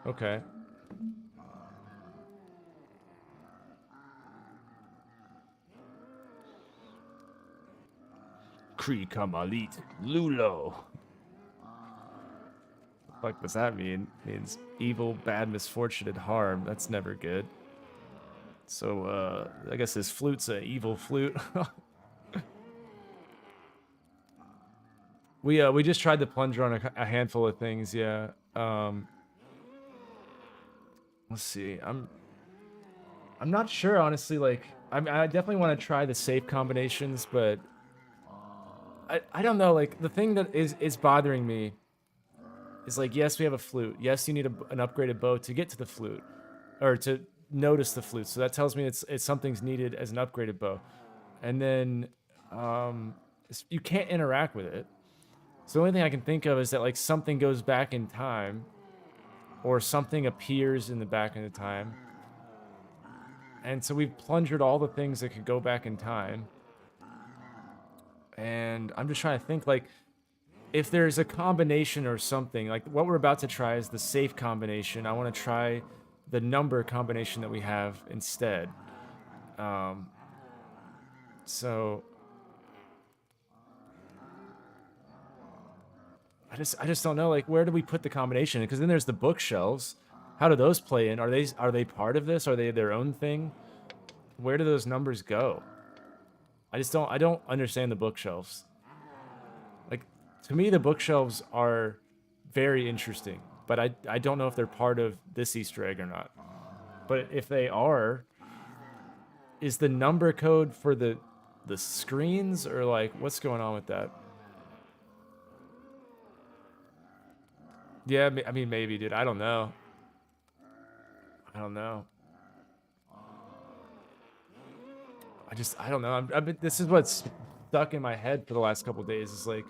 Okay. Kree Kamalit Lulo. What the fuck does that mean? It means evil, bad, misfortune, and harm. That's never good. So, I guess his flute's an evil flute. We just tried the plunger on a handful of things, yeah. Let's see. I'm not sure, honestly. Like, I definitely want to try the safe combinations, but I don't know. Like, the thing that is bothering me is, like, yes, we have a flute. Yes, you need an upgraded bow to get to the flute, or to notice the flute. So that tells me it's something's needed as an upgraded bow, and then you can't interact with it. So the only thing I can think of is that, like, something goes back in time, or something appears in the back in the time. And so we've plundered all the things that could go back in time. And I'm just trying to think, like, if there's a combination or something, like what we're about to try is the safe combination. I want to try the number combination that we have instead. So I just don't know, like, where do we put the combination? Because then there's the bookshelves. How do those play in? Are they part of this? Are they their own thing? Where do those numbers go? I don't understand the bookshelves. Like, to me, the bookshelves are very interesting, but I don't know if they're part of this Easter egg or not. But if they are, is the number code for the screens, or, like, what's going on with that? Yeah, I mean, maybe, dude. I don't know. I don't know. I don't know. This is what's stuck in my head for the last couple days. Is like,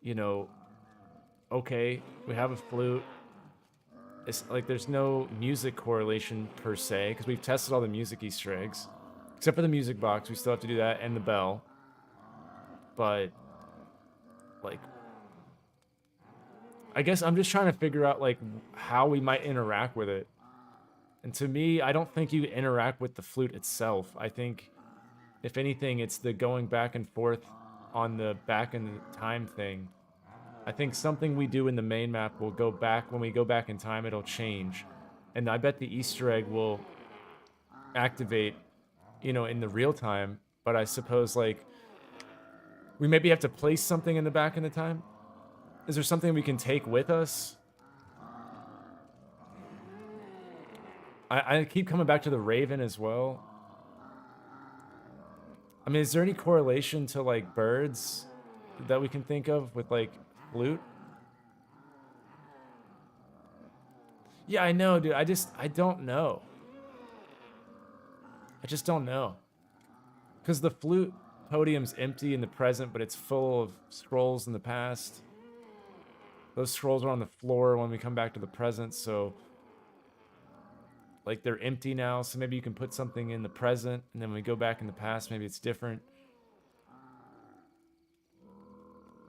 you know, okay, we have a flute. It's like there's no music correlation per se, because we've tested all the music Easter eggs. Except for the music box. We still have to do that, and the bell. But, like, I guess I'm just trying to figure out, like, how we might interact with it. And to me, I don't think you interact with the flute itself. I think, if anything, it's the going back and forth on the back in the time thing. I think something we do in the main map will go back. When we go back in time, it'll change. And I bet the Easter egg will activate, you know, in the real time. But I suppose, like, we maybe have to place something in the back in the time. Is there something we can take with us? I keep coming back to the Raven as well. I mean, is there any correlation to, like, birds that we can think of with, like, flute? Yeah, I know, dude. I don't know. I just don't know. Because the flute podium's empty in the present, but it's full of scrolls in the past. Those scrolls are on the floor when we come back to the present, so... Like, they're empty now, so maybe you can put something in the present, and then when we go back in the past, maybe it's different.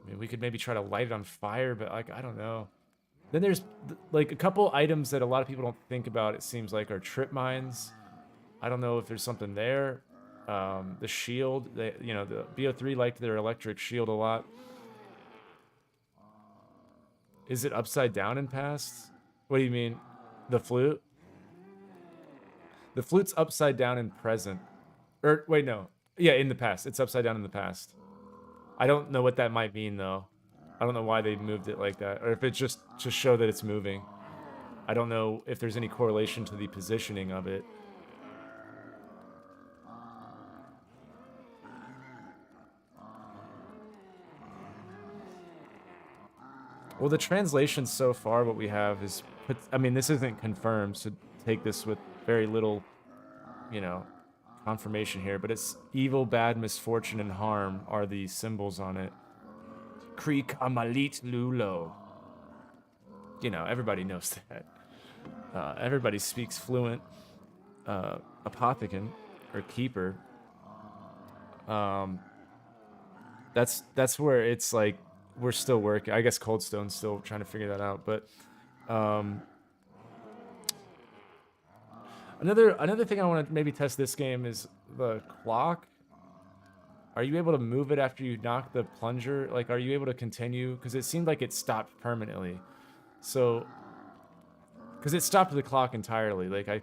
I mean, we could maybe try to light it on fire, but, like, I don't know. Then there's, like, a couple items that a lot of people don't think about, it seems like, are trip mines. I don't know if there's something there. The shield, the Bo4 liked their electric shield a lot. Is it upside down in past? What do you mean? The flute? The flute's upside down in present. Or, wait, no. Yeah, in the past. It's upside down in the past. I don't know what that might mean, though. I don't know why they moved it like that. Or if it's just to show that it's moving. I don't know if there's any correlation to the positioning of it. Well, the translation so far, what we have is... I mean, this isn't confirmed, so take this with very little, confirmation here. But it's evil, bad, misfortune, and harm are the symbols on it. Creek Amalit Lulo. Everybody knows that. Everybody speaks fluent Apothecon, or Keeper. That's where it's like, we're still working. I guess Coldstone's still trying to figure that out. But another thing I want to maybe test this game is the clock. Are you able to move it after you knock the plunger? Like, are you able to continue? Because it seemed like it stopped permanently. So, because it stopped the clock entirely. Like, I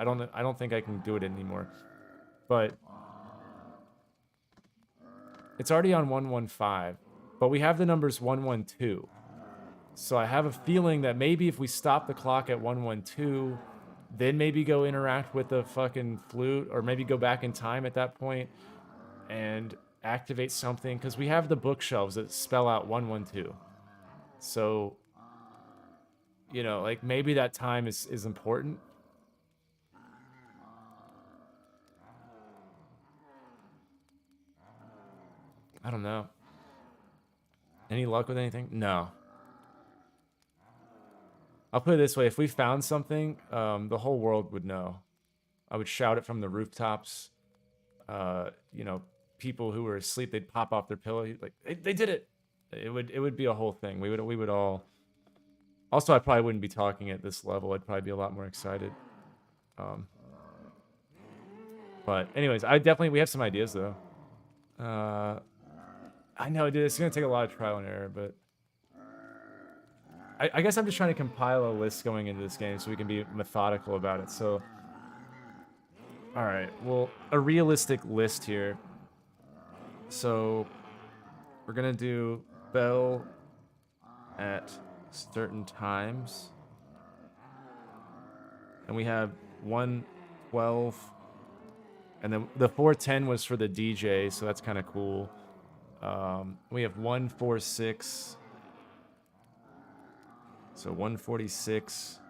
don't think I can do it anymore. But it's already on 115. But we have the numbers 112. So I have a feeling that maybe if we stop the clock at 112, then maybe go interact with the fucking flute, or maybe go back in time at that point and activate something, because we have the bookshelves that spell out 112. So, like, maybe that time is important. I don't know. Any luck with anything? No. I'll put it this way. If we found something, the whole world would know. I would shout it from the rooftops. People who were asleep, they'd pop off their pillow. Like, they did it. It would be a whole thing. We would all... Also, I probably wouldn't be talking at this level. I'd probably be a lot more excited. But anyways, we have some ideas, though. I know, dude, it's going to take a lot of trial and error, but... I guess I'm just trying to compile a list going into this game so we can be methodical about it, so... Alright, well, a realistic list here. So, we're going to do bell at certain times. And we have 112. And then the 410 was for the DJ, so that's kind of cool. We have 146. So 146,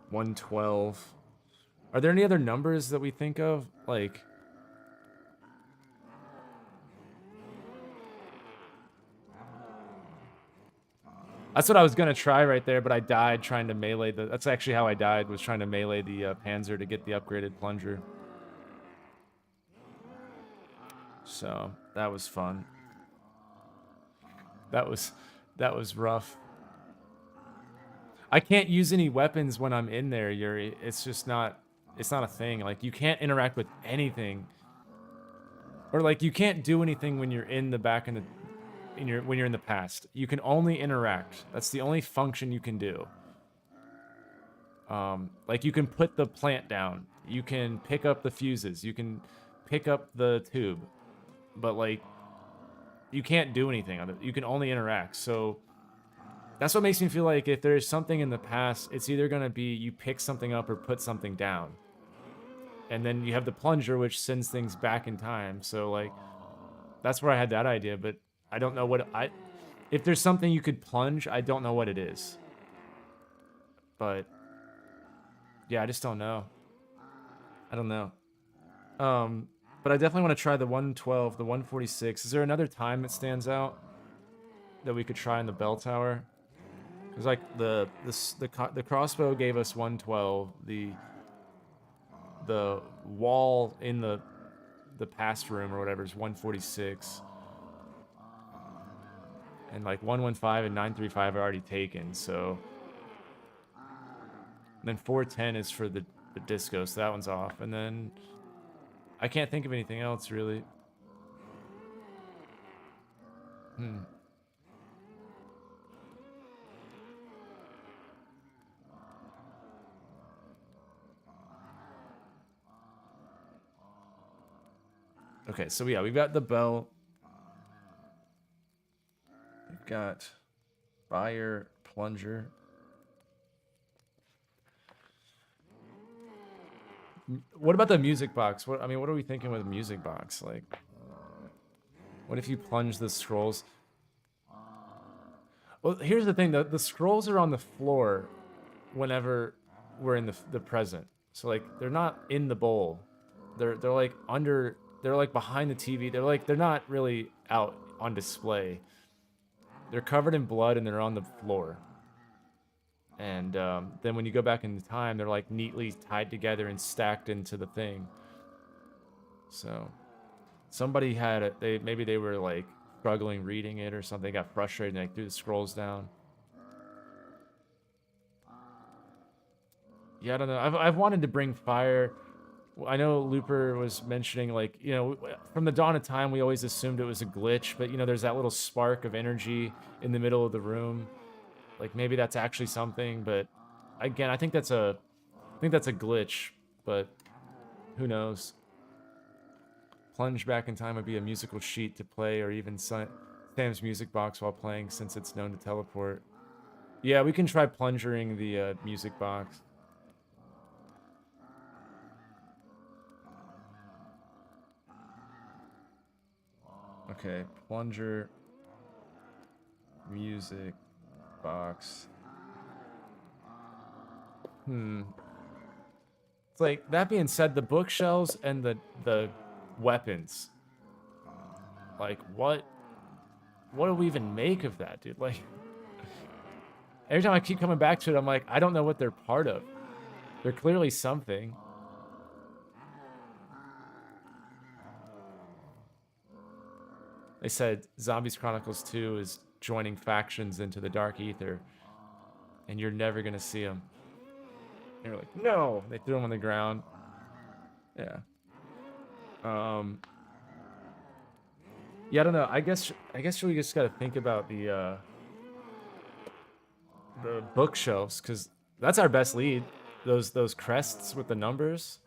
112. Are there any other numbers that we think of? Like, that's what I was gonna try right there, but I died trying to melee the... That's actually how I died, was trying to melee the Panzer to get the upgraded plunger. So, that was fun. That was rough. I can't use any weapons when I'm in there, Yuri. It's just not... It's not a thing. Like, you can't interact with anything. Or, like, you can't do anything when you're in the back in the... when you're in the past. You can only interact. That's the only function you can do. Like, you can put the plant down. You can pick up the fuses. You can pick up the tube. But, like, you can't do anything on it. You can only interact. So, that's what makes me feel like if there's something in the past, it's either going to be you pick something up or put something down. And then you have the plunger, which sends things back in time. So, like, that's where I had that idea. But I don't know what... If there's something you could plunge, I don't know what it is. But, yeah, I just don't know. I don't know. But I definitely want to try the 112, the 146. Is there another time that stands out that we could try in the bell tower? Because like the crossbow gave us 112. The wall in the past room or whatever is 146. And like 115 and 935 are already taken, so. And then 410 is for the disco, so that one's off. And then I can't think of anything else really. Okay, so yeah, we've got the bell. We've got fire, plunger. What about the music box? What are we thinking with a music box? Like, what if you plunge the scrolls? Well, here's the thing: the scrolls are on the floor whenever we're in the present. So like, they're not in the bowl. They're like under. They're like behind the TV. They're not really out on display. They're covered in blood and they're on the floor. And then when you go back in time, they're like neatly tied together and stacked into the thing. So somebody had it. Maybe they were like struggling reading it or something. Got frustrated and like threw the scrolls down. Yeah, I don't know. I've wanted to bring fire. I know Looper was mentioning, like, you know, from the dawn of time, we always assumed it was a glitch, but, you know, there's that little spark of energy in the middle of the room. Like, maybe that's actually something, but, again, I think that's a glitch, but who knows. Plunge back in time would be a musical sheet to play, or even Sam's music box while playing, since it's known to teleport. Yeah, we can try plungering the music box. Okay, plunger, music, box. It's like, that being said, the bookshelves and the weapons. Like, what do we even make of that, dude? Like, every time I keep coming back to it, I'm like, I don't know what they're part of. They're clearly something. They said Zombies Chronicles 2 is joining factions into the Dark Ether, and you're never going to see them. And you're like, no! They threw them on the ground. Yeah. Yeah, I don't know. I guess we just got to think about the bookshelves, because that's our best lead. Those crests with the numbers.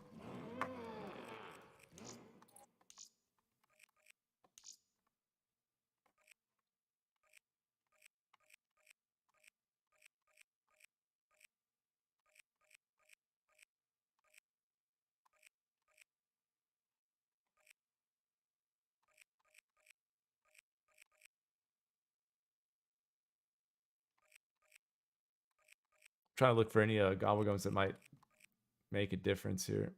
Trying to look for any gobblegums that might make a difference here.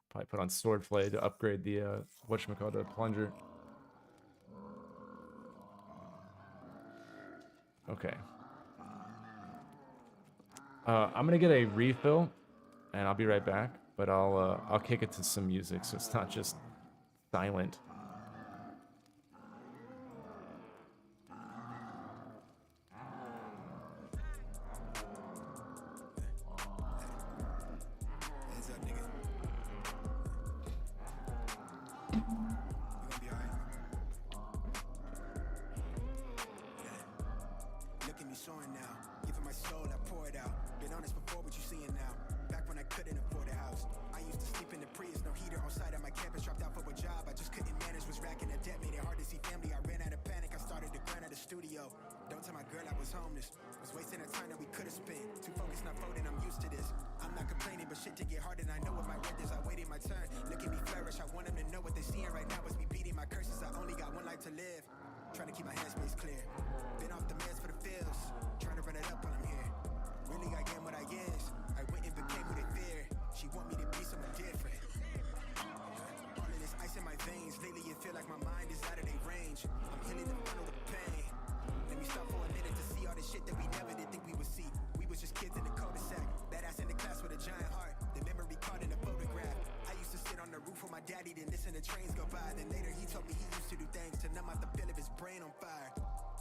Probably put on Swordflay to upgrade the whatchamacallit, the plunger. Okay. I'm gonna get a refill, and I'll be right back. But I'll kick it to some music, so it's not just silent. She want me to be someone different. All of this ice in my veins. Lately it feel like my mind is out of their range. I'm healing the funnel of pain. Let me stop for a minute to see all the shit that we never did think we would see. We was just kids in the cul-de-sac. Badass in the class with a giant heart. The memory caught in a photograph. I used to sit on the roof with my daddy, then listen to trains go by. Then later he told me he used to do things to numb out the feel of his brain on fire.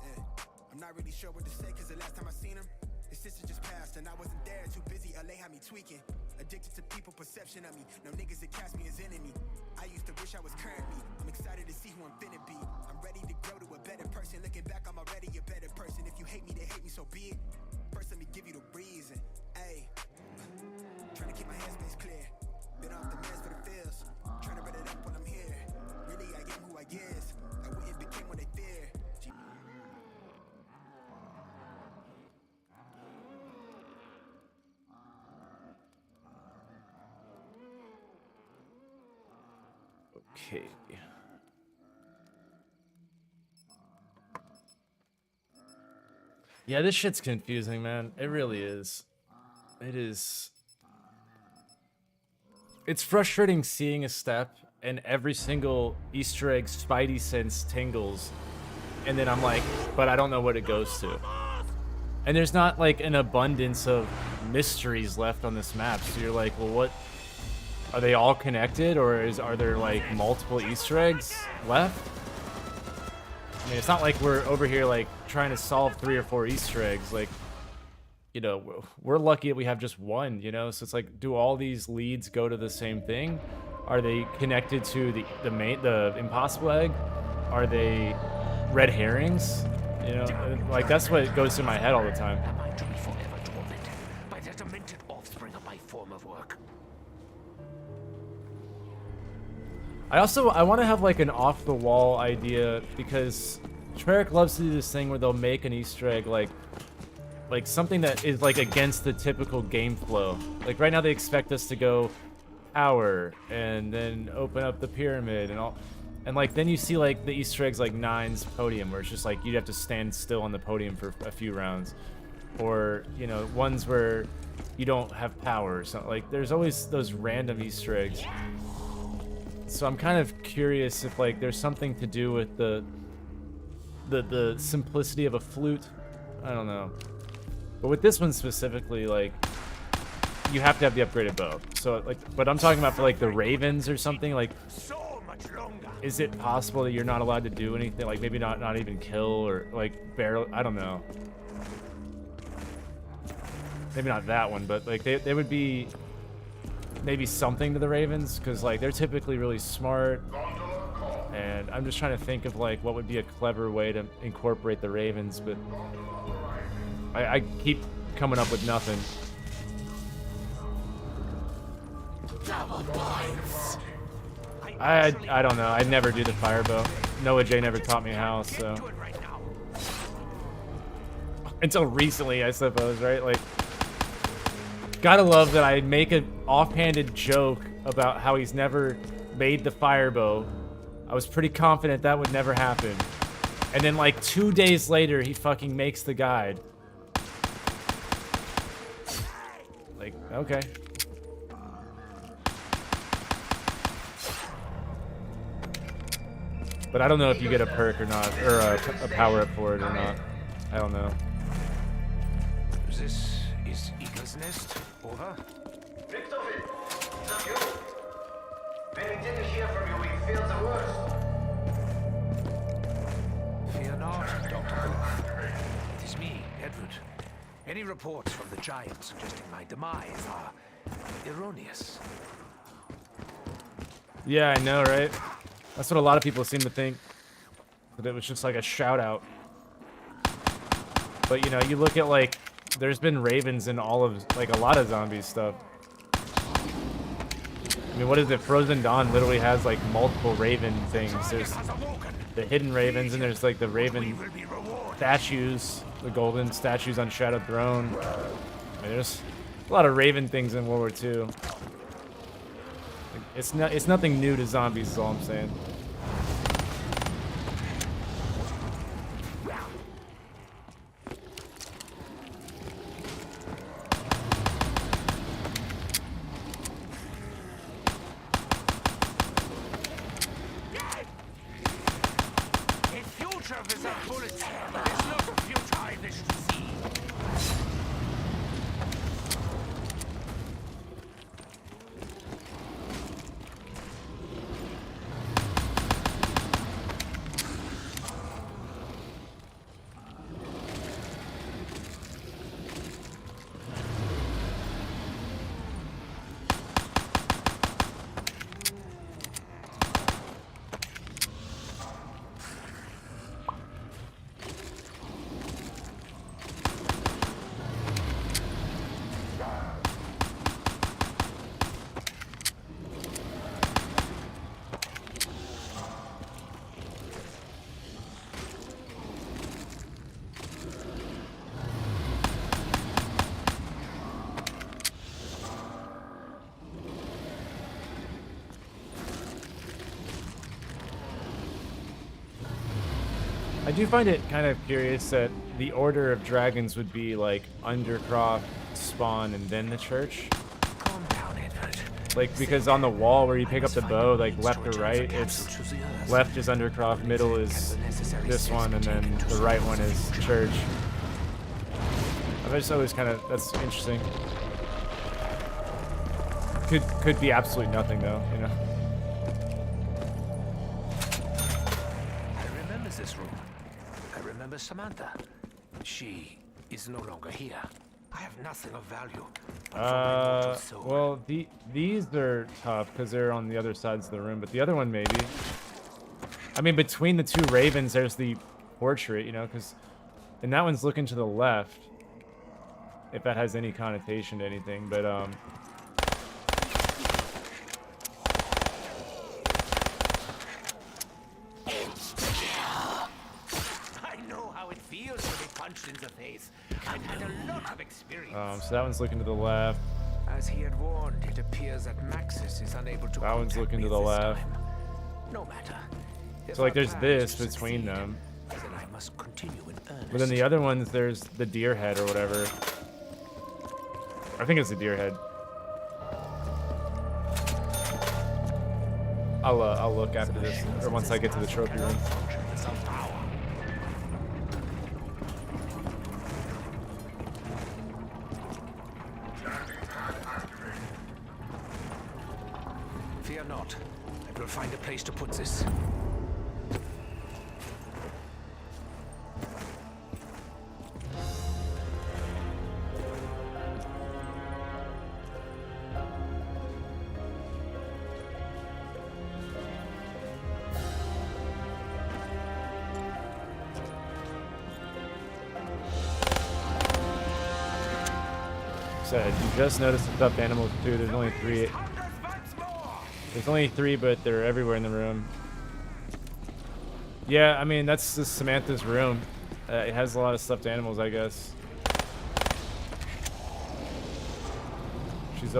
Yeah. I'm not really sure what to say, cause the last time I seen him, his sister just passed and I wasn't there. Too busy, LA had me tweaking. Addicted to people perception of me. No niggas that cast me as enemy. I used to wish I was current me. I'm excited to see who I'm finna be. I'm ready to grow to a better person. Looking back, I'm already a better person. If you hate me, then hate me, so be it. First, let me give you the reason. Ayy, trying to keep my headspace clear. Been off the meds for the feels. Trying to run it up when I'm here. Really, I am who I is. I wouldn't became what they fear. Okay. Yeah, this shit's confusing, man. It really is. It is. It's frustrating seeing a step and every single Easter egg Spidey sense tingles. And then I'm like, but I don't know what it goes to. And there's not like an abundance of mysteries left on this map. So you're like, well, what? Are they all connected, or are there like multiple Easter eggs left? I mean, it's not like we're over here like trying to solve 3 or 4 Easter eggs. Like, you know, we're lucky that we have just one, you know? So it's like, do all these leads go to the same thing? Are they connected to the impossible egg? Are they red herrings? You know, like that's what goes through my head all the time. Am I to be forever tormented by that demented offspring of my former work? I want to have like an off-the-wall idea, because Treyarch loves to do this thing where they'll make an Easter egg like something that is like against the typical game flow. Like right now they expect us to go power and then open up the pyramid and all, and like then you see like the Easter eggs like 9's podium, where it's just like you'd have to stand still on the podium for a few rounds, or you know, ones where you don't have power or something. Like there's always those random Easter eggs. So I'm kind of curious if like there's something to do with the simplicity of a flute. I don't know. But with this one specifically, like you have to have the upgraded bow. So like, but I'm talking about for like the ravens or something. Like, is it possible that you're not allowed to do anything? Like maybe not even kill, or like barely. I don't know. Maybe not that one, but like they would be maybe something to the ravens, because like they're typically really smart, and I'm just trying to think of like what would be a clever way to incorporate the ravens, but I keep coming up with nothing. I don't know. I never do the firebow. Noah J never taught me how, so until recently, I suppose, right? Like, gotta love that I make an offhanded joke about how he's never made the firebow. I was pretty confident that would never happen. And then like 2 days later, he fucking makes the guide. Like, okay. But I don't know if you get a perk or not, or a power up for it or not. I don't know. This is Eagle's Nest. Over. Richtofen, is that you? When we didn't hear from you, we feared the worst. Fear not, Dr. Wolf. It is me, Edward. Any reports from the giant suggesting my demise are erroneous. Yeah, I know, right? That's what a lot of people seem to think. That it was just like a shout out. But you know, you look at like, there's been ravens in all of, like, a lot of zombie stuff. I mean, what is it? Frozen Dawn literally has, like, multiple raven things. There's the hidden ravens, and there's, like, the raven statues, the golden statues on Shadowed Throne. I mean, there's a lot of raven things in World War II. Like, it's nothing new to zombies, is all I'm saying. future without bullets is not the future I wish to see. I do find it kind of curious that the order of dragons would be like Undercroft, Spawn, and then the church. Calm down, Edward. Like, because on the wall where you pick up the bow, like left or right, it's left is Undercroft, middle is this one, and then the right one is church. I just always kind of, that's interesting. Could be absolutely nothing though, you know. I remember this room. I remember Samantha. She is no longer here. I have nothing of value. But for my mortal soul. Well, these are tough because they're on the other sides of the room, but the other one maybe. I mean, between the two ravens, there's the portrait, you know, because, and that one's looking to the left. If that has any connotation to anything, but I know how it feels to be punched in the face. I've had a lot of experience. so that one's looking to the left. As he had warned, it appears that Maxis is unable to. That one's looking to the left. No matter. So like, there's this between them. Then I must continue in earnest. But then the other ones, there's the deer head or whatever. I think it's the deer head. I'll look after this, or once I get to the trophy room. Fear not. I will find a place to put this. Said you just noticed the stuffed animals too. There's only 3. There's only 3, but they're everywhere in the room. Yeah, I mean that's just Samantha's room. It has a lot of stuffed animals, I guess. She's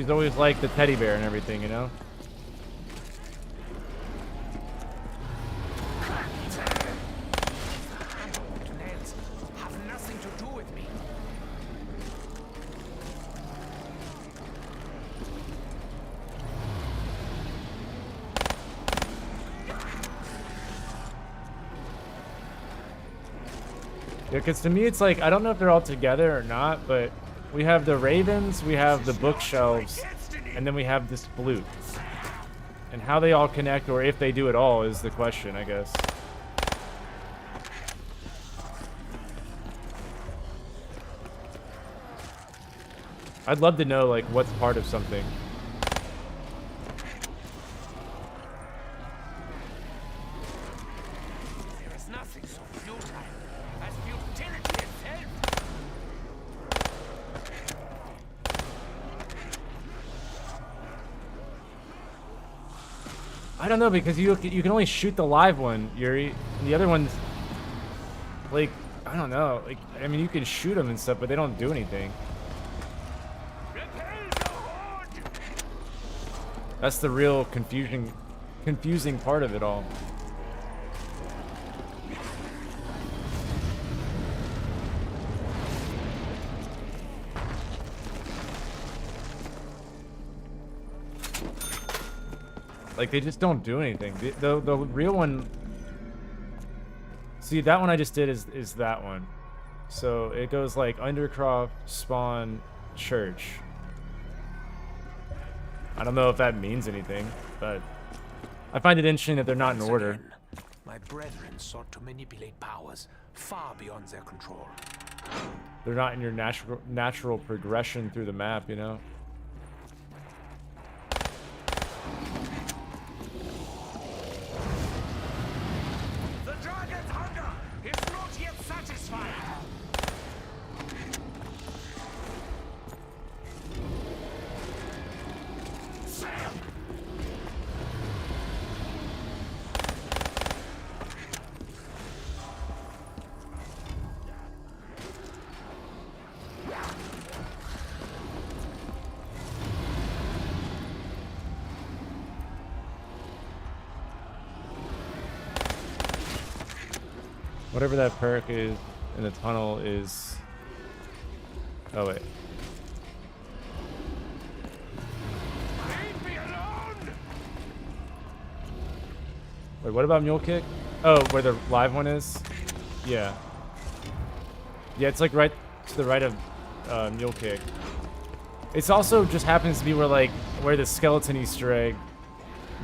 always like the teddy bear and everything, you know. Have nothing to do with me. Yeah, because to me it's like, I don't know if they're all together or not, but we have the ravens, we have the bookshelves, and then we have this flute. And how they all connect, or if they do at all, is the question, I guess. I'd love to know, like, what's part of something. There is nothing so futile as futility itself. I don't know, because you can only shoot the live one, Yuri. And the other ones, like, I don't know. Like, I mean, you can shoot them and stuff, but they don't do anything. That's the real confusing part of it all. Like, they just don't do anything. The real one, See, that one I just did is that one. So it goes like Undercroft, Spawn, Church. I don't know if that means anything, but I find it interesting that they're not in Once order. again, my brethren sought to manipulate powers far beyond their control. They're not in your natural progression through the map, you know? The dragon's hunger is not yet satisfied. Sail! Whatever that perk is in the tunnel is... Oh, wait. Leave me alone! Wait, what about Mule Kick? Oh, where the live one is? Yeah. Yeah, it's like right to the right of Mule Kick. It's also just happens to be where the skeleton Easter egg,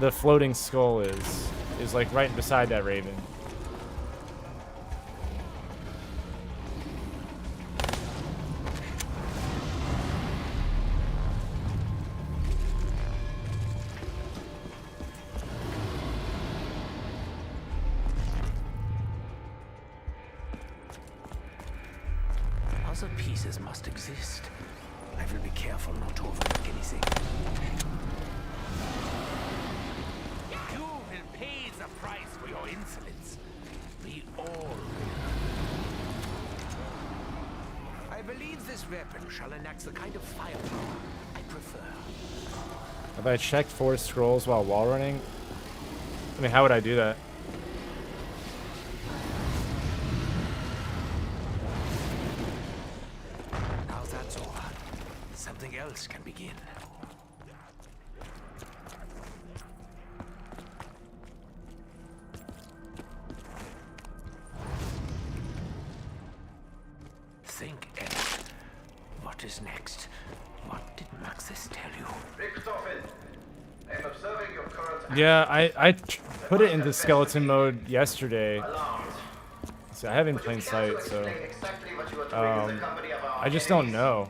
the floating skull is like right beside that raven. Other pieces must exist. I will be careful not to overlook anything. You will pay the price for your insolence. We all will. I believe this weapon shall enact the kind of firepower I prefer. Have I checked 4 scrolls while wall running? I mean, how would I do that? Now that's all. Something else can begin. Think, Ed. What is next? What did Maxis tell you? Richtofen, I'm observing your current Yeah, I put it into skeleton mode yesterday. alarmed. See, I have in Would you plain care to sight, so explain exactly what you are doing in the company of our I just don't enemies? know.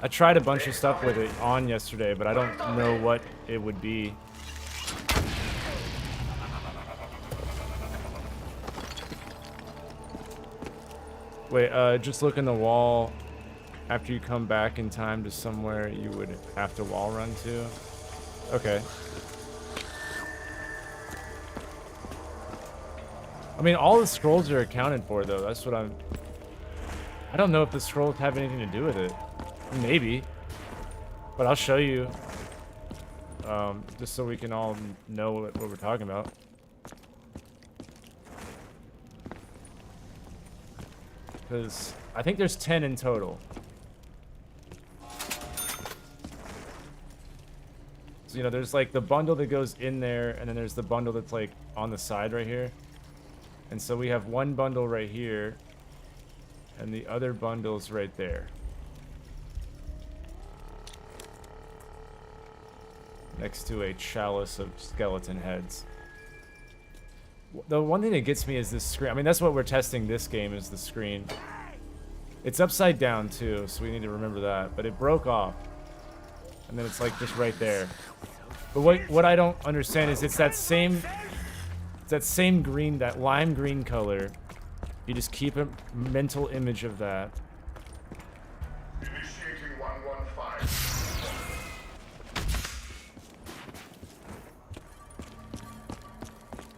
I tried a bunch of stuff with it on yesterday, but I don't know what it would be. Wait, just look in the wall after you come back in time to somewhere you would have to wall run to. Okay. I mean, all the scrolls are accounted for, though. That's what I don't know if the scrolls have anything to do with it. Maybe. But I'll show you. Just so we can all know what we're talking about. Because I think there's 10 in total. So, you know, there's like the bundle that goes in there, and then there's the bundle that's like on the side right here. And so we have one bundle right here, and the other bundle's right there. Next to a chalice of skeleton heads. The one thing that gets me is this screen. I mean, that's what we're testing this game, is the screen. It's upside down too, so we need to remember that. But it broke off. And then it's like just right there. But what I don't understand is it's that same green, that lime green color. You just keep a mental image of that. Initiating 115.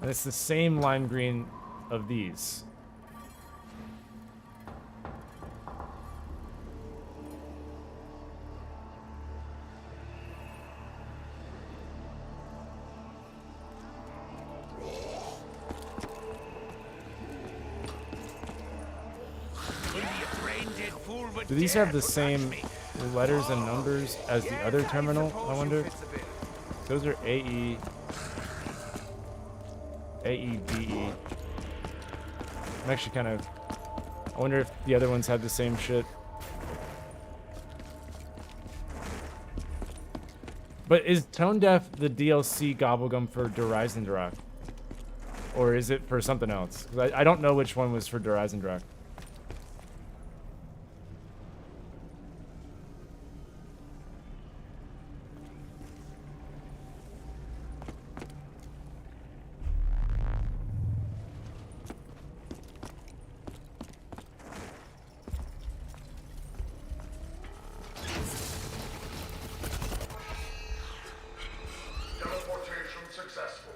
And it's the same lime green of these. Do these have the same letters and numbers as the other terminal, I wonder? Those are AE, AEDE. I'm actually kind of... I wonder if the other ones had the same shit. But is Tone Deaf the DLC Gobblegum for Der Eisendrache? Or is it for something else? 'Cause I don't know which one was for Der Eisendrache. Teleportation successful.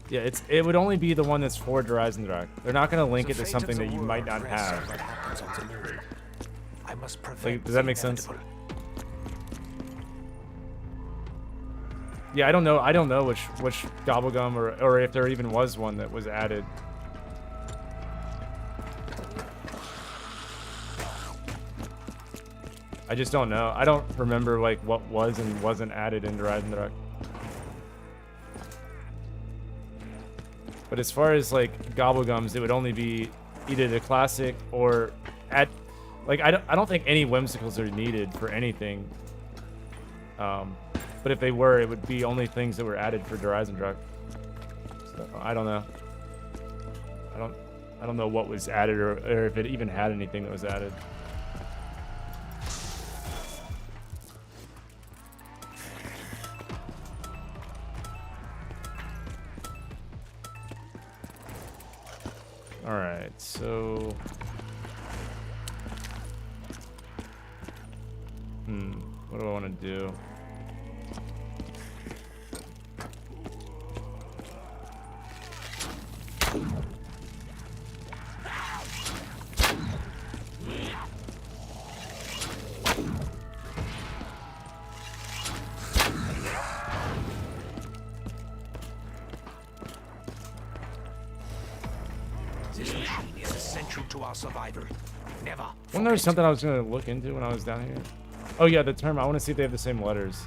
Yeah, it would only be the one that's for Der Eisendrache. They're not going to link it to something that you might not have. Like, does that make sense? Yeah, I don't know which Gobblegum or if there even was one that was added. I just don't know. I don't remember like what was and wasn't added into Eisendrache. But as far as like Gobblegums, it would only be either the classic or at like I don't think any whimsicals are needed for anything. But if they were, it would be only things that were added for Der Eisendrache. So I don't know. I don't know what was added or if it even had anything that was added. Alright, so... what do I want to do? This machine is essential to our survival. Never. Wasn't there something I was going to look into when I was down here? Oh yeah, the term. I want to see if they have the same letters.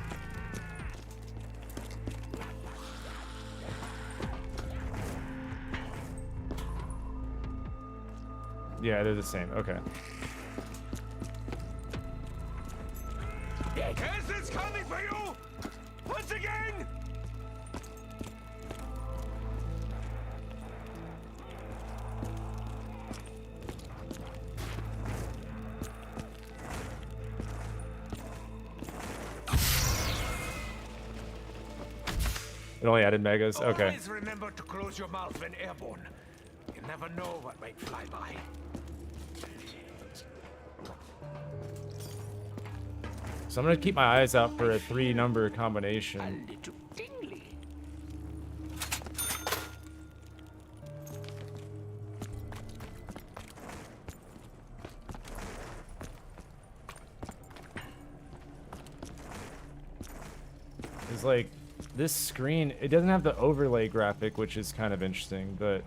Yeah, they're the same. Okay. Yes, it's coming for you! Once again! It only added megas. Okay. Always remember to close your mouth when airborne. You never know what might fly by. So I'm gonna keep my eyes out for a 3-number combination. A little tingly. It's like this screen, it doesn't have the overlay graphic, which is kind of interesting, but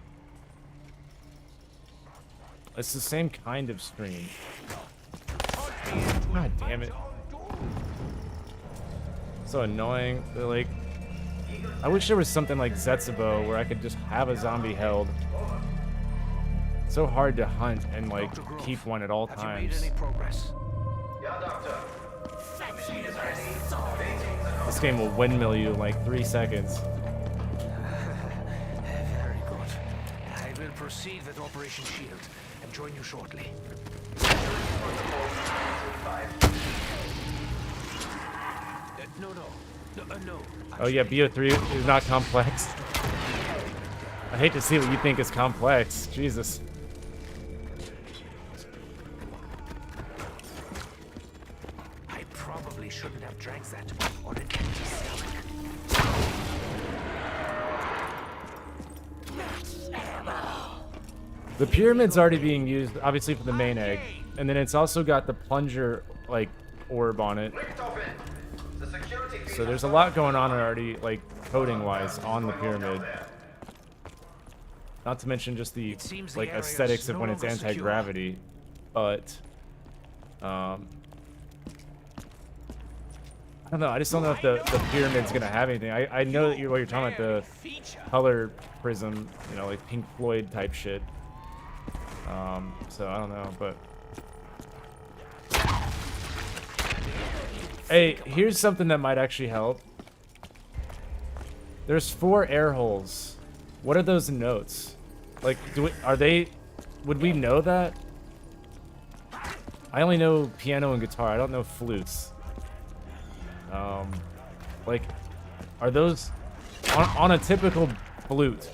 it's the same kind of screen. God damn it. So annoying. They're like, I wish there was something like Zetsubo where I could just have a zombie held. It's so hard to hunt and like keep one at all times. Have you made any progress? Yeah, Doctor. Machine is ready. This game will windmill you in like 3 seconds. Very good. I will proceed with Operation Shield and join you shortly. No. Oh yeah, Bo4 is not complex. I hate to see what you think is complex. Jesus. I probably shouldn't have drank that on an empty stomach. The pyramid's already being used, obviously, for the main egg. And then it's also got the plunger, like, orb on it. Richtofen. The security feed So there's a lot going on already, like, coding-wise on the pyramid. Not to mention just the, like, aesthetics of when it's anti-gravity. But, I I don't know. I just don't know if the pyramid's gonna have anything. I know that what you're talking about, the color prism, you know, like Pink Floyd type shit. So I don't know, but hey, here's something that might actually help. There's 4 air holes. What are those notes? Like, would we know that? I only know piano and guitar. I don't know flutes. Like, are those on a typical flute?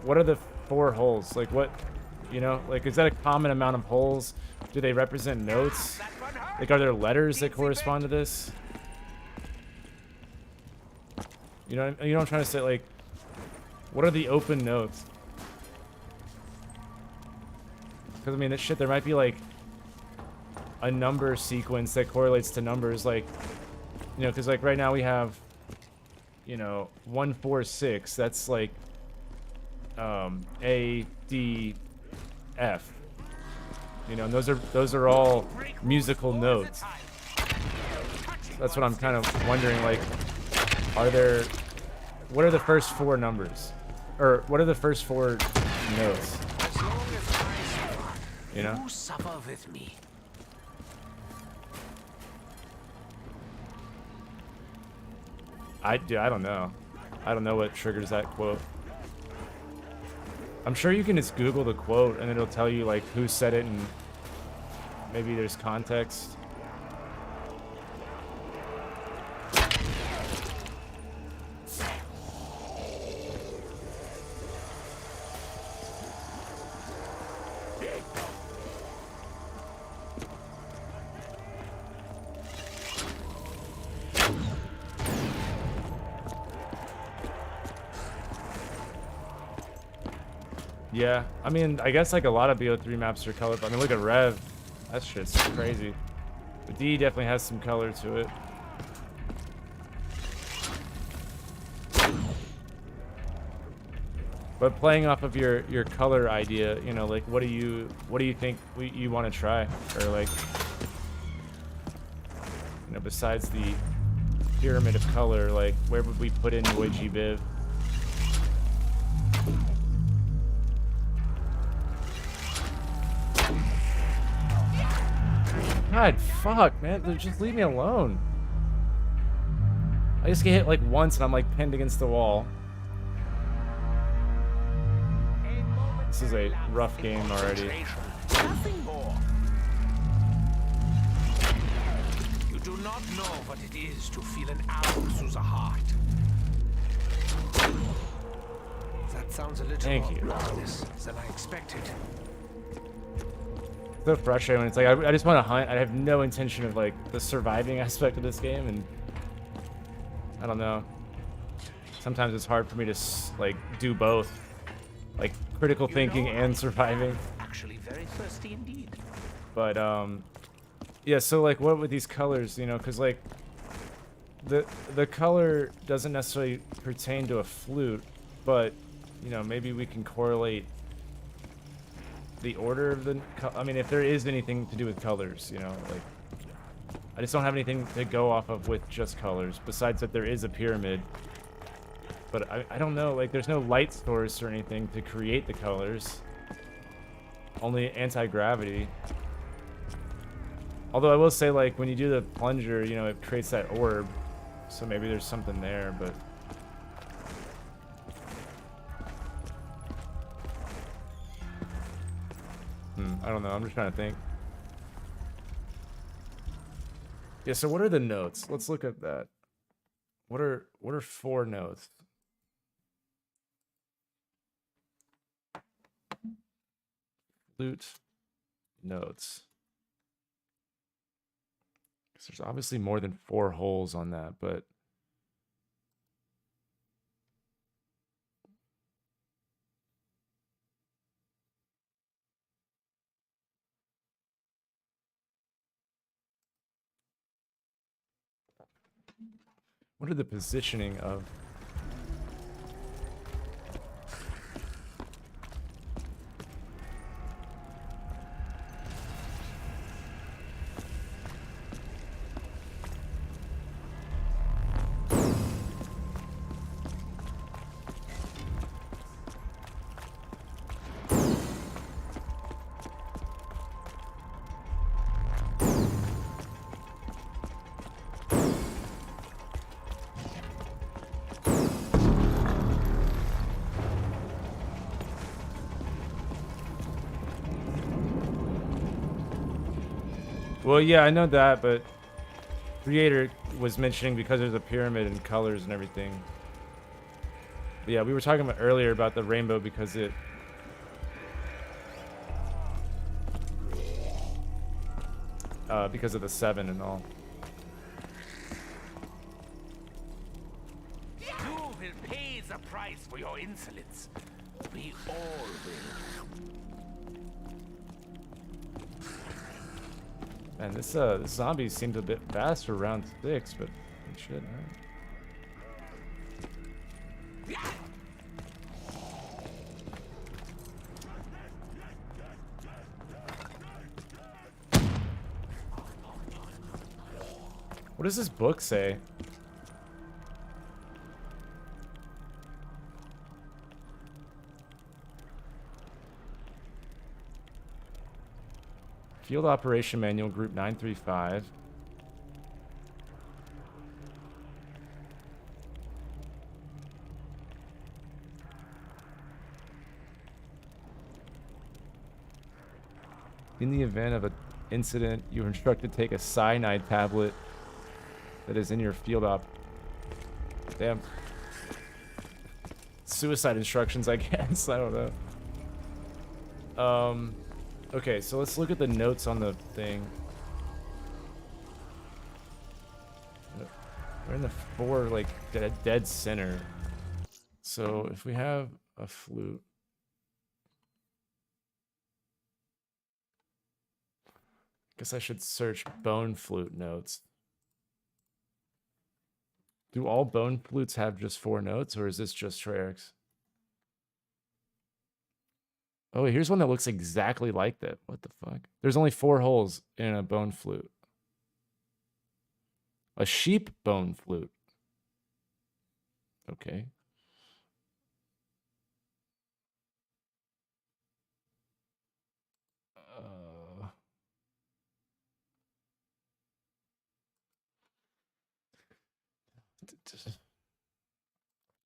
What are the 4 holes? Like, what, you know, like, is that a common amount of holes? Do they represent notes? Like, are there letters that correspond to this? You know what I'm trying to say? Like, what are the open notes? Because, I mean, that shit, there might be, like, a number sequence that correlates to numbers, like, you know, because, like, right now we have, you know, 1, 4, 6. That's, like, A, D, F. You know, and those are all musical notes. That's what I'm kind of wondering, like, what are the first 4 numbers? Or what are the first 4 notes? You know? You suffer with me. I don't know. I don't know what triggers that quote. I'm sure you can just Google the quote and it'll tell you, like, who said it and maybe there's context. Yeah, I mean, I guess like a lot of BO3 maps are colored. I mean, look at Rev. That shit's crazy. The D definitely has some color to it. But playing off of your color idea, you know, like what do you think you want to try, or like, you know, besides the pyramid of color, like where would we put in Luigi Biv? God, fuck, man. Just leave me alone. I just get hit like once and I'm like pinned against the wall. This is a rough game already. Nothing more. You do not know what it is to feel an arrow through the heart. That sounds a little more ominous than I expected. So frustrating when it's like I just want to hunt. I have no intention of like the surviving aspect of this game, and I don't know. Sometimes it's hard for me to like do both, like critical thinking and surviving. Actually, very thirsty indeed. But yeah. So like, what with these colors, you know? Because like the color doesn't necessarily pertain to a flute, but you know, maybe we can correlate the order of the, I mean, if there is anything to do with colors, you know, like, I just don't have anything to go off of with just colors, besides that there is a pyramid. But I don't know, like, there's no light source or anything to create the colors. Only anti-gravity. Although I will say, like, when you do the plunger, you know, it creates that orb. So maybe there's something there, but... I don't know. I'm just trying to think. Yeah, so what are the notes? Let's look at that. What are 4 notes? Flute notes. Because there's obviously more than 4 holes on that, but what are the positioning of... Well, yeah, I know that, but Creator was mentioning because there's a pyramid and colors and everything. But yeah, we were talking about earlier about the rainbow because it... because of the 7 and all. You will pay the price for your insolence. We all will. Man, this zombie seemed a bit fast for round 6, but shit, alright. What does this book say? Field Operation Manual, Group 935. In the event of an incident, you are instructed to take a cyanide tablet that is in your field op. Damn. Suicide instructions, I guess. I don't know. Okay, so let's look at the notes on the thing. We're in the 4, like, dead center. So if we have a flute. Guess I should search bone flute notes. Do all bone flutes have just 4 notes, or is this just Treyarch's? Oh, here's one that looks exactly like that. What the fuck? There's only 4 holes in a bone flute. A sheep bone flute. Okay.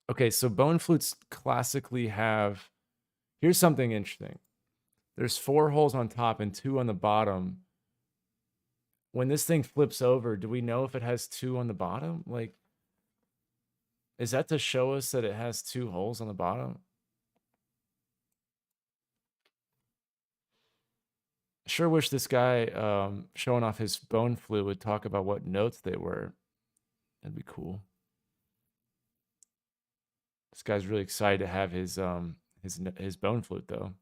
Okay, so bone flutes classically have... Here's something interesting. There's 4 holes on top and 2 on the bottom. When this thing flips over, do we know if it has 2 on the bottom? Like, is that to show us that it has 2 holes on the bottom? Sure wish this guy showing off his bone flute would talk about what notes they were. That'd be cool. This guy's really excited to have his bone flute though.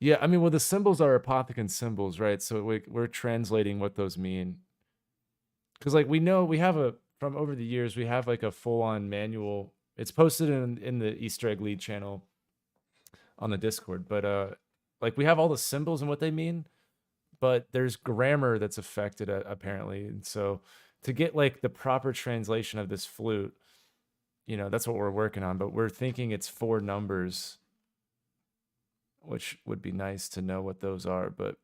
Yeah, I mean, well, the symbols are Apothicon symbols, right? So we're translating what those mean. Because, like, we know we have from over the years, we have, like, a full-on manual. It's posted in the Easter egg lead channel on the Discord. But, like, we have all the symbols and what they mean. But there's grammar that's affected, apparently. And so to get, like, the proper translation of this flute, you know, that's what we're working on. But we're thinking it's 4 numbers, which would be nice to know what those are, but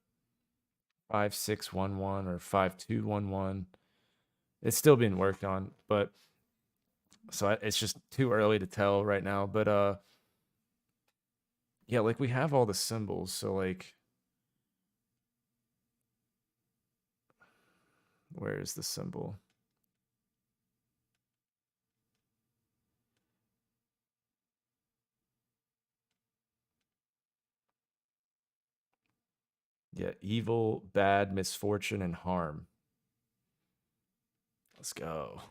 5611 or 5211, it's still being worked on, but so it's just too early to tell right now. But yeah, like we have all the symbols, so like, where is the symbol? Yeah, evil, bad, misfortune, and harm. Let's go.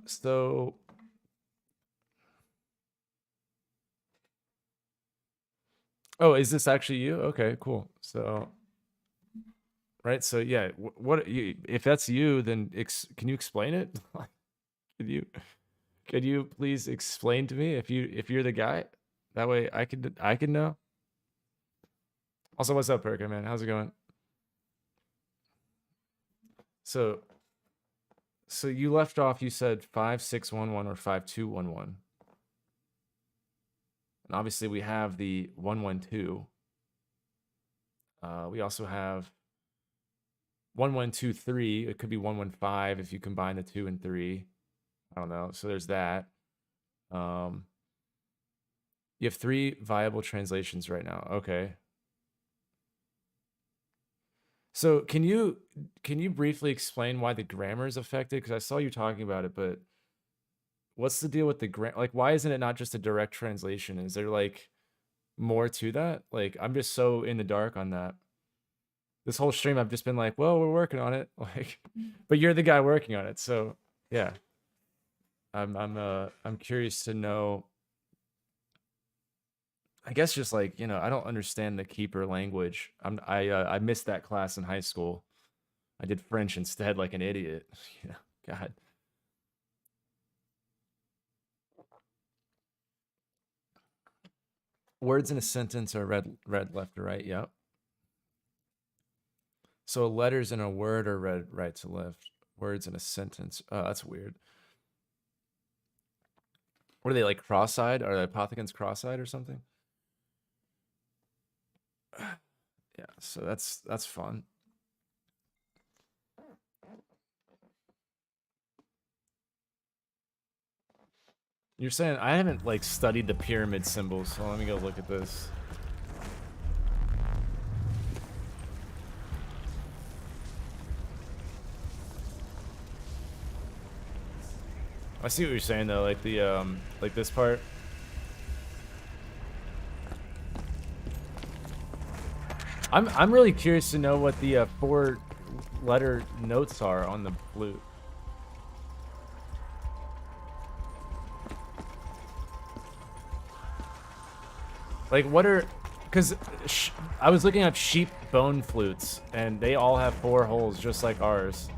So oh, is this actually you? Okay, cool. So right, so yeah, what you, if that's you, then can you explain it? Could you please explain to me if you're the guy? That way I can know. Also, what's up, Perka, man? How's it going? So you left off, you said 5611 or 5211. And obviously we have the 112. We also have 1123. It could be 115 if you combine the 2 and 3. I don't know. So there's that. You have 3 viable translations right now. Okay. So can you briefly explain why the grammar is affected? Because I saw you talking about it, but what's the deal with the grammar? Like, why isn't it not just a direct translation? Is there like more to that? Like, I'm just so in the dark on that. This whole stream, I've just been like, well, we're working on it. Like, but you're the guy working on it, so yeah. I'm curious to know. I guess just like, you know, I don't understand the keeper language. I missed that class in high school. I did French instead, like an idiot. You know, God. Words in a sentence are read left to right. Yep. So letters in a word are read right to left. Words in a sentence. Oh, that's weird. What are they, like cross-eyed? Are the apothegons cross-eyed or something? Yeah, so that's fun. You're saying I haven't like studied the pyramid symbols, so let me go look at this. I see what you're saying though, like the like this part. I'm really curious to know what the 4-letter notes are on the flute. Like what are, because I was looking up sheep bone flutes and they all have 4 holes just like ours.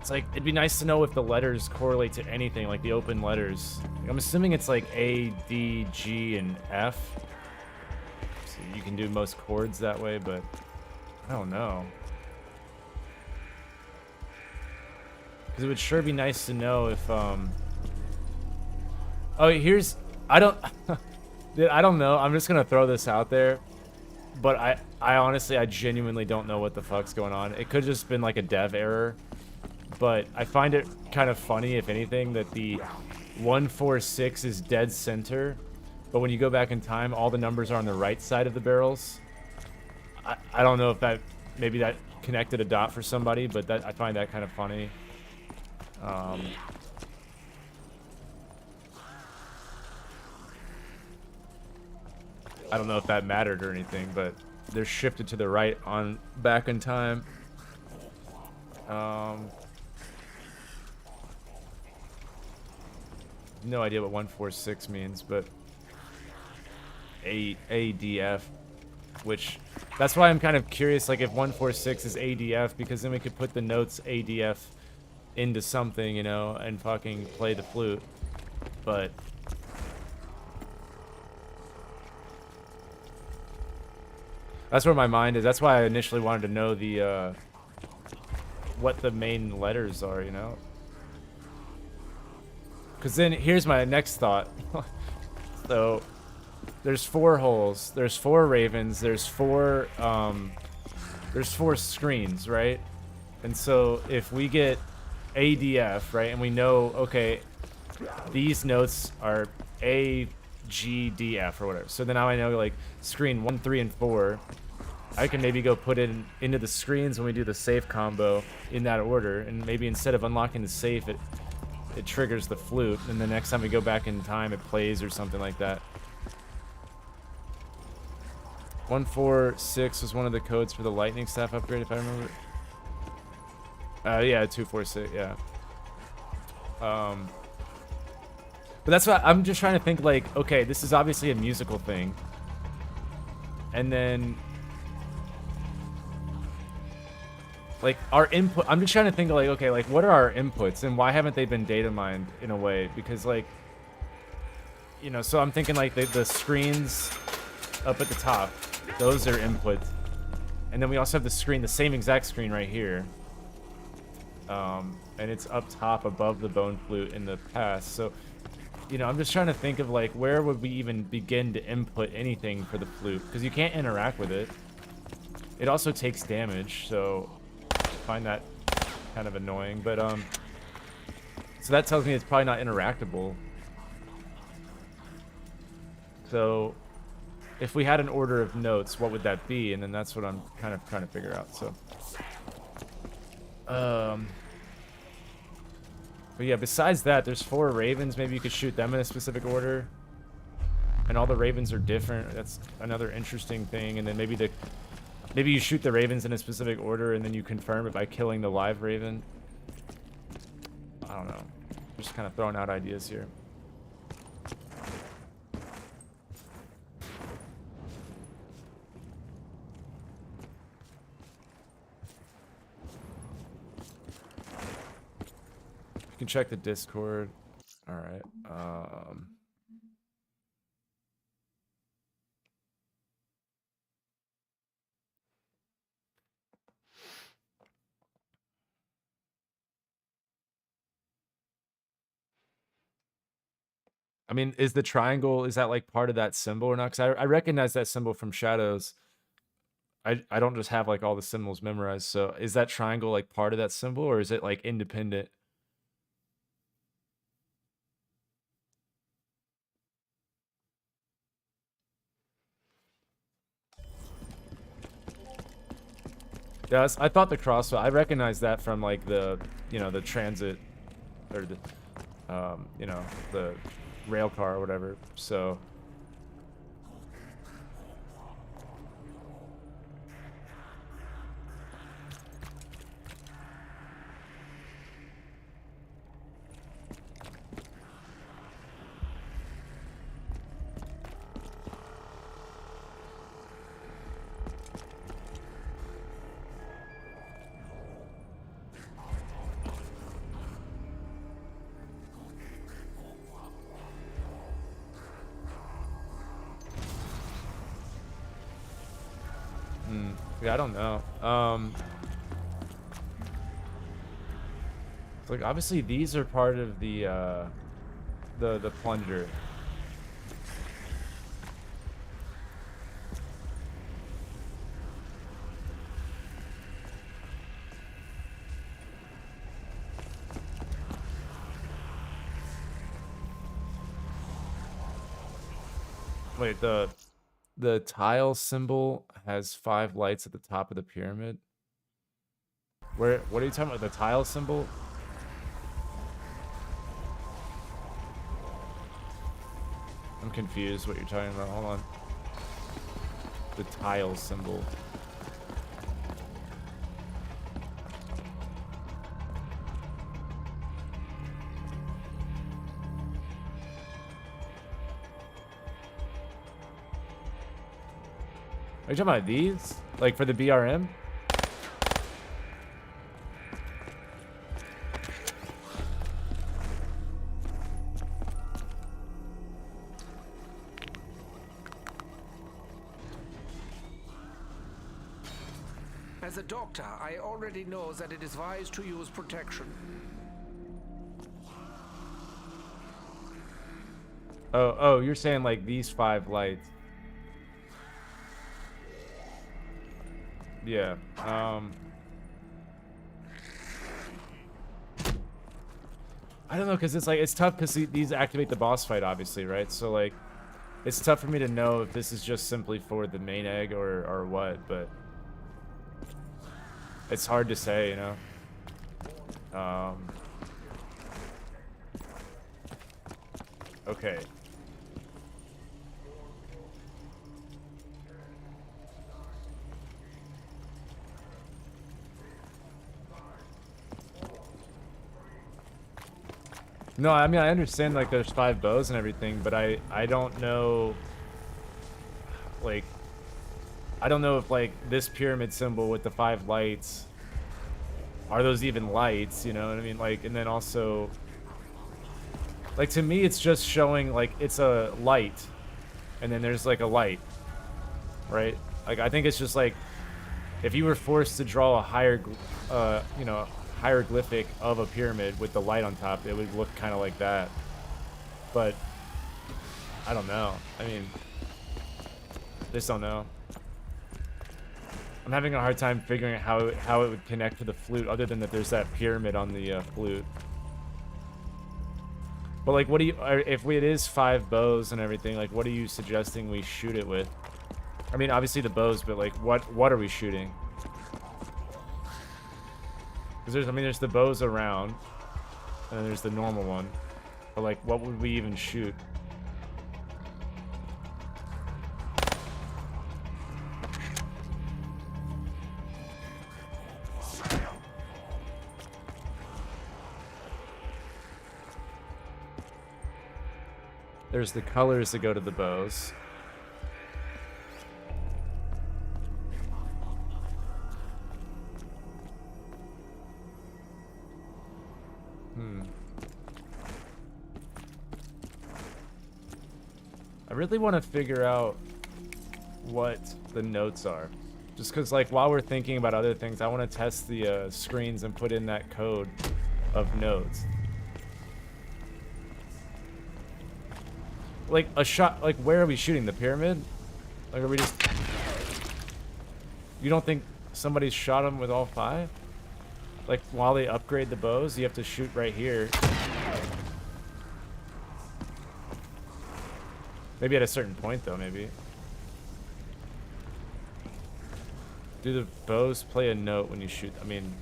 It's like, it'd be nice to know if the letters correlate to anything, like the open letters. Like, I'm assuming it's like A, D, G, and F. So you can do most chords that way, but I don't know. Because it would sure be nice to know if, oh, here's, I don't know. I'm just going to throw this out there. But I honestly, I genuinely don't know what the fuck's going on. It could have just been like a dev error. But I find it kind of funny, if anything, that the 146 is dead center, but when you go back in time, all the numbers are on the right side of the barrels. I don't know if that, maybe that connected a dot for somebody, but that I find that kind of funny. I don't know if that mattered or anything, but they're shifted to the right on back in time. No idea what 146 means, but ADF, which that's why I'm kind of curious, like if 146 is ADF, because then we could put the notes ADF into something, you know, and fucking play the flute. But that's where my mind is. That's why I initially wanted to know the what the main letters are, you know. Because then here's my next thought. So there's 4 holes, there's 4 ravens, there's 4 screens, right? And so if we get ADF, right, and we know, okay, these notes are A, G, D, F, or whatever. So then now I know, like, screen 1, 3, and 4. I can maybe go put it into the screens when we do the safe combo in that order, and maybe instead of unlocking the safe, it triggers the flute, and the next time we go back in time, it plays or something like that. 146 was one of the codes for the lightning staff upgrade, if I remember. Yeah, 246, yeah. But that's what I'm just trying to think, like, okay, this is obviously a musical thing. And then like our input, I'm just trying to think of like, okay, like what are our inputs and why haven't they been data mined in a way? Because like, you know, so I'm thinking like the screens up at the top, those are inputs. And then we also have the screen, the same exact screen right here. And it's up top above the bone flute in the past. So, you know, I'm just trying to think of like, where would we even begin to input anything for the flute? Because you can't interact with it. It also takes damage, so find that kind of annoying. But so that tells me it's probably not interactable. So if we had an order of notes, what would that be? And then that's what I'm kind of trying to figure out. So but yeah, besides that, there's 4 ravens. Maybe you could shoot them in a specific order. And all the ravens are different. That's another interesting thing. And then maybe you shoot the ravens in a specific order and then you confirm it by killing the live raven. I don't know. Just kind of throwing out ideas here. You can check the Discord. All right. I mean, is the triangle, is that like part of that symbol or not? Because I recognize that symbol from Shadows. I don't just have like all the symbols memorized. So is that triangle like part of that symbol, or is it like independent? Yeah, I thought the crossbow, I recognize that from like the, you know, the transit or the, you know, the rail car or whatever. So yeah, I don't know. Like obviously these are part of the plunger. Wait, the tile symbol has 5 lights at the top of the pyramid. What are you talking about? The tile symbol? I'm confused what you're talking about. Hold on. The tile symbol. Are you talking about these? Like for the BRM? As a doctor, I already know that it is wise to use protection. Oh, you're saying like these 5 lights. Yeah. I don't know, because it's like, it's tough because these activate the boss fight, obviously, right? So like, it's tough for me to know if this is just simply for the main egg or what, but it's hard to say, you know? Okay. No, I mean, I understand, like, there's 5 bows and everything, but I don't know, like, I don't know if, like, this pyramid symbol with the 5 lights, are those even lights, you know what I mean? Like, and then also, like, to me, it's just showing, like, it's a light, and then there's, like, a light, right? Like, I think it's just, like, if you were forced to draw a higher, you know, hieroglyphic of a pyramid with the light on top, it would look kind of like that. But I don't know. I mean, just don't know. I'm having a hard time figuring out how it would connect to the flute, other than that there's that pyramid on the flute. But like, what do you? If it is 5 bows and everything, like, what are you suggesting we shoot it with? I mean, obviously the bows, but like, what are we shooting? Because there's the bows around, and then there's the normal one. But like, what would we even shoot? There's the colors that go to the bows. I really want to figure out what the notes are. Just because, like, while we're thinking about other things, I want to test the screens and put in that code of notes. Like, a shot, like, where are we shooting? The pyramid? Like, are we just... You don't think somebody's shot them with all 5? Like, while they upgrade the bows, you have to shoot right here. Maybe at a certain point, though, maybe. Do the bows play a note when you shoot? I mean...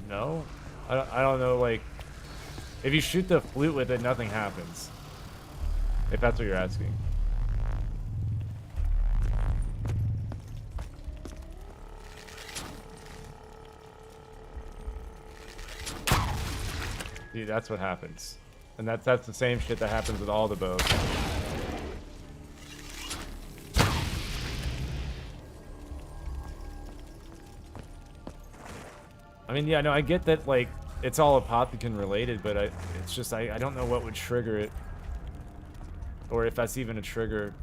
No? I don't know, like... If you shoot the flute with it, nothing happens. If that's what you're asking. See, that's what happens. And that's the same shit that happens with all the bows. I mean, yeah, no, I get that, like, it's all Apothecon related, but it's just, I don't know what would trigger it. Or if that's even a trigger.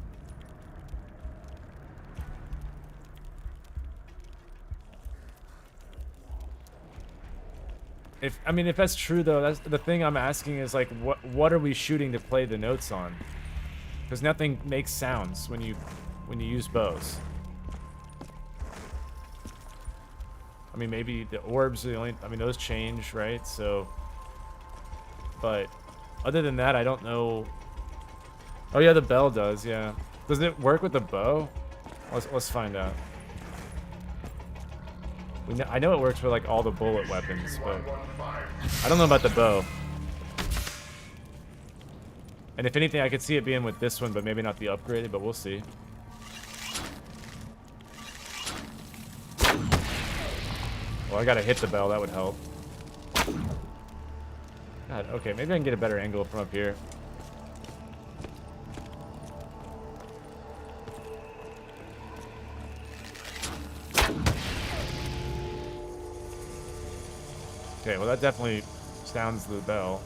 I mean, if that's true, though, that's the thing I'm asking is, like, what are we shooting to play the notes on? Because nothing makes sounds when you use bows. I mean, maybe the orbs are the only... I mean, those change, right? So... But... Other than that, I don't know... Oh, yeah, the bell does, yeah. Does it work with the bow? Let's find out. I know it works for, like, all the bullet weapons, but... I don't know about the bow. And if anything, I could see it being with this one, but maybe not the upgraded, but we'll see. Well, I gotta hit the bell, that would help. God, okay, maybe I can get a better angle from up here. Okay, well that definitely sounds the bell.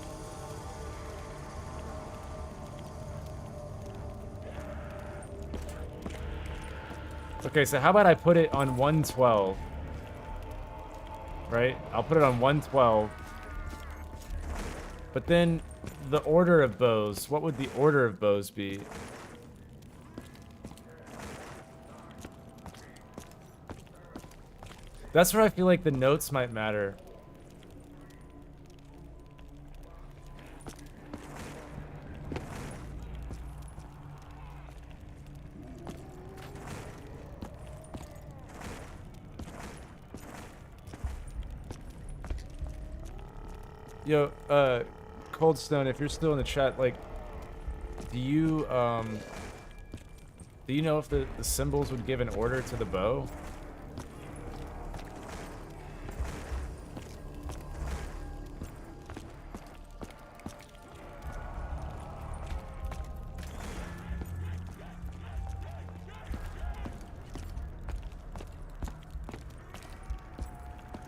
Okay, so how about I put it on 112? Right? I'll put it on 112. But then the order of bows, what would the order of bows be? That's where I feel like the notes might matter. Yo, Coldstone, if you're still in the chat, like, do you know if the symbols would give an order to the bow?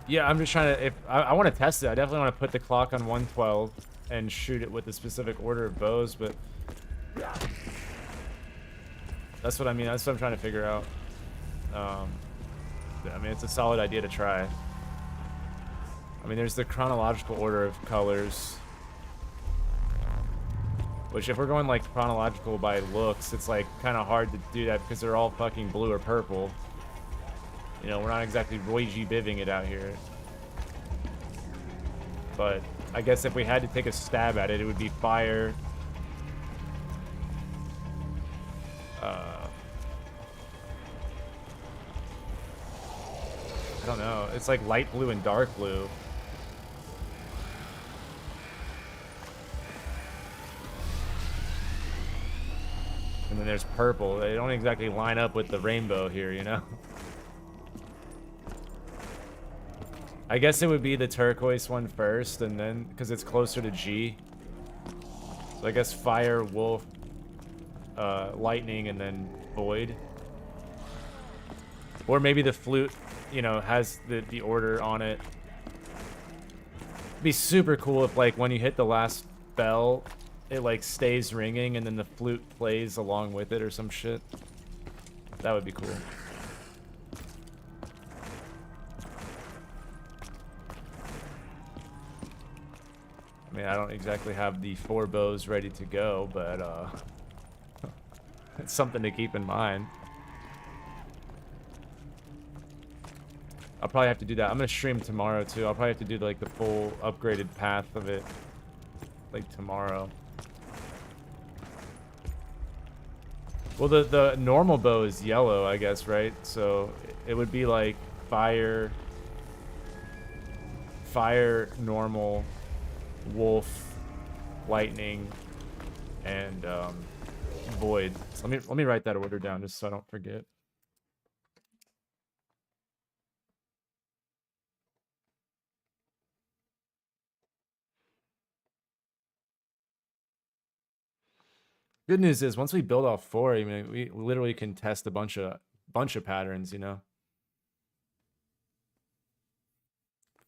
Yeah, I'm just trying to, if I want to test it, I definitely want to put the clock on 112 and shoot it with a specific order of bows, but that's what I mean. That's what I'm trying to figure out. I mean, it's a solid idea to try. I mean, there's the chronological order of colors. Which, if we're going like chronological by looks, it's like kind of hard to do that because they're all fucking blue or purple. You know, we're not exactly Roy G. Biving it out here. But I guess if we had to take a stab at it, it would be fire. I don't know. It's like light blue and dark blue. And then there's purple. They don't exactly line up with the rainbow here, you know? I guess it would be the turquoise one first, and then, because it's closer to G. So I guess fire, wolf, lightning, and then void. Or maybe the flute, you know, has the order on it. It'd be super cool if, like, when you hit the last bell, it, like, stays ringing, and then the flute plays along with it or some shit. That would be cool. I mean, I don't exactly have the 4 bows ready to go, but, it's something to keep in mind. I'll probably have to do that. I'm gonna stream tomorrow, too. I'll probably have to do, like, the full upgraded path of it, like, tomorrow. Well, the normal bow is yellow, I guess, right? So it would be like fire, normal, wolf, lightning, and void. So let me write that order down just so I don't forget. Good news is once we build all 4, I mean, we literally can test a bunch of patterns, you know.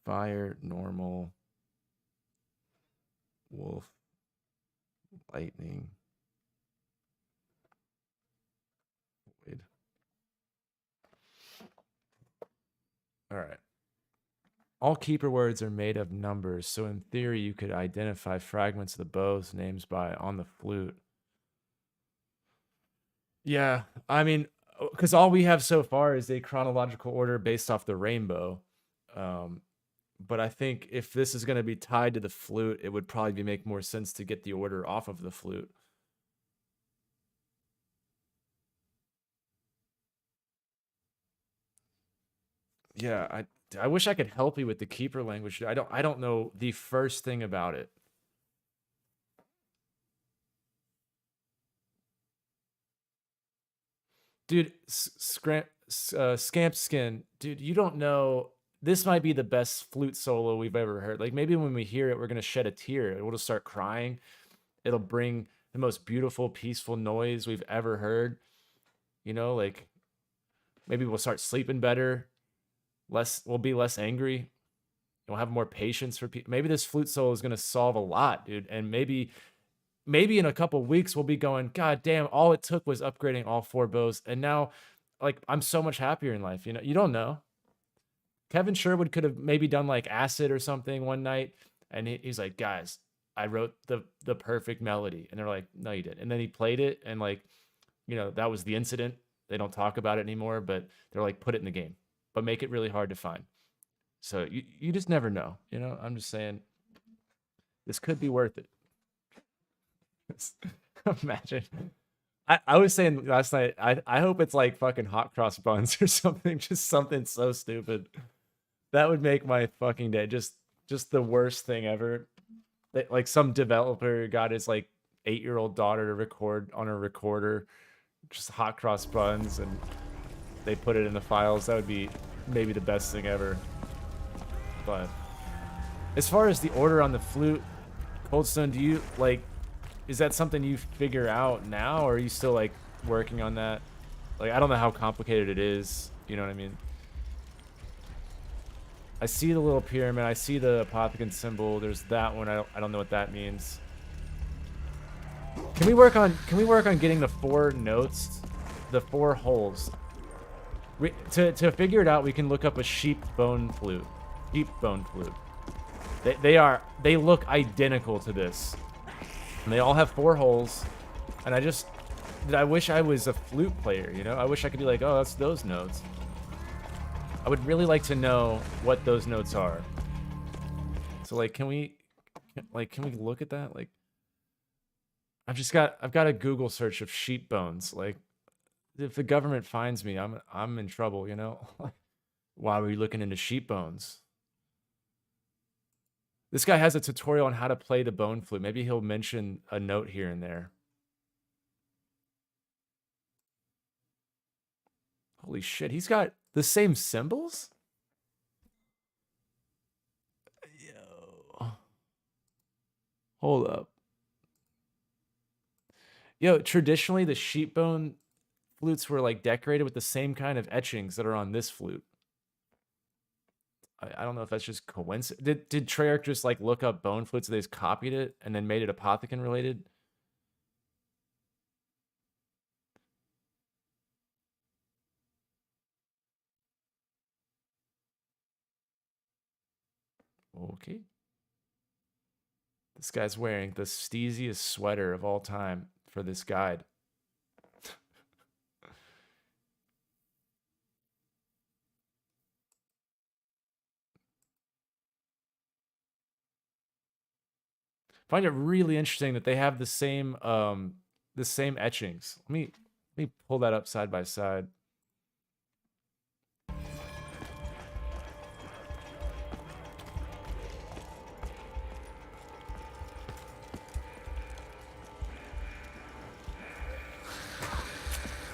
Fire, normal, wolf, lightning, void. All right. All keeper words are made of numbers, so in theory you could identify fragments of the bow's names on the flute. Yeah, I mean, because all we have so far is a chronological order based off the rainbow. But I think if this is going to be tied to the flute, it would probably make more sense to get the order off of the flute. Yeah, I wish I could help you with the keeper language. I don't know the first thing about it. Dude, Scamp Skin, dude, you don't know. This might be the best flute solo we've ever heard. Like, maybe when we hear it, we're going to shed a tear. We'll just start crying. It'll bring the most beautiful, peaceful noise we've ever heard. You know, like, maybe we'll start sleeping better. We'll be less angry. We'll have more patience for people. Maybe this flute solo is going to solve a lot, dude. And maybe in a couple weeks we'll be going, God damn, all it took was upgrading all 4 bows, and now, like, I'm so much happier in life. You know, you don't know. Kevin Sherwood could have maybe done like acid or something one night, and he's like, guys, I wrote the perfect melody, and they're like, no, you didn't. And then he played it, and, like, you know, that was the incident. They don't talk about it anymore, but they're like, put it in the game, but make it really hard to find. So you just never know. You know, I'm just saying, this could be worth it. Imagine. I was saying last night, I hope it's like fucking hot cross buns or something, just something so stupid. That would make my fucking day. Just the worst thing ever. Like, some developer got his like 8-year-old daughter to record on a recorder, just hot cross buns, and they put it in the files. That would be maybe the best thing ever. But as far as the order on the flute, Coldstone, do you like? Is that something you figure out now, or are you still like working on that? Like, I don't know how complicated it is. You know what I mean? I see the little pyramid. I see the Apothicon symbol. There's that one. I don't know what that means. Can we work on getting the 4 notes, the 4 holes? To figure it out, we can look up a sheep bone flute. Sheep bone flute. They look identical to this. And they all have 4 holes. And I wish I was a flute player, you know? I wish I could be like, oh, that's those notes. I would really like to know what those notes are. So like, can we look at that? Like, I've got a Google search of sheep bones. Like, if the government finds me, I'm in trouble, you know? Why were you looking into sheep bones? This guy has a tutorial on how to play the bone flute. Maybe he'll mention a note here and there. Holy shit, he's got the same symbols? Yo. Hold up. Yo, traditionally the sheep bone flutes were like decorated with the same kind of etchings that are on this flute. I don't know if that's just coincidence. Did Treyarch just like look up bone flutes and they just copied it and then made it Apothicon related? Okay. This guy's wearing the steeziest sweater of all time for this guide. Find it really interesting that they have the same etchings. Let me pull that up side by side.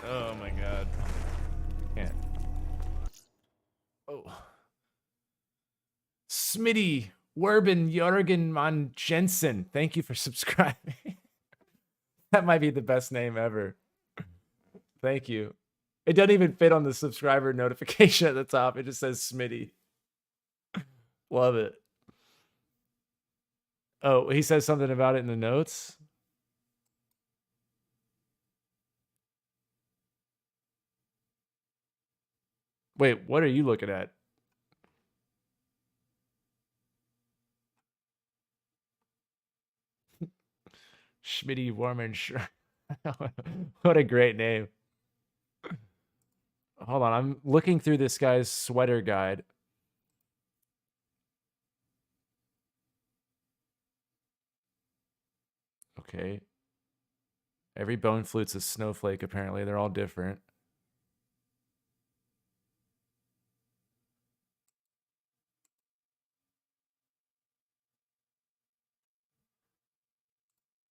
Oh my god. I can't. Oh. Smitty Werben Jorgen Mon Jensen. Thank you for subscribing. That might be the best name ever. Thank you. It doesn't even fit on the subscriber notification at the top. It just says Smitty. Love it. Oh, he says something about it in the notes. Wait, what are you looking at? Schmitty Warman. What a great name. Hold on, I'm looking through this guy's sweater guide. Okay. Every bone flute's a snowflake, apparently. They're all different.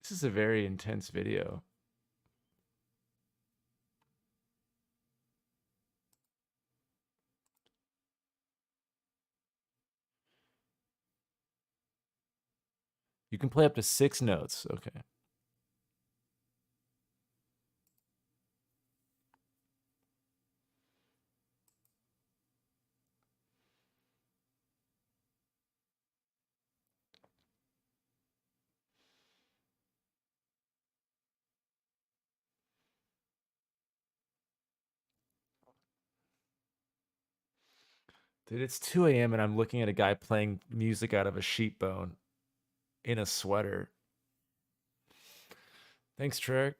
This is a very intense video. You can play up to 6 notes. Okay. Dude, it's 2 a.m. and I'm looking at a guy playing music out of a sheep bone in a sweater. Thanks, Trek.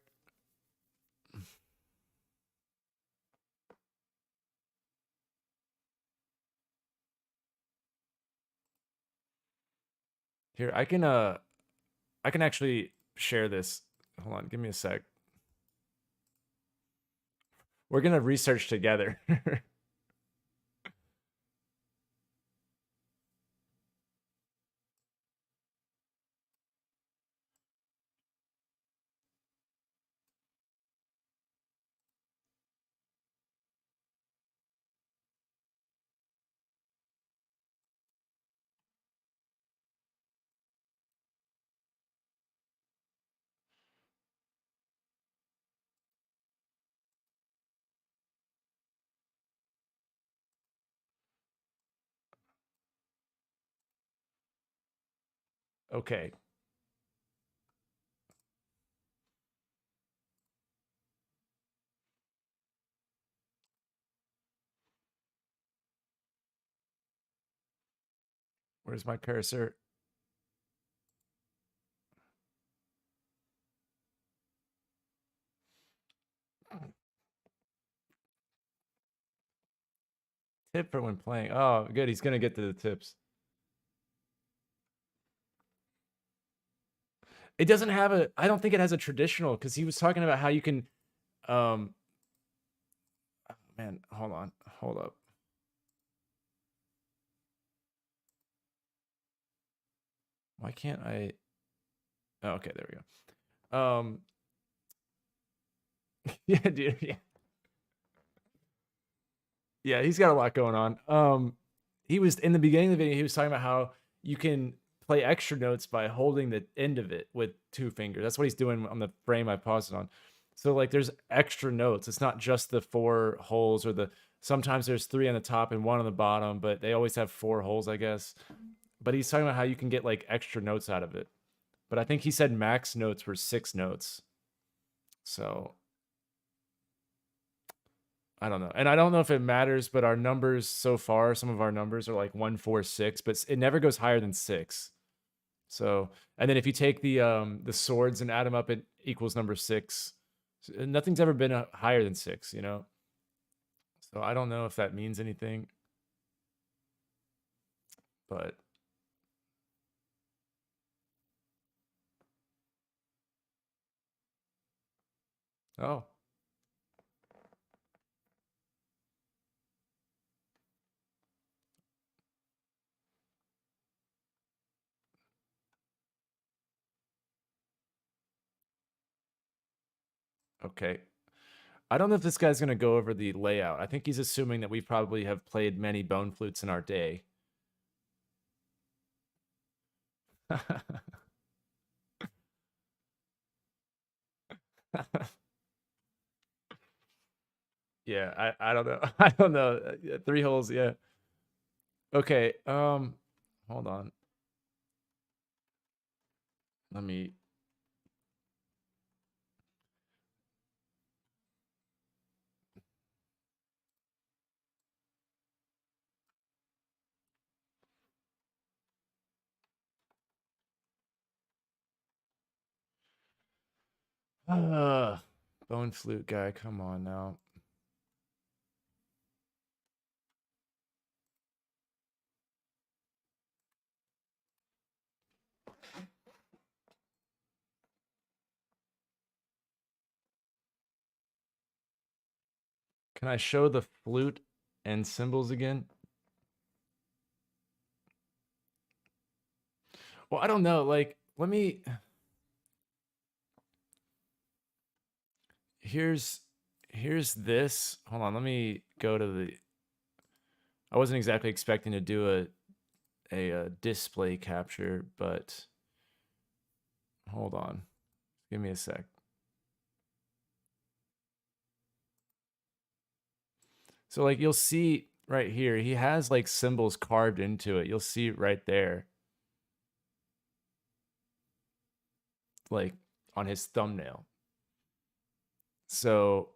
Here, I can actually share this. Hold on, give me a sec. We're gonna research together. Okay. Where's my cursor? Tip for when playing. Oh, good. He's gonna get to the tips. It doesn't have a. I don't think it has a traditional because he was talking about how you can. Oh, man, hold on, hold up. Why can't I? Oh, okay, there we go. Yeah, dude. Yeah. Yeah, he's got a lot going on. He was in the beginning of the video, he was talking about how you can play extra notes by holding the end of it with 2 fingers. That's what he's doing on the frame I paused it on. So like there's extra notes. It's not just the 4 holes or the sometimes there's 3 on the top and 1 on the bottom, but they always have 4 holes, I guess. But he's talking about how you can get like extra notes out of it. But I think he said max notes were 6 notes. So I don't know. And I don't know if it matters, but our numbers so far, some of our numbers are like 1, 4, 6, but it never goes higher than 6. So, and then if you take the swords and add them up, it equals number 6. So nothing's ever been higher than 6, you know? So I don't know if that means anything. But oh. Okay. I don't know if this guy's going to go over the layout. I think he's assuming that we probably have played many bone flutes in our day. Yeah, I don't know. I don't know. 3 holes, yeah. Okay, hold on. Let me bone flute guy, come on now. Can I show the flute and symbols again? Well, I don't know. Like, let me. Here's this. Hold on. Let me go to the. I wasn't exactly expecting to do a display capture, but hold on. Give me a sec. So like you'll see right here, he has like symbols carved into it. You'll see right there. Like on his thumbnail. So,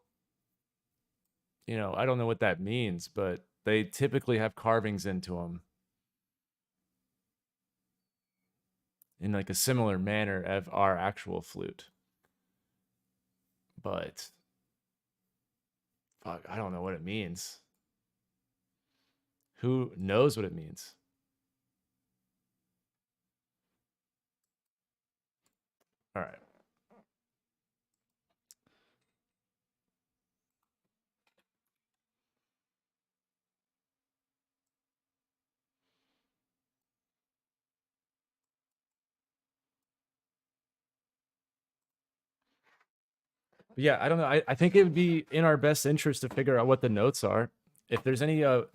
you know, I don't know what that means, but they typically have carvings into them in like a similar manner of our actual flute. But fuck, I don't know what it means. Who knows what it means? All right. Yeah, I don't know. I think it would be in our best interest to figure out what the notes are. If there's any are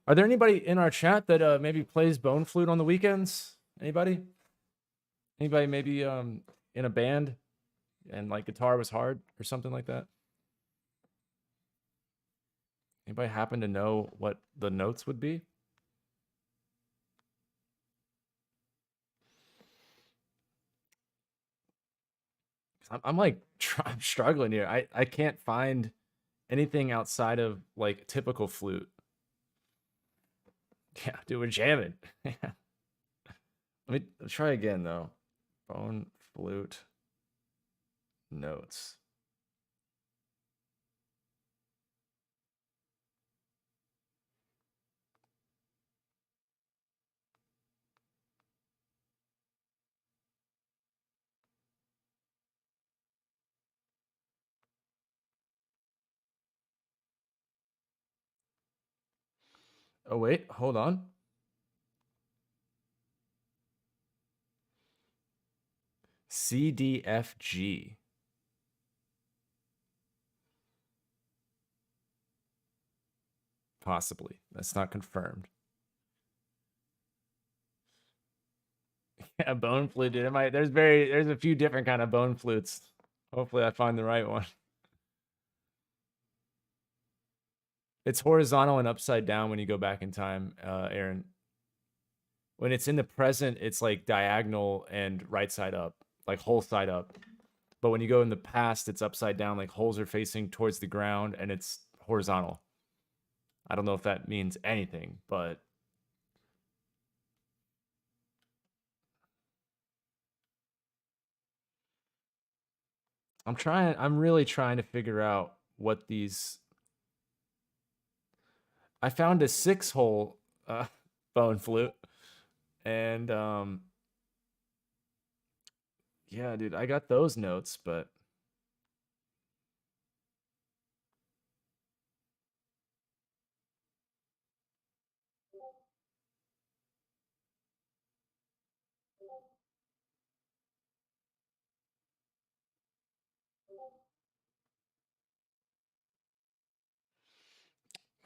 there anybody in our chat that maybe plays bone flute on the weekends? Anybody? Anybody maybe in a band and like guitar was hard or something like that? Anybody happen to know what the notes would be? I'm like I'm struggling here. I can't find anything outside of like typical flute. Yeah, dude, we're jamming. Yeah. Let me try again though. Bone flute notes. Oh, wait, hold on. CDFG. Possibly. That's not confirmed. Yeah, bone flute, dude. There's a few different kind of bone flutes. Hopefully I find the right one. It's horizontal and upside down when you go back in time, Aaron. When it's in the present, it's like diagonal and right side up, like whole side up. But when you go in the past, it's upside down, like holes are facing towards the ground and it's horizontal. I don't know if that means anything, but I'm really trying to figure out what these. I found a 6-hole bone flute, and yeah, dude, I got those notes, but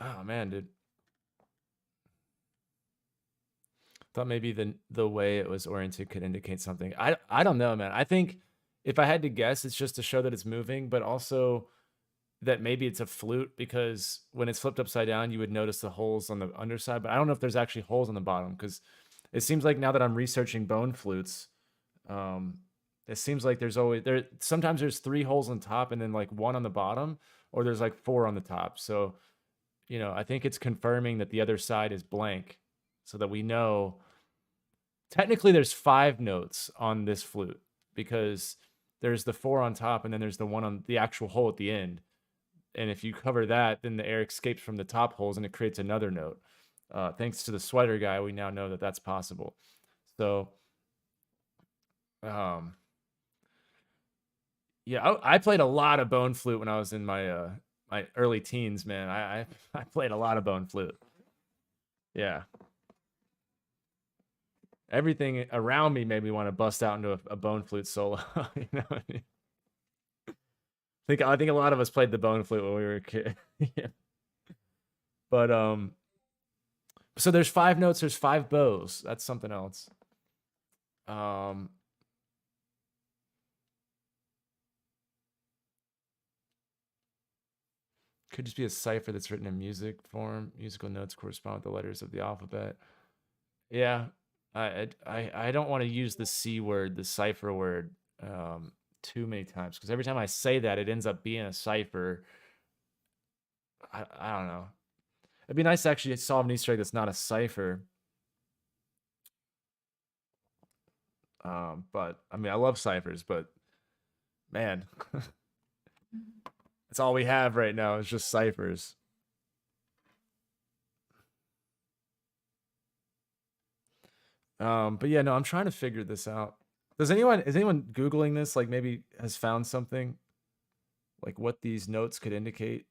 oh man, dude. Thought maybe the way it was oriented could indicate something. I don't know, man. I think if I had to guess, it's just to show that it's moving, but also that maybe it's a flute, because when it's flipped upside down, you would notice the holes on the underside. But I don't know if there's actually holes on the bottom, because it seems like now that I'm researching bone flutes, it seems like sometimes there's 3 holes on top and then like 1 on the bottom, or there's like 4 on the top. So, I think it's confirming that the other side is blank, so that we know. Technically, there's 5 notes on this flute, because there's the 4 on top and then there's the 1 on the actual hole at the end. And if you cover that, then the air escapes from the top holes and it creates another note. Thanks to the sweater guy, we now know that that's possible. So, yeah, I played a lot of bone flute when I was in my my early teens, man. I played a lot of bone flute. Yeah. Everything around me made me want to bust out into a bone flute solo. You know what I mean? I think a lot of us played the bone flute when we were a kid. Yeah. But so there's 5 notes, there's 5 bows. That's something else. Could just be a cipher that's written in music form. Musical notes correspond with the letters of the alphabet. Yeah. I don't want to use the C word, the cipher word, too many times, because every time I say that, it ends up being a cipher. I don't know. It'd be nice to actually solve an Easter egg that's not a cipher. But I mean, I love ciphers, but man, that's all we have right now is just ciphers. But yeah, no, I'm trying to figure this out. Is anyone Googling this? Like maybe has found something like what these notes could indicate?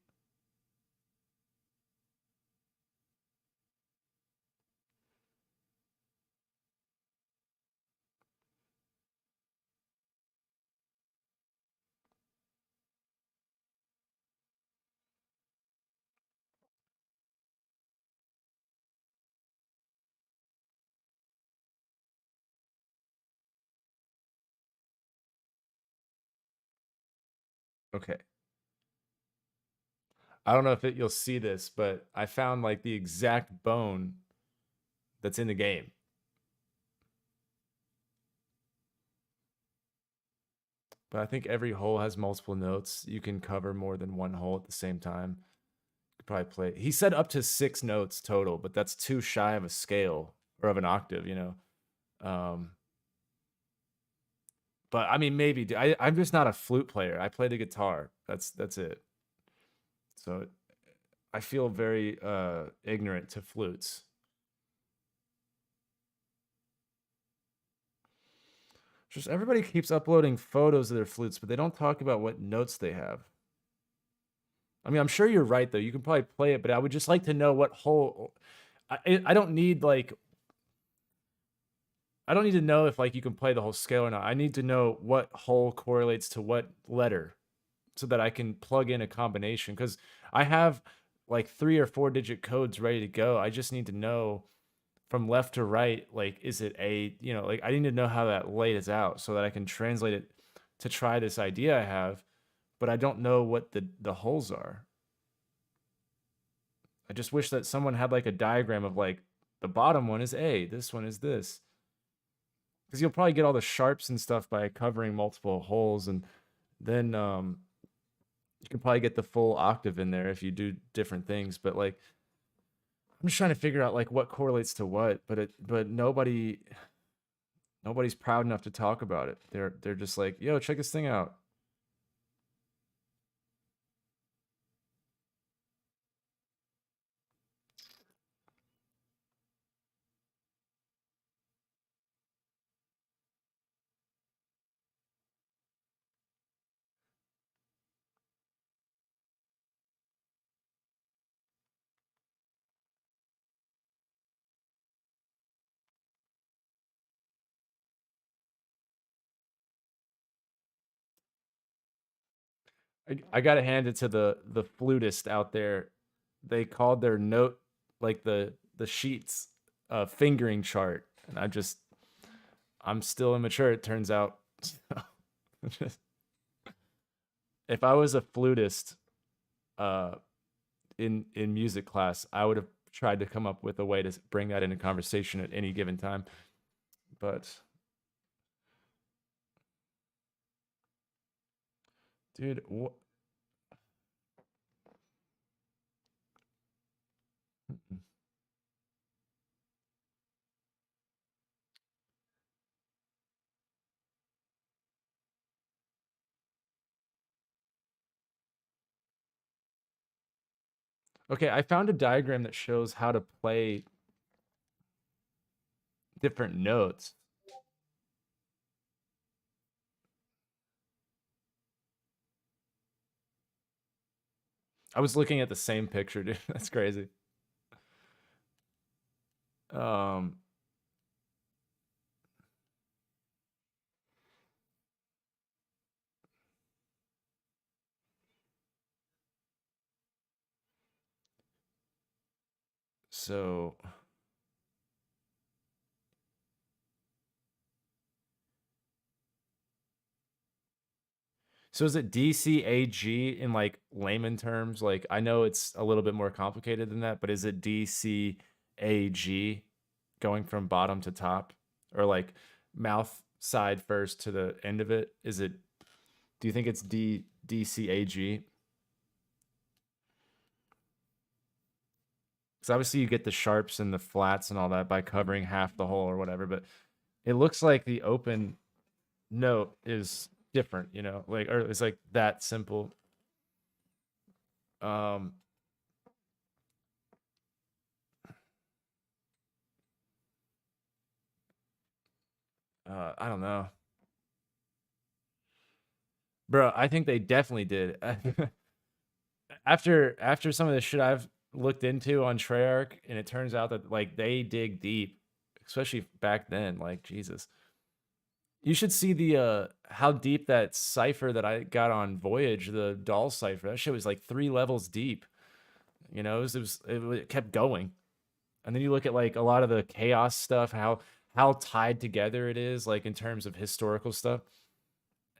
Okay. I don't know if you'll see this, but I found like the exact bone that's in the game. But I think every hole has multiple notes. You can cover more than one hole at the same time. You could probably play. He said up to 6 notes total, but that's too shy of a scale or of an octave, But I mean, maybe I'm just not a flute player. I play the guitar. That's it. So I feel very ignorant to flutes. Just everybody keeps uploading photos of their flutes, but they don't talk about what notes they have. I mean, I'm sure you're right though. You can probably play it, but I would just like to know what hole. I don't need like I don't need to know if like you can play the whole scale or not. I need to know what hole correlates to what letter so that I can plug in a combination, because I have like 3 or 4 digit codes ready to go. I just need to know from left to right, like, is it a, like I need to know how that lays out so that I can translate it to try this idea I have, but I don't know what the holes are. I just wish that someone had like a diagram of like the bottom one is A, this one is this. Because you'll probably get all the sharps and stuff by covering multiple holes, and then you can probably get the full octave in there if you do different things. But like, I'm just trying to figure out like what correlates to what, but nobody's proud enough to talk about it. They're just like, yo, check this thing out. I gotta hand it to the flutist out there. They called their note, like the sheets, fingering chart, and I'm still immature, it turns out. If I was a flutist in music class, I would have tried to come up with a way to bring that into conversation at any given time. But dude, what? Okay, I found a diagram that shows how to play different notes. I was looking at the same picture, dude. That's crazy. Um, so is it DCAG in like layman terms? Like I know it's a little bit more complicated than that, but is it DCAG going from bottom to top, or like mouth side first to the end of it? Is it? Do you think it's DCAG? Because obviously you get the sharps and the flats and all that by covering half the hole or whatever, but it looks like the open note is different, like, or it's like that simple. I don't know, bro. I think they definitely did. After some of the shit I've looked into on Treyarch, and it turns out that like they dig deep, especially back then. Like Jesus, you should see the how deep that cipher that I got on Voyage, the doll cipher. That shit was like 3 levels deep. It kept going. And then you look at like a lot of the chaos stuff, how tied together it is, like in terms of historical stuff.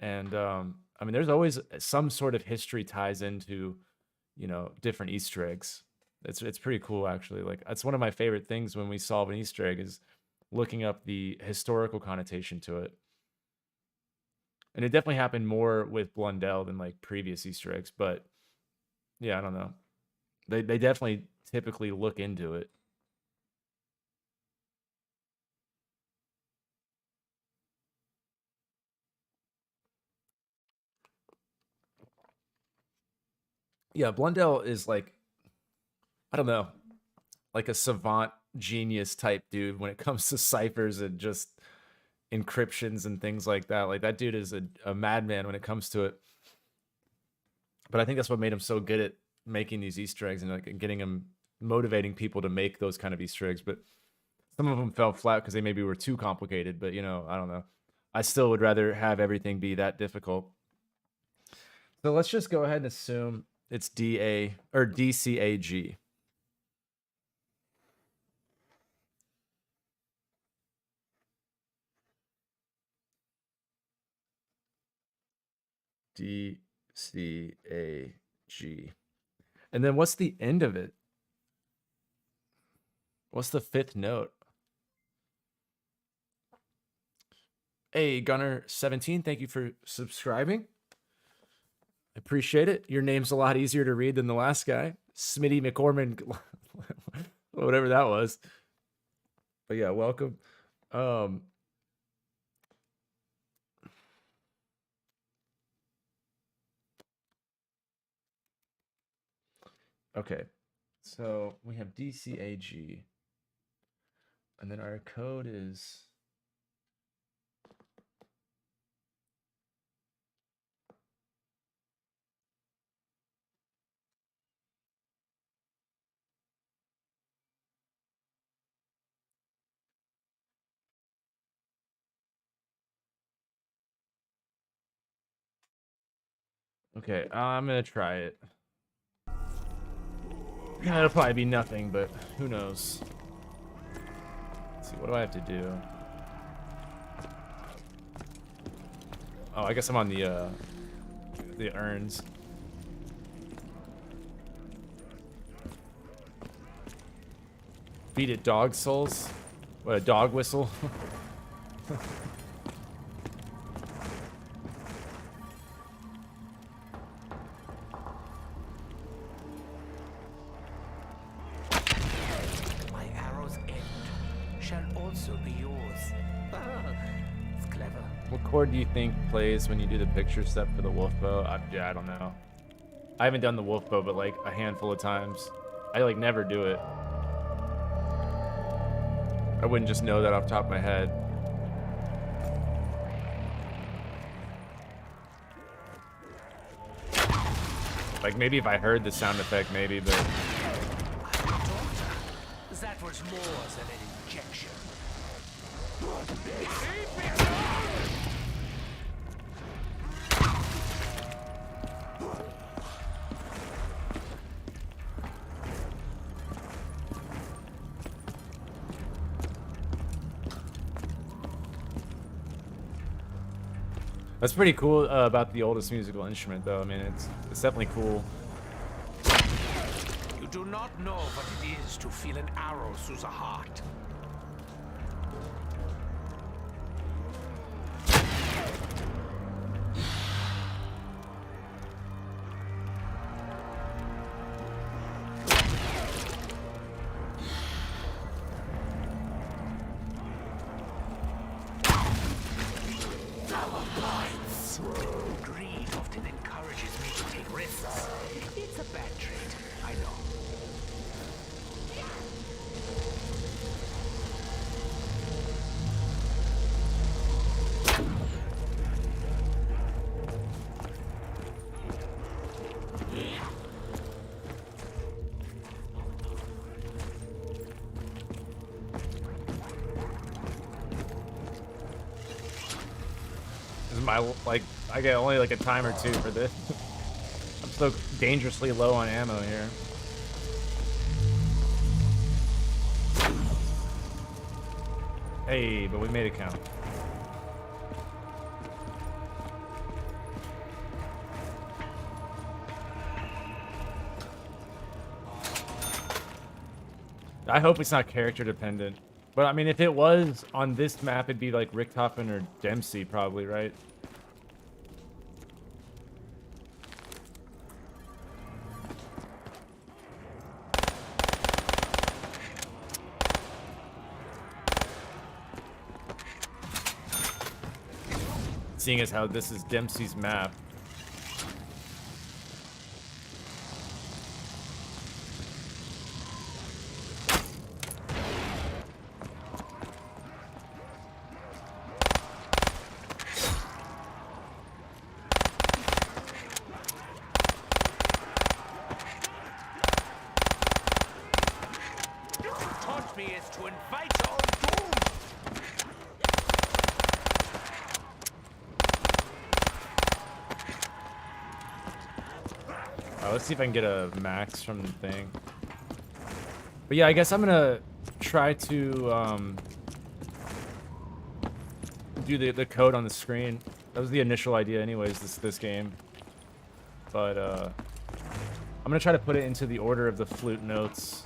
And I mean, there's always some sort of history ties into, different Easter eggs. It's pretty cool actually. Like that's one of my favorite things when we solve an Easter egg is looking up the historical connotation to it. And it definitely happened more with Blundell than like previous Easter eggs, but yeah, I don't know. They definitely typically look into it. Yeah, Blundell is like, I don't know, like a savant genius type dude when it comes to ciphers and just encryptions and things like that. Like that dude is a madman when it comes to it. But I think that's what made him so good at making these Easter eggs and like getting them motivating people to make those kind of Easter eggs, but some of them fell flat because they maybe were too complicated. But, you know, I don't know. I still would rather have everything be that difficult. So let's just go ahead and assume it's DA or DCAG. DCAG. And then what's the end of it? What's the fifth note? Hey, Gunner17, thank you for subscribing. I appreciate it. Your name's a lot easier to read than the last guy. Smitty McCormick, whatever that was. But yeah, welcome. Okay, so we have DCAG. And then our code is... Okay, I'm gonna try it. It'll probably be nothing, but who knows. Let's see, what do I have to do? Oh, I guess I'm on the urns. Beat it, dog souls. What, a dog whistle? My arrow's end shall also be yours. It's clever. What chord do you think plays when you do the picture step for the wolf bow? Yeah, I don't know. I haven't done the wolf bow, but like a handful of times. I like never do it. I wouldn't just know that off the top of my head. Like maybe if I heard the sound effect, maybe, but... That was more than an injection. That's pretty cool about the oldest musical instrument, though. I mean, it's definitely cool. You do not know what it is to feel an arrow through the heart. Greed often encourages me to take risks. It's a bad trait, I know. This is my, like, I get only like a time or two for this. I'm so dangerously low on ammo here. Hey, but we made it count. I hope it's not character dependent. But I mean, if it was on this map, it'd be like Richtofen or Dempsey probably, right? Seeing as how this is Dempsey's map. against me is to invite your doom. Let's see if I can get a max from the thing. But yeah, I guess I'm gonna try to do the code on the screen. That was the initial idea anyways, this game. But I'm gonna try to put it into the order of the flute notes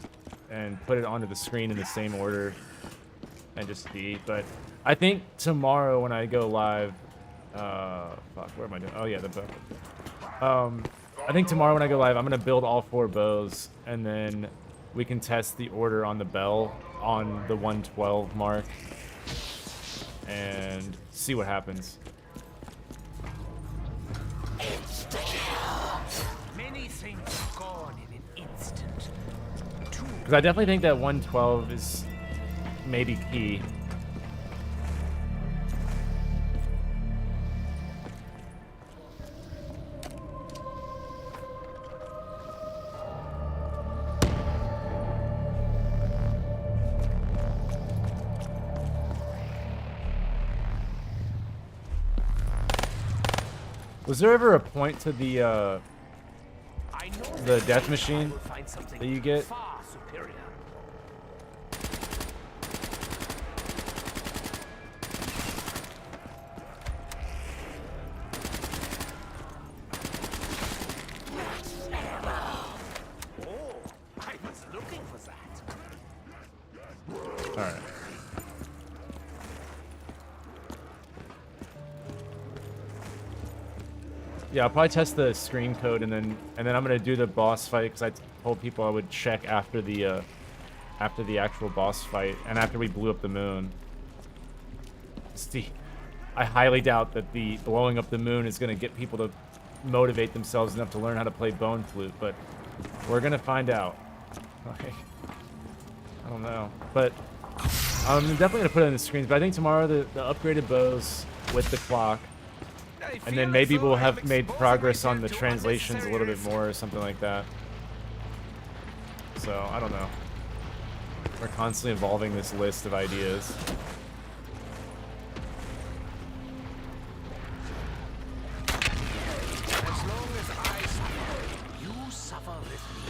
and put it onto the screen in the same order and just see. But I think tomorrow when I go live, fuck, where am I doing? Oh yeah, the bow. I think tomorrow when I go live, I'm gonna build all 4 bows, and then we can test the order on the bell on the 112 mark and see what happens. Many things are gone in an instant. Because I definitely think that 112 is maybe key. Was there ever a point to the death machine that you get? Far superior. Oh, I was looking for that. All right. Yeah, I'll probably test the screen code and then I'm gonna do the boss fight because I told people I would check after the actual boss fight and after we blew up the moon. See, I highly doubt that the blowing up the moon is gonna get people to motivate themselves enough to learn how to play bone flute, but we're gonna find out. Okay. I don't know, but I'm definitely gonna put it on the screens. But I think tomorrow the upgraded bows with the clock. And then maybe we'll have made progress on the translations a little bit more or something like that. So, I don't know. We're constantly evolving this list of ideas. As long as I suffer, you suffer with me.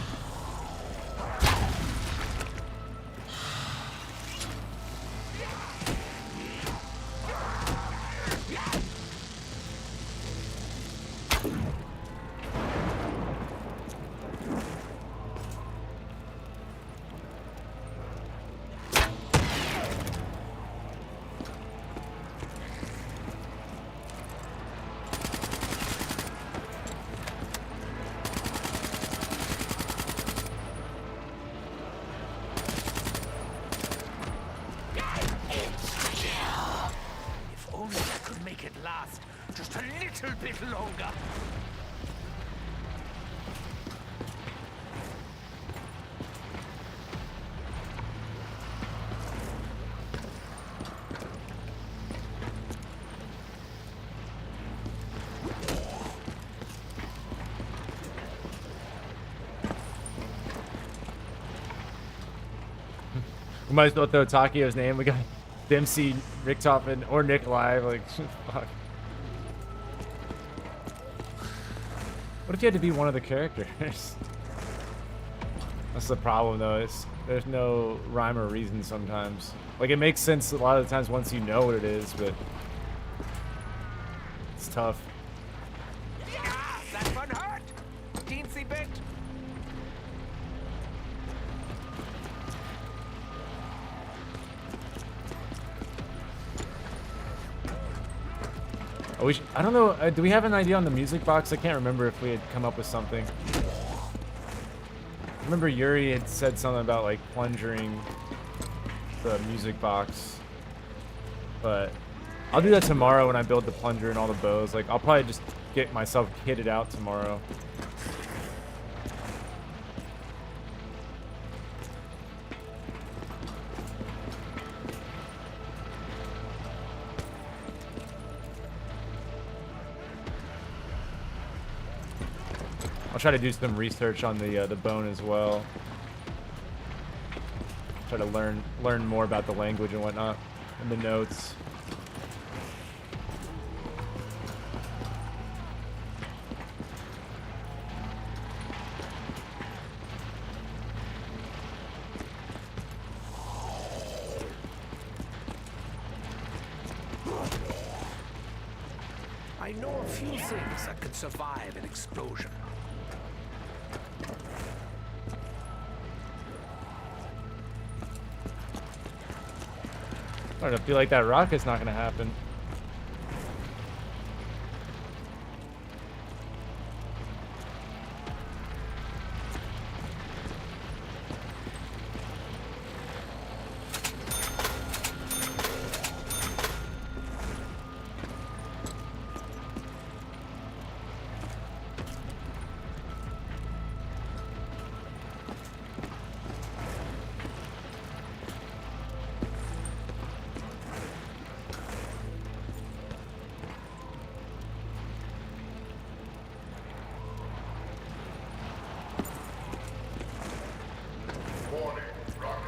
Just a little bit longer. We might as well throw Takio's name. We got Dempsey, Richtofen, or Nikolai. Like, fuck. What if you had to be one of the characters? That's the problem, though. There's no rhyme or reason sometimes. Like, it makes sense a lot of the times once you know what it is, but it's tough. Ah, that one hurt. Teensy bit. I don't know. Do we have an idea on the music box? I can't remember if we had come up with something. I remember Yuri had said something about like plungering the music box, but I'll do that tomorrow when I build the plunger and all the bows. Like, I'll probably just get myself kitted out tomorrow. I'll try to do some research on the bone as well. try to learn more about the language and whatnot and the notes. I know a few things that could survive an explosion. I feel like that rocket's not gonna happen.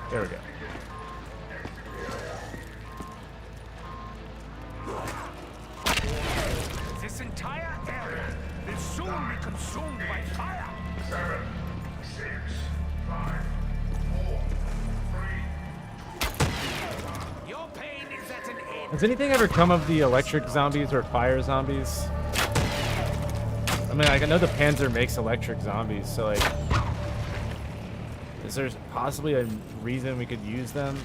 There we go. This entire area will soon be consumed by fire. 7, 6, 5, 4, 3. Your pain is at an end. Has anything ever come of the electric zombies or fire zombies? I mean, like, I know the Panzer makes electric zombies, so like, is there possibly a reason we could use them?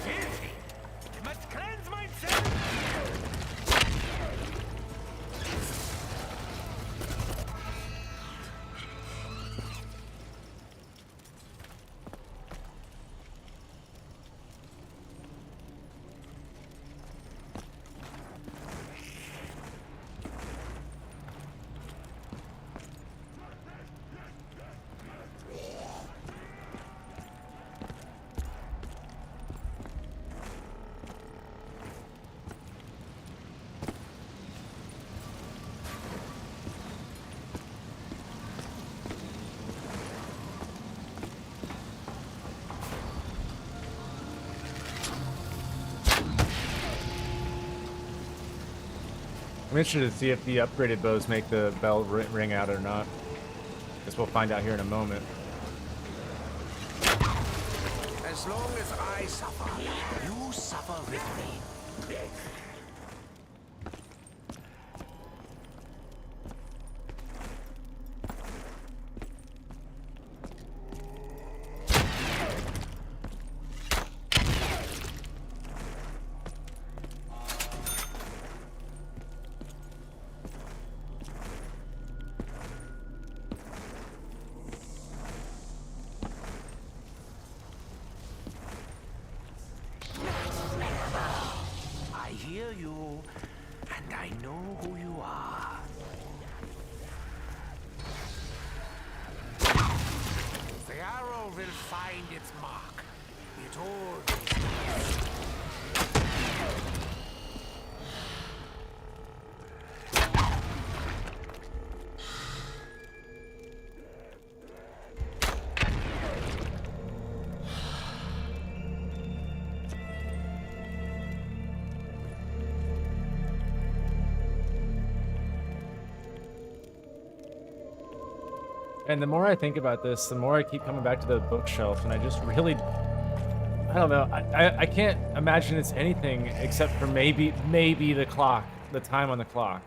Filthy. I must cleanse myself. I'm interested to see if the upgraded bows make the bell ring out or not. Guess we'll find out here in a moment. As long as I suffer, you suffer with me. I hear you, and I know who you are. The arrow will find its mark. It always does. And the more I think about this, the more I keep coming back to the bookshelf, and I just really, I don't know, I can't imagine it's anything except for maybe the clock, the time on the clock.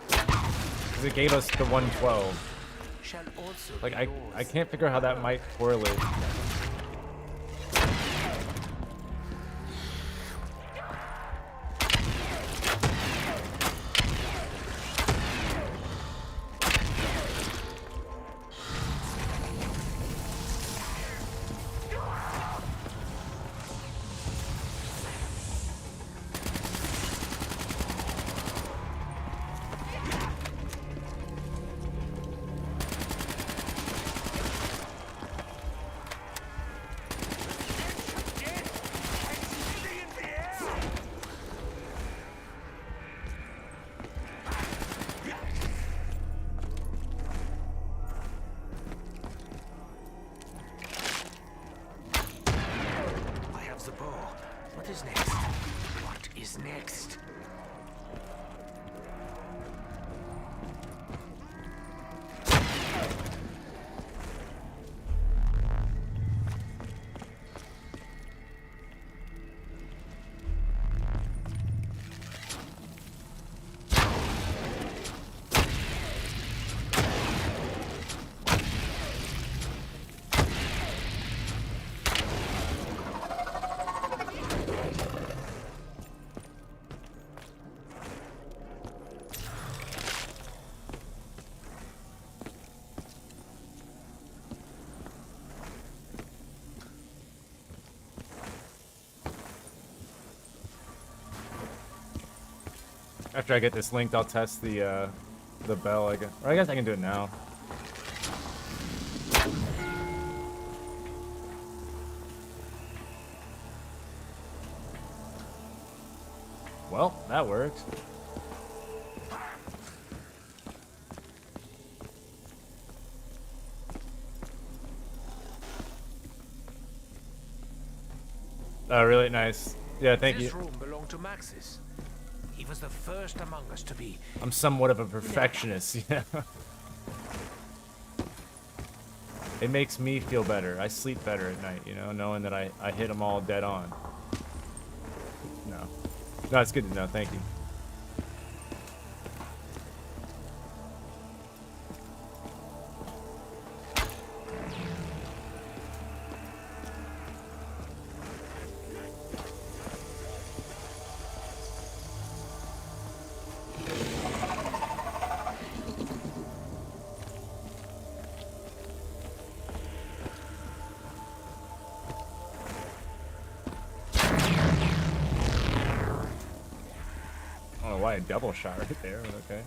Because it gave us the 112. Like, I can't figure out how that might correlate. What is next? What is next? After I get this linked, I'll test the bell. I guess, or I guess I can do it now. Well, that works. Oh, really nice. Yeah, thank you. This room belonged to Maxis. He was the first among us to be. I'm somewhat of a perfectionist, you know. It makes me feel better. I sleep better at night, you know, knowing that I hit them all dead on. No, it's good to know. Thank you. Why a double shot right there? Okay.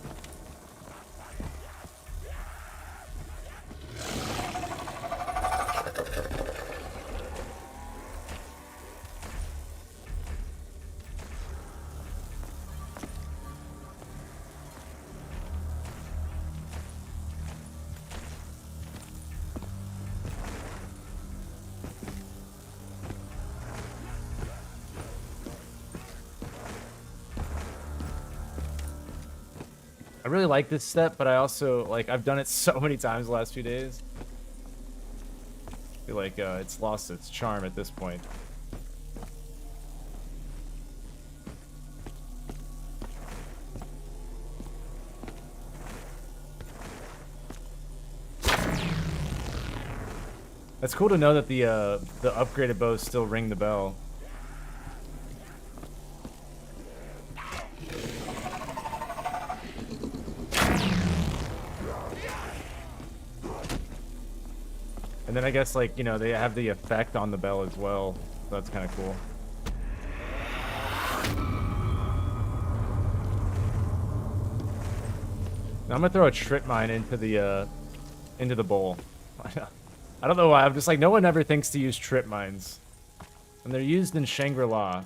I really like this step, but I also, like, I've done it so many times the last few days. I feel like it's lost its charm at this point. It's cool to know that the upgraded bows still ring the bell. And then I guess, like, you know, they have the effect on the bell as well. So that's kind of cool. Now I'm gonna throw a trip mine into the bowl. I don't know why. I'm just like, no one ever thinks to use trip mines, and they're used in Shangri-La.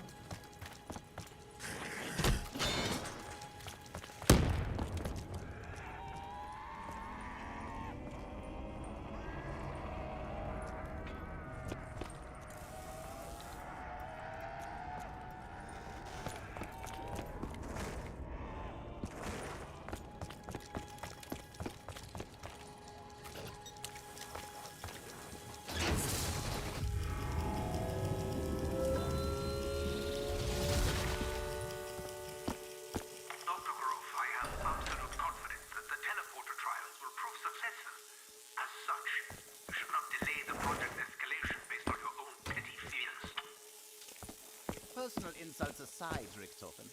Personal insults aside, Richtofen,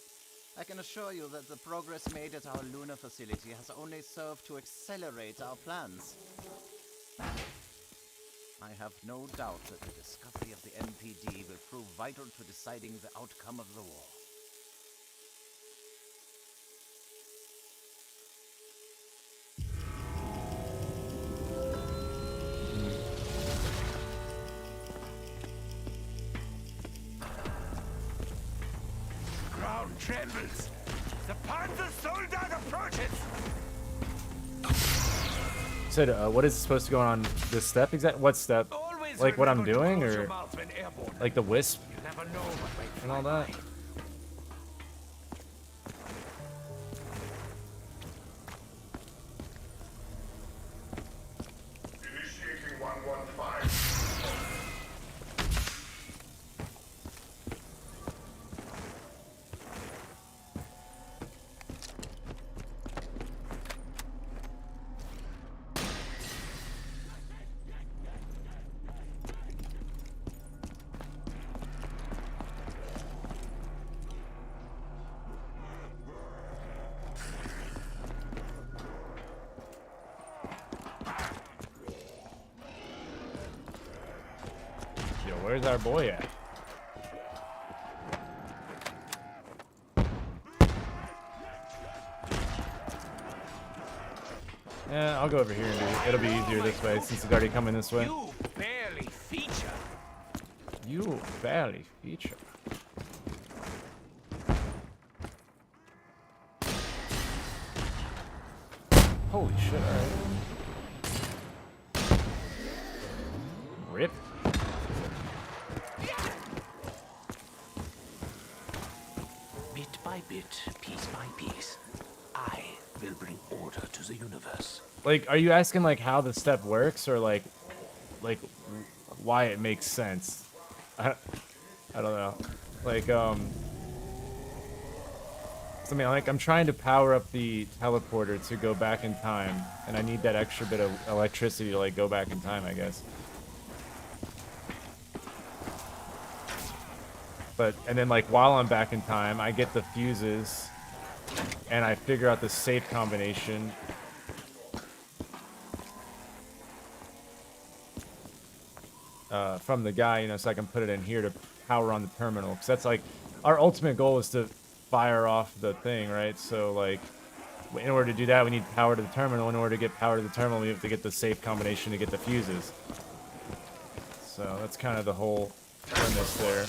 I can assure you that the progress made at our lunar facility has only served to accelerate our plans. I have no doubt that the discovery of the MPD will prove vital to deciding the outcome of the war. Trembles. The Panzer soldier approaches. Said, what is supposed to go on this step? Exactly what step? Always Like what I'm remember to doing, close or your mouth when airborne. like the wisp? You never And all that. Initiating 115. Yo, where's our boy at? Yeah, I'll go over here and do it. It'll be easier this way since it's already coming this way. You barely feature. You barely feature. Holy shit, alright. Rip. Bit by bit, piece by piece, I will bring order to the universe. Like, are you asking like how the step works or like why it makes sense? I don't know. Like, so, I mean, like, I'm trying to power up the teleporter to go back in time, and I need that extra bit of electricity to, like, go back in time, I guess. But, and then, like, while I'm back in time, I get the fuses, and I figure out the safe combination. From the guy, you know, so I can put it in here to power on the terminal. Because that's, like, our ultimate goal is to fire off the thing, right? So, like, in order to do that, we need power to the terminal. In order to get power to the terminal, we have to get the safe combination to get the fuses. So that's kind of the whole premise there.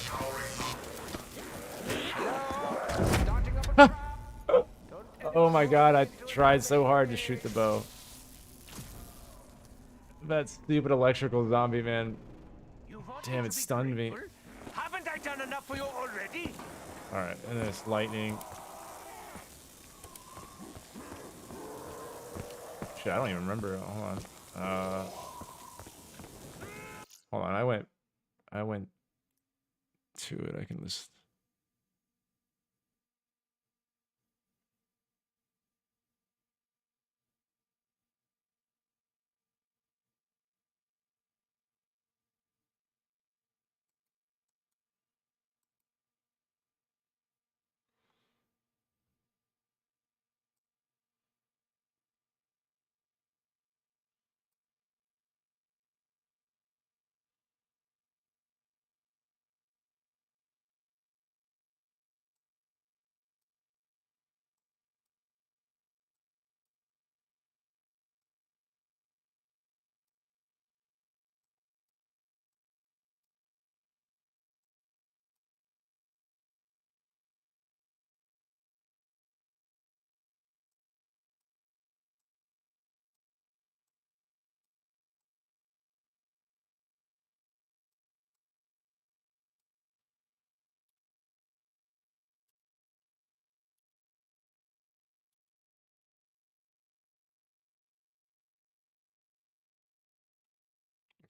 Oh my god, I tried so hard to shoot the bow. That stupid electrical zombie, man. Damn, it stunned me. Haven't I done enough for you already? Alright, and then it's lightning. Shit, I don't even remember. Hold on. Hold on, I went to it. I can just...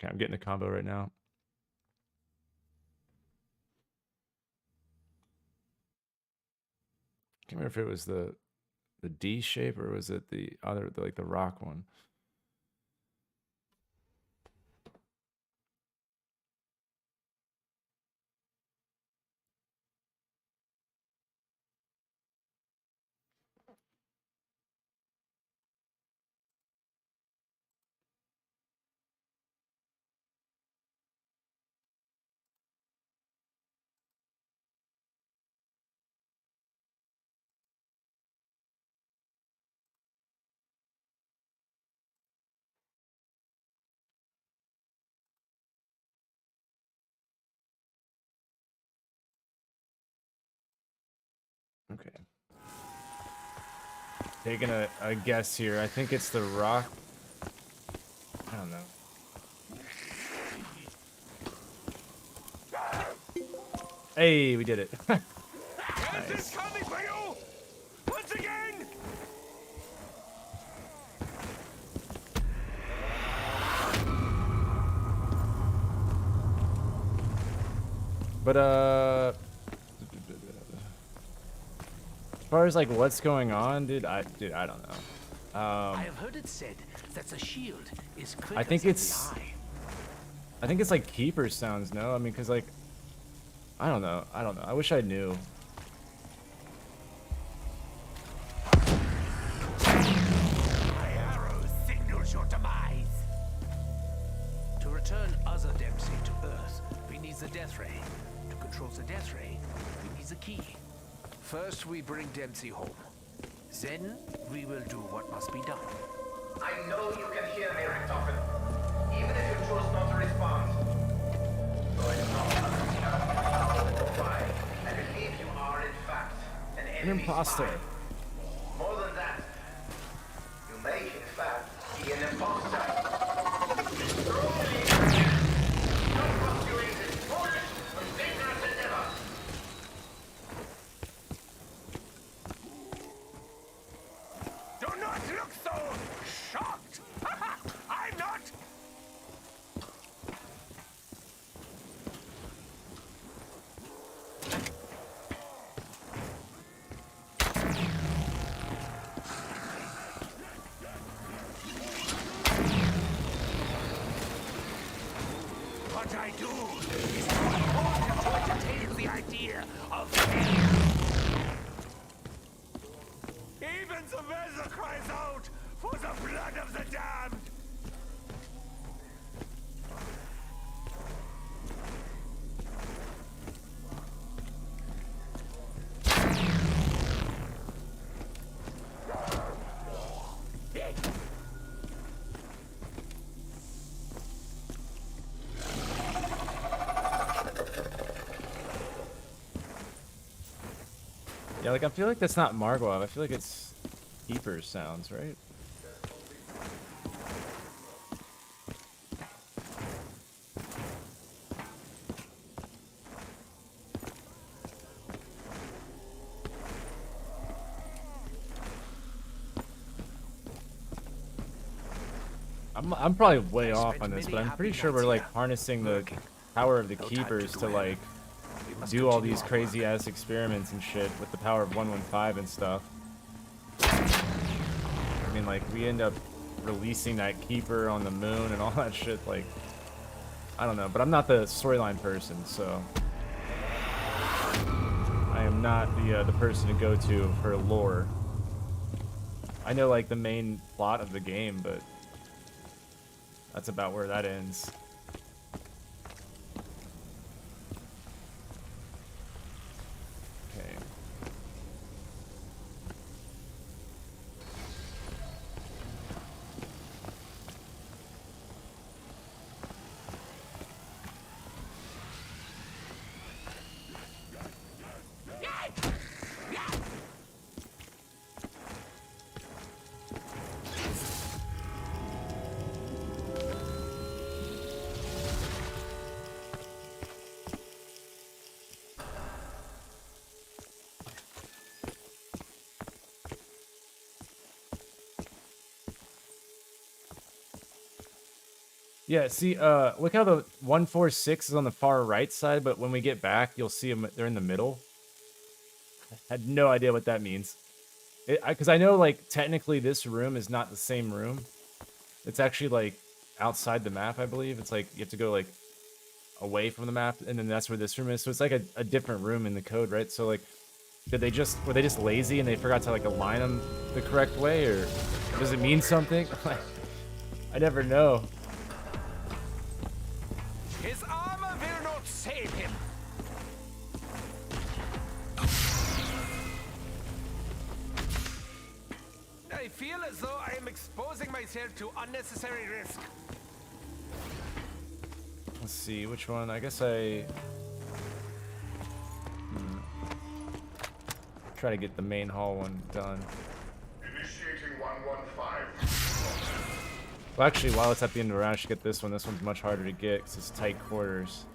Okay, I'm getting the combo right now. I can't remember if it was the D shape or was it the other, like the rock one. Okay. Taking a guess here. I think it's the rock. I don't know. Hey, we did it. Nice. Coming for you! Once again! But as far as like what's going on, dude, I don't know. I have heard it said that the shield is quicker I think than it's the eye. I think it's like keeper sounds, no? I mean, cause like I don't know. I wish I knew. My arrow signals your demise. To return Other Dempsey to Earth, we need the death ray. To control the death ray, we need the key. First, we bring Dempsey home. Then, we will do what must be done. I know you can hear me, Richtofen. Even if you choose not to respond. So I am not why. I believe you are, in fact, an enemy imposter. spy. More than that, you may, in fact, be an imposter. Strongly don't postulate this foolish and dangerous endeavor. Do not look so shocked! I'm not! What I do is too important to entertain the idea of failure. Even the weather cries out for the blood of the damned! Yeah, like I feel like that's not Margwov. I feel like it's keeper sounds, right? I'm probably way off on this, but I'm pretty sure we're like harnessing the power of the keepers to like do all these crazy ass experiments and shit with the power of 115 and stuff. I mean, like we end up releasing that keeper on the moon and all that shit. Like, I don't know, but I'm not the storyline person, so I am not the person to go to for lore. I know like the main plot of the game, but that's about where that ends. Okay. Yeah, see, look how the 146 is on the far right side, but when we get back, you'll see them, they're in the middle. I had no idea what that means. Because I know, like, technically this room is not the same room. It's actually, like, outside the map, I believe. It's like, you have to go, like, away from the map, and then that's where this room is. So it's like a different room in the code, right? So, like, were they just lazy and they forgot to, like, align them the correct way, or does it mean something? I never know. His armor will not save him. I feel as though I am exposing myself to unnecessary risk. Let's see, which one? I guess I... Try to get the main hall one done. Initiating 115. Well, actually, while it's at the end of the round, I should get this one. This one's much harder to get because it's tight quarters.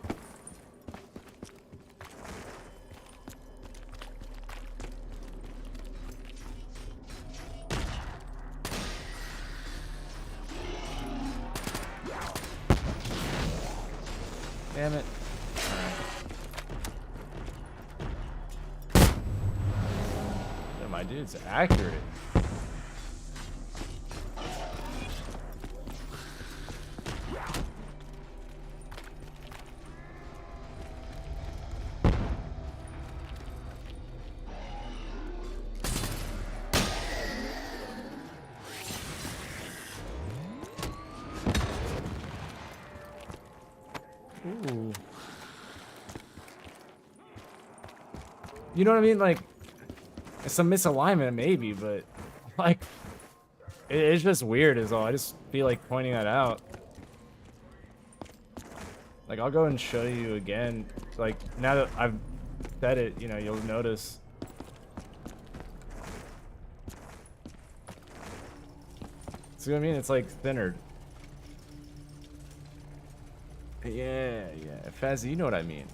Damn it. Alright. My dude's accurate. Ooh. You know what I mean? Like, it's some misalignment maybe, but like, it's just weird is all. I just feel like pointing that out. Like, I'll go and show you again. Like, now that I've said it, you know, you'll notice. See what I mean? It's like thinner. Yeah, yeah. Fazzy, you know what I mean.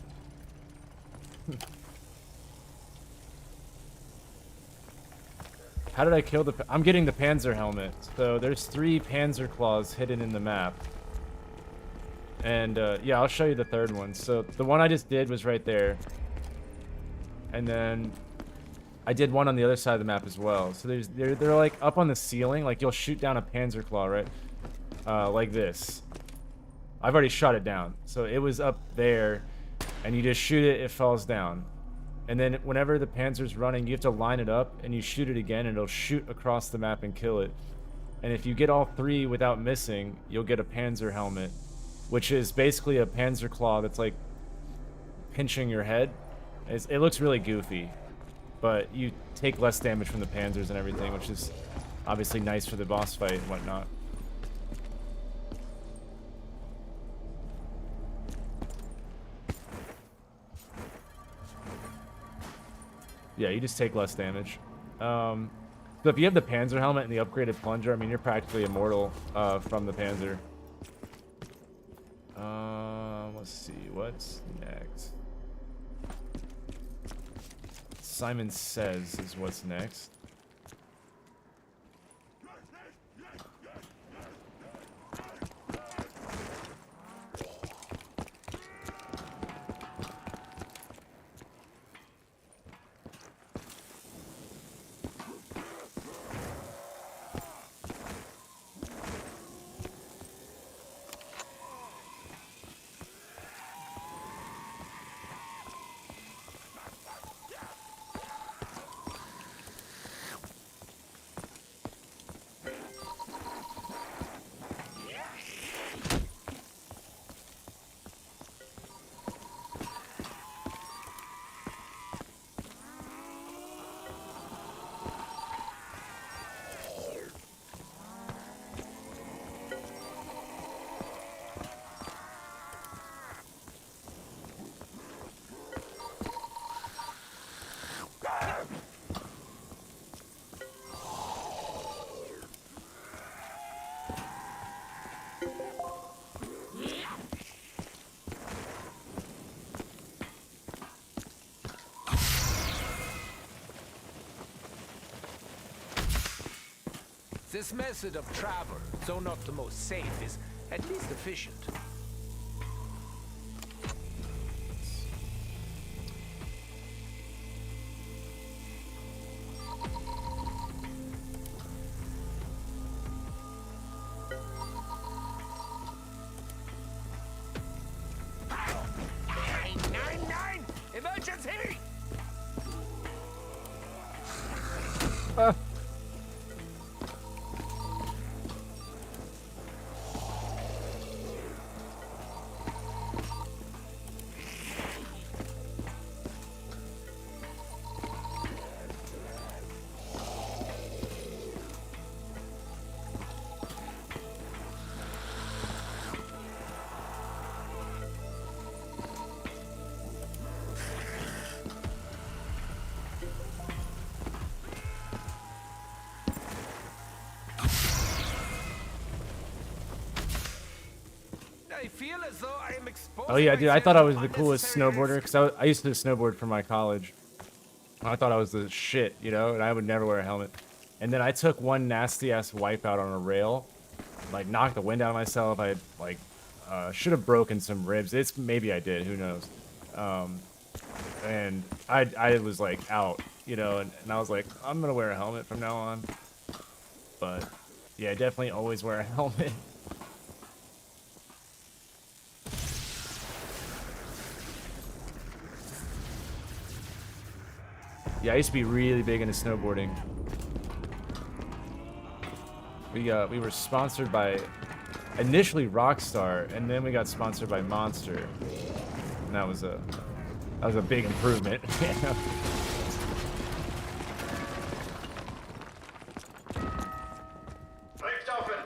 How did I kill the... I'm getting the Panzer helmet. So there's 3 Panzer claws hidden in the map. And, yeah, I'll show you the third one. So the one I just did was right there. And then I did one on the other side of the map as well. So they're like up on the ceiling. Like, you'll shoot down a Panzer claw, right? Like this. I've already shot it down. So it was up there, and you just shoot it, it falls down. And then whenever the Panzer's running, you have to line it up, and you shoot it again, and it'll shoot across the map and kill it. And if you get all 3 without missing, you'll get a Panzer helmet, which is basically a Panzer claw that's like pinching your head. It looks really goofy, but you take less damage from the Panzers and everything, which is obviously nice for the boss fight and whatnot. Yeah, you just take less damage. So if you have the Panzer helmet and the upgraded plunger, I mean, you're practically immortal from the Panzer. Let's see, what's next? Simon Says is what's next. This method of travel, though not the most safe, is at least efficient. Nine! Emergency! I feel as though I am exposed. Oh yeah, dude, I thought I was the coolest snowboarder because I used to snowboard for my college. I thought I was the shit, you know, and I would never wear a helmet. And then I took one nasty ass wipeout on a rail, like knocked the wind out of myself. I had like should have broken some ribs. It's maybe I did. Who knows? And I was like out, you know, and I was like, I'm gonna wear a helmet from now on. But yeah, definitely always wear a helmet. Yeah, I used to be really big into snowboarding. We were sponsored by initially Rockstar, and then we got sponsored by Monster, and that was a big improvement. Richtofen,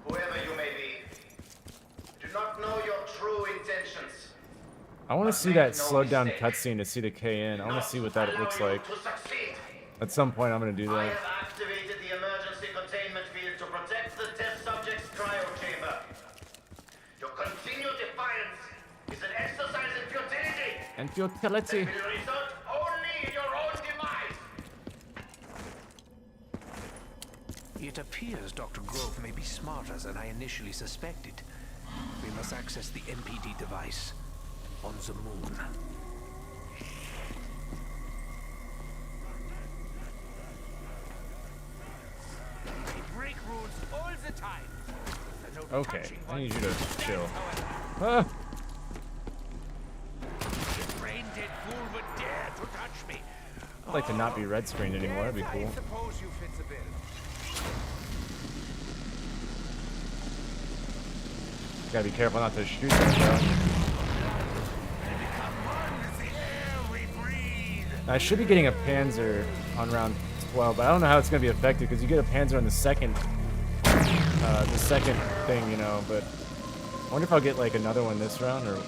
whoever you may be, do not know your true intentions. I want to see that slowed down cutscene to see the KN. I want to see what that looks like. At some point, I'm gonna do I that. have activated the emergency containment field to protect the test subject's cryo chamber. Your continued defiance is an exercise in futility. And futility. It will result only in your own demise. It appears Dr. Grove may be smarter than I initially suspected. We must access the MPD device on the moon. They break rules all the time. Okay, I need you to chill. Ah. Brain-dead fool would dare to touch me. I'd like to not be red screened anymore. That'd be cool. I suppose you fit the bill. Gotta be careful not to shoot them, though. I should be getting a Panzer on round 12, but I don't know how it's gonna be affected because you get a Panzer on the second thing, you know. But I wonder if I'll get like another one this round or.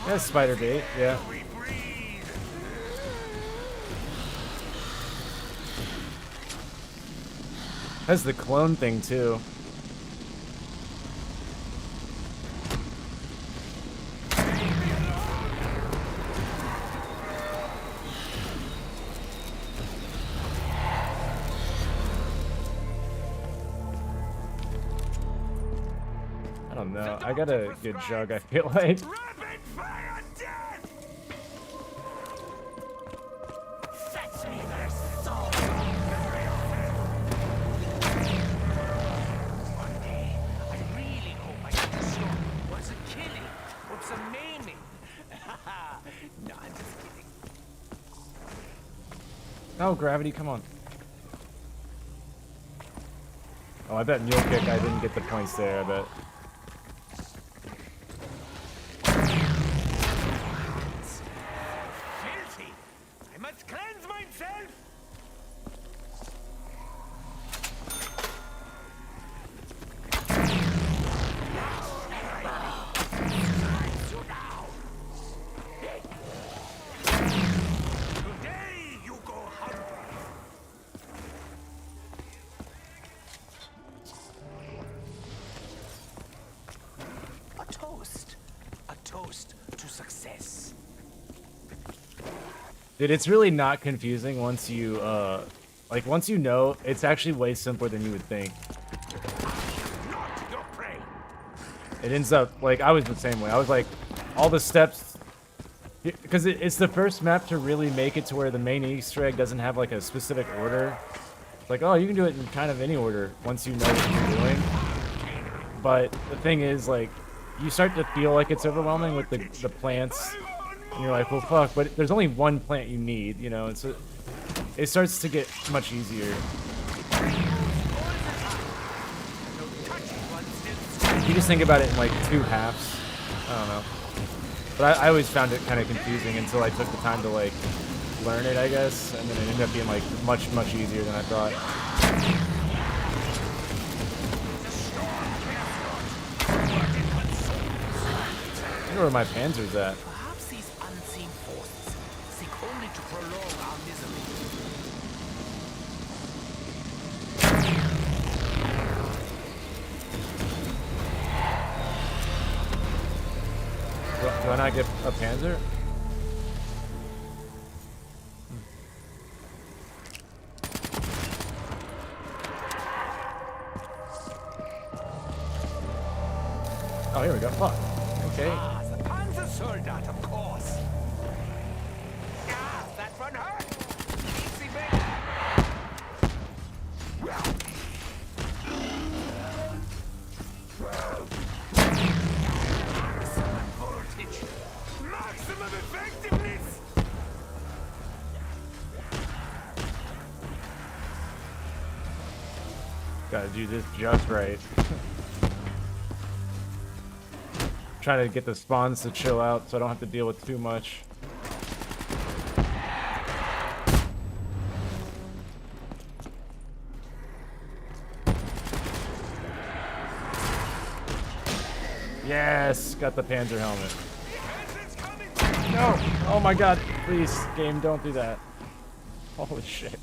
That's spider bait, yeah. Has the clone thing too. I don't know. I got a good jug, I feel like. Oh, gravity, come on. Oh, I bet mule kick, I didn't get the points there, I bet. Filthy! I must cleanse myself! Dude, it's really not confusing once you, once you know, it's actually way simpler than you would think. It ends up, like, I was the same way. I was like, all the steps, because it's the first map to really make it to where the main Easter egg doesn't have, like, a specific order. It's like, oh, you can do it in kind of any order once you know what you're doing. But the thing is, like, you start to feel like it's overwhelming with the plants. And you're like, well, fuck, but there's only one plant you need, you know, and so it starts to get much easier. You just think about it in, like, two halves. I don't know. But I always found it kind of confusing until I took the time to like learn it, I guess, and then it ended up being like much easier than I thought. I wonder where my Panzer's at. Perhaps these unseen forces seek only to prolong our misery. Do I not get a Panzer? Oh, here we go. Fuck. Okay. Ah, the Panzer soldat, of course. Ah, that one hurt. Easy bit. Maximum voltage. Maximum effectiveness. Gotta do this just right. Trying to get the spawns to chill out so I don't have to deal with too much. Yes, got the Panzer helmet. No! Oh my god, please, game, don't do that. Holy shit.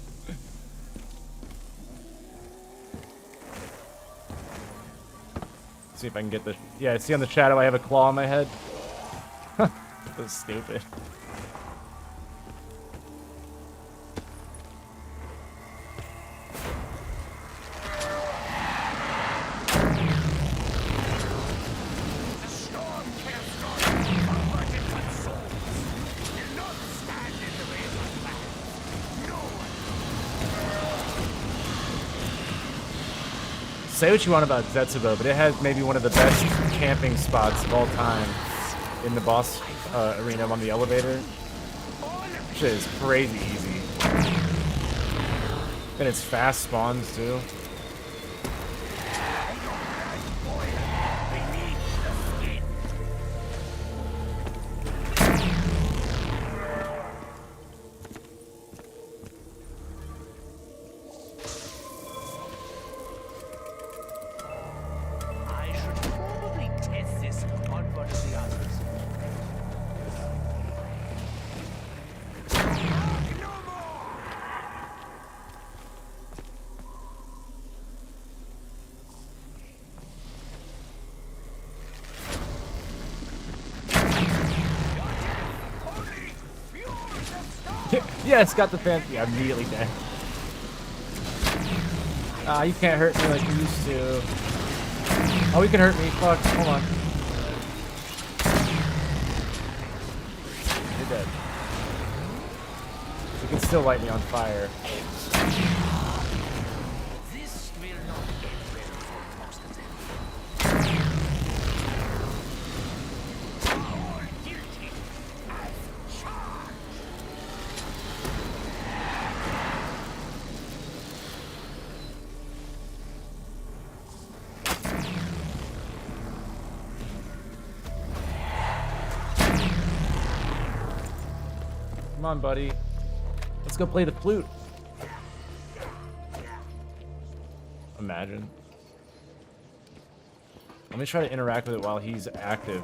See if I can get the... Yeah, see on the shadow I have a claw on my head? That's stupid. Say what you want about Zetsubo, but it has maybe one of the best camping spots of all time in the boss arena on the elevator. Shit is crazy easy. And it's fast spawns too. Yeah, it's got the fancy. Yeah, immediately dead. Ah, you can't hurt me like you used to. Oh, he can hurt me. Fuck. Hold on. You're dead. You can still light me on fire. This will not end well for most of them. All guilty as charged. Come on, buddy. Let's go play the flute. Imagine. Let me try to interact with it while he's active.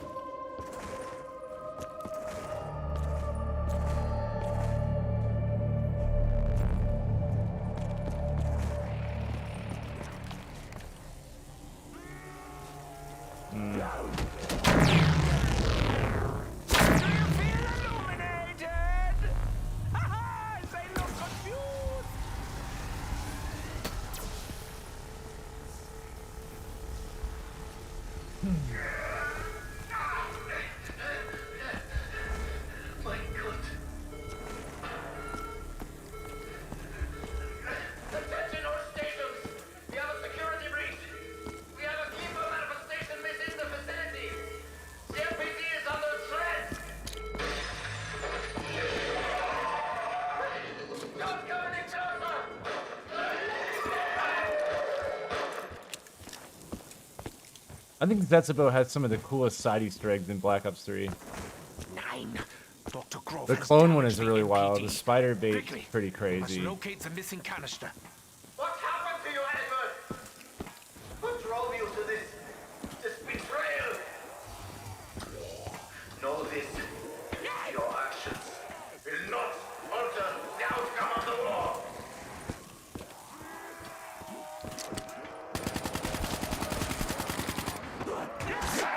My God. Attention all stations! We have a security breach! We have a keeper manifestation within the facility! The MPD is under threat! Don't go any closer! I think Zetsubo has some of the coolest side Easter eggs in Black Ops 3. mine. Dr. Grove The has clone one is damaged really the wild. MPD. The spider bait is Quickly, pretty we must crazy. locate the missing canister. What happened to you, Edward? What drove you to this betrayal? Know this. Your actions will not alter the outcome of the war.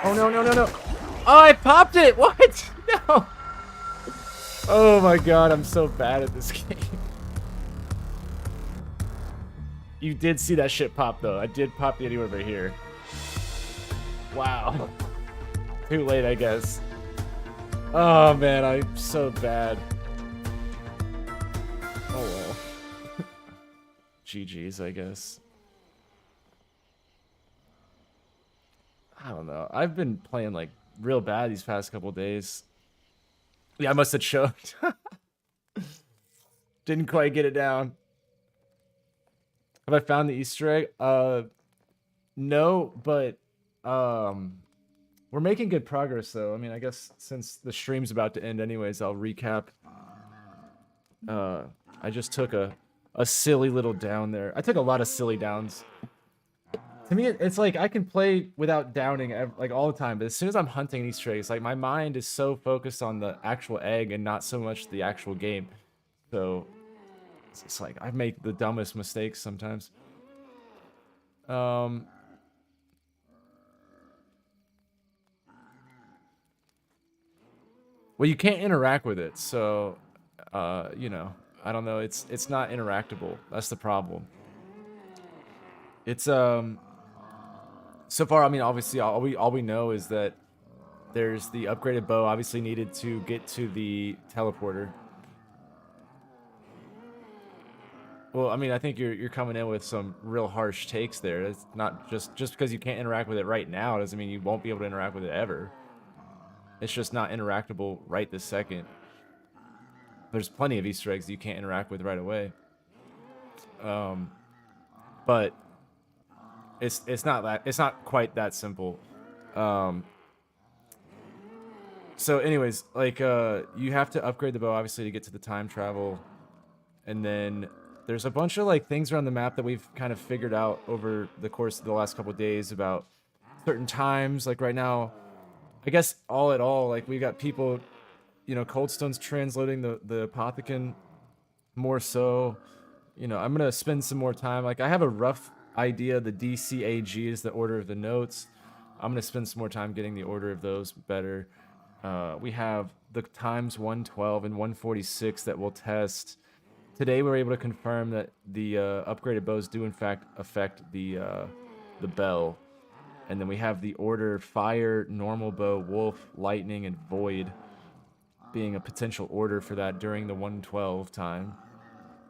Oh no no no no! Oh, I popped it! What? No! Oh my god, I'm so bad at this game. You did see that shit pop though. I did pop the anywhere over here. Wow. Too late, I guess. Oh man, I'm so bad. Oh well. GG's, I guess. I don't know. I've been playing like real bad these past couple days. Yeah, I must have choked. Didn't quite get it down. Have I found the Easter egg? No, but we're making good progress though. I mean, I guess since the stream's about to end anyways, I'll recap. I just took a silly little down there. I took a lot of silly downs. To me, it's like I can play without downing like all the time, but as soon as I'm hunting Easter eggs, like my mind is so focused on the actual egg and not so much the actual game. So it's like I make the dumbest mistakes sometimes. Well, you can't interact with it, so you know, I don't know. It's not interactable. That's the problem. It's so far, I mean, obviously, all we know is that there's the upgraded bow, obviously needed to get to the teleporter. Well, I mean, I think you're coming in with some real harsh takes there. It's not just because you can't interact with it right now doesn't mean you won't be able to interact with it ever. It's just not interactable right this second. There's plenty of Easter eggs that you can't interact with right away. But it's not quite that simple. So anyways, like you have to upgrade the bow obviously to get to the time travel, and then there's a bunch of like things around the map that we've kind of figured out over the course of the last couple of days about certain times. Like right now, I guess all in all, like we got people, you know, Coldstone's translating the Apothecon more so. You know, I'm gonna spend some more time. Like I have a rough idea. The DCAG is the order of the notes. I'm gonna spend some more time getting the order of those better. We have the times 112 and 146 that we'll test. Today we were able to confirm that the upgraded bows do in fact affect the bell. And then we have the order fire, normal bow, wolf, lightning, and void being a potential order for that during the 112 time.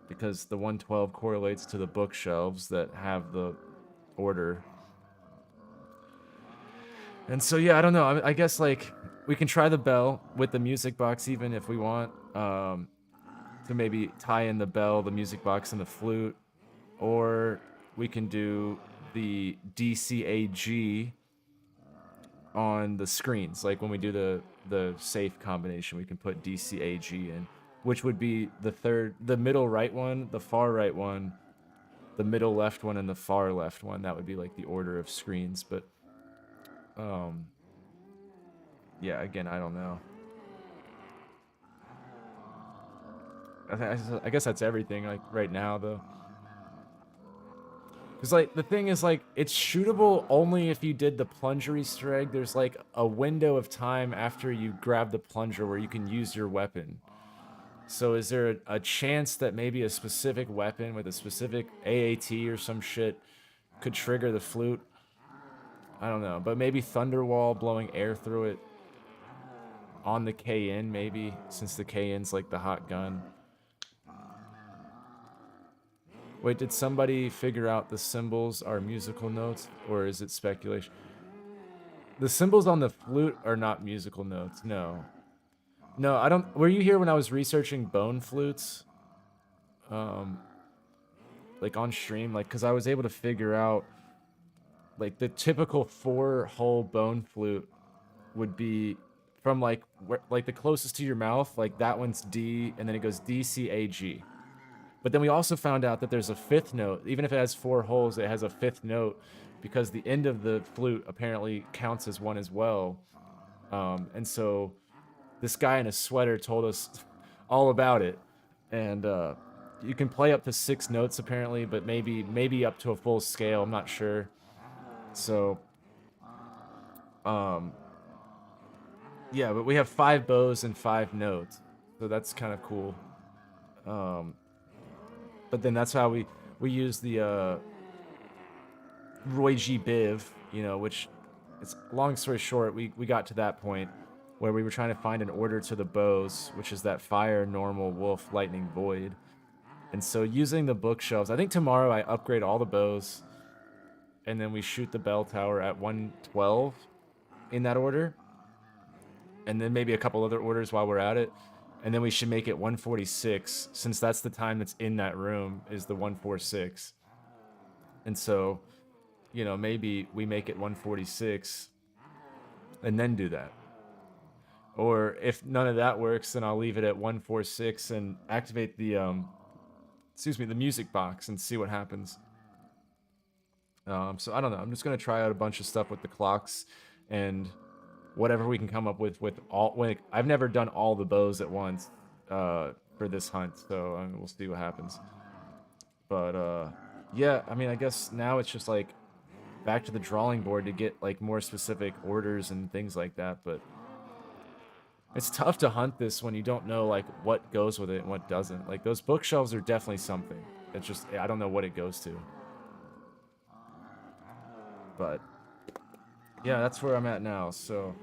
Because the 112 correlates to the bookshelves that have the order. And so, yeah, I don't know. I guess, like, we can try the bell with the music box even if we want. To maybe tie in the bell, the music box, and the flute. Or we can do the DCAG on the screens. Like, when we do the safe combination, we can put DCAG in. Which would be the middle right one, the far right one, the middle left one, and the far left one. That would be like the order of screens. But, yeah, again, I don't know. I guess that's everything, like, right now, though. Because, like, the thing is, like, it's shootable only if you did the plunger Easter egg. There's, like, a window of time after you grab the plunger where you can use your weapon. So is there a chance that maybe a specific weapon with a specific AAT or some shit could trigger the flute? I don't know. But maybe Thunderwall blowing air through it on the KN maybe, since the KN's like the hot gun. Wait, did somebody figure out the symbols are musical notes, or is it speculation? The symbols on the flute are not musical notes, no. No, I don't. Were you here when I was researching bone flutes? Like on stream, like, because I was able to figure out, like, the typical 4-hole bone flute would be from like like the closest to your mouth, like that one's D, and then it goes D, C, A, G. But then we also found out that there's a fifth note. Even if it has 4 holes, it has a fifth note because the end of the flute apparently counts as one as well. And so this guy in a sweater told us all about it. And you can play up to 6 notes apparently, but maybe up to a full scale. I'm not sure. So, yeah, but we have 5 bows and 5 notes. So that's kind of cool. But then that's how we use the Roy G. Biv, you know, which, it's long story short, we got to that point where we were trying to find an order to the bows, which is that fire, normal, wolf, lightning, void. And so using the bookshelves, I think tomorrow I upgrade all the bows, and then we shoot the bell tower at 112 in that order. And then maybe a couple other orders while we're at it. And then we should make it 146, since that's the time that's in that room, is the 146. And so, you know, maybe we make it 146 and then do that. Or if none of that works, then I'll leave it at 146 and activate the, the music box and see what happens. So I don't know. I'm just going to try out a bunch of stuff with the clocks and whatever we can come up with all. Like, I've never done all the bows at once for this hunt, so we'll see what happens. But yeah, I mean, I guess now it's just like back to the drawing board to get like more specific orders and things like that. But it's tough to hunt this when you don't know like what goes with it and what doesn't. Like those bookshelves are definitely something. It's just I don't know what it goes to. But yeah, that's where I'm at now. So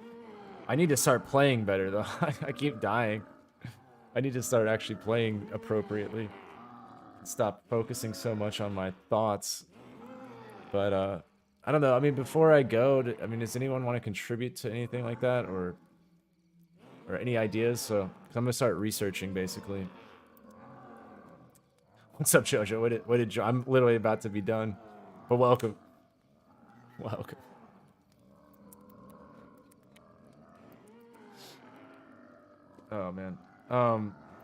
I need to start playing better though. I keep dying. I need to start actually playing appropriately. Stop focusing so much on my thoughts. But I don't know. I mean, before I go, does anyone want to contribute to anything like that, or any ideas? So, 'cause I'm gonna start researching basically. What's up, Jojo? What did I'm literally about to be done, but welcome. Welcome. Oh man.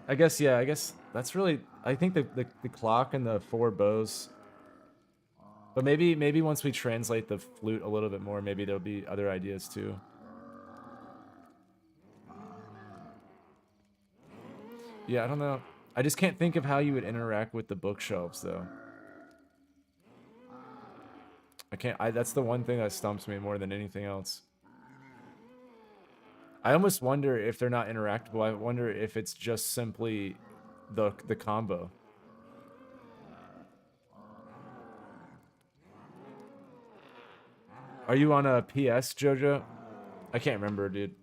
I guess that's really. I think the clock and the 4 bows. But maybe once we translate the flute a little bit more, maybe there'll be other ideas too. Yeah, I don't know. I just can't think of how you would interact with the bookshelves though. I can't. That's the one thing that stumps me more than anything else. I almost wonder if they're not interactable. I wonder if it's just simply the combo. Are you on a PS, Jojo? I can't remember, dude.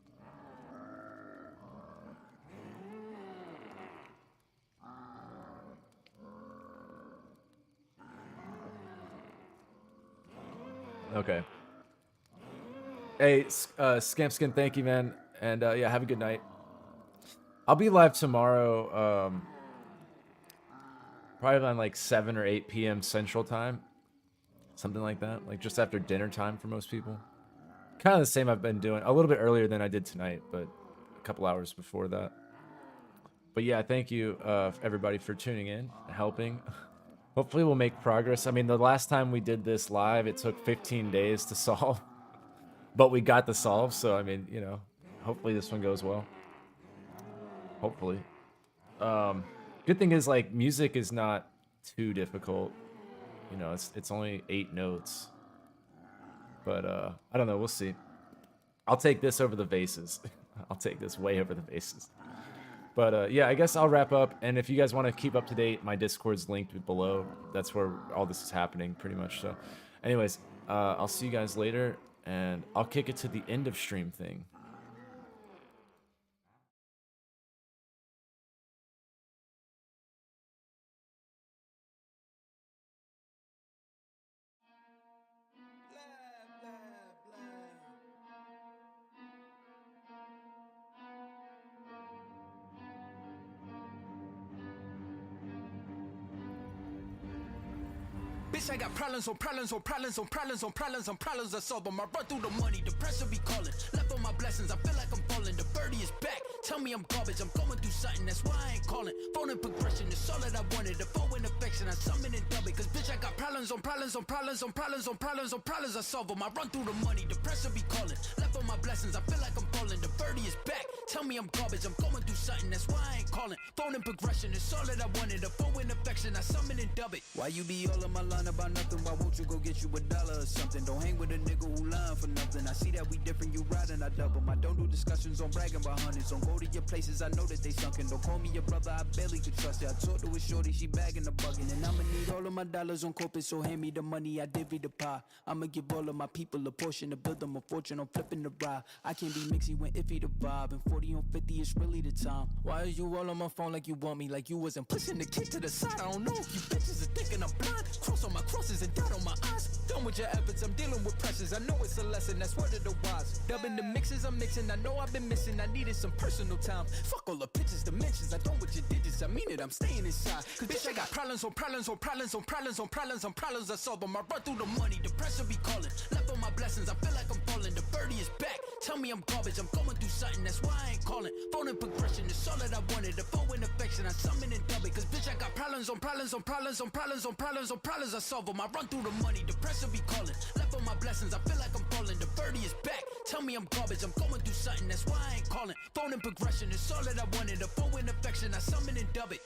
Okay. Hey, Scampskin, thank you, man. And yeah, have a good night. I'll be live tomorrow, probably around like 7 or 8 p.m. Central Time. Something like that, like just after dinner time for most people. Kind of the same I've been doing, a little bit earlier than I did tonight, but a couple hours before that. But yeah, thank you everybody for tuning in, helping. Hopefully we'll make progress. I mean, the last time we did this live, it took 15 days to solve. But we got the solve, so I mean, you know, hopefully this one goes well. Hopefully. Good thing is, like, music is not too difficult. You know, it's only 8 notes. But, I don't know, we'll see. I'll take this over the vases. I'll take this way over the vases. But, yeah, I guess I'll wrap up. And if you guys want to keep up to date, my Discord's linked below. That's where all this is happening, pretty much. So, anyways, I'll see you guys later. And I'll kick it to the end of stream thing. Bitch, I got problems on problems on problems on problems on problems on problems. I solve them. I run through the money. The pressure be calling. Left on my my blessings, I feel like I'm falling. The birdie is back. Tell me I'm garbage, I'm going through something, that's why I ain't calling. Phone and progression is all that I wanted. The phone in affection, I summon and dub it. Cause bitch, I got problems on problems on problems on problems on problems on problems. I solve them. I run through the money, the pressure be calling. Left on my blessings, I feel like I'm falling. The birdie is back. Tell me I'm garbage, I'm going through something, that's why I ain't calling. Phone and progression is all that I wanted. The phone in affection, I summon and dub it. Why you be all on my line about nothing? Why won't you go get you $1 or something? Don't hang with a nigga who lying for nothing. I see that we different, you riding, I double. I don't do discussions on bragging about hundreds. Don't go to your places, I know that they sunken. Don't call me your brother, I barely could trust you. I talked to a shorty, she bagging the bugging. And I'ma need all of my dollars on corporate, so hand me the money, I divvy the pie. I'ma give all of my people a portion to build them a fortune. I'm flipping the ride. I can't be mixy when iffy the vibe. And 40 on 50 is really the time. Why are you all on my phone like you want me? Like you wasn't pushing the kid to the side. I don't know if you bitches are thinking I'm blind. Cross on my crosses and dot on my eyes. Done with your efforts, I'm dealing with pressures. I know it's a lesson, that's word of the wise. Dubbing the mixes I'm mixing, I know I've been missing. I needed some personal time. Fuck all the pictures, dimensions. I don't with your digits, I mean it, I'm staying inside. Cause bitch, I got problems on problems on problems on problems on problems on problems. I solve them. I run through the money, the pressure be calling. Left on my blessings, I feel like I'm falling. The birdie is back. Tell me I'm garbage, I'm going through something, that's why I ain't calling. Phone and progression is all that I wanted. The phone in affection, I summon and dub it. Cause bitch, I got problems on problems on problems on problems on problems on problems. I solve them. I run through the money, the pressure be calling. Left on my blessings, I feel like I'm falling. The birdie is back. Tell me I'm garbage, I'm going through something, that's why I ain't calling. Phone and progression is all that I wanted. The phone in affection, I summon and dub it.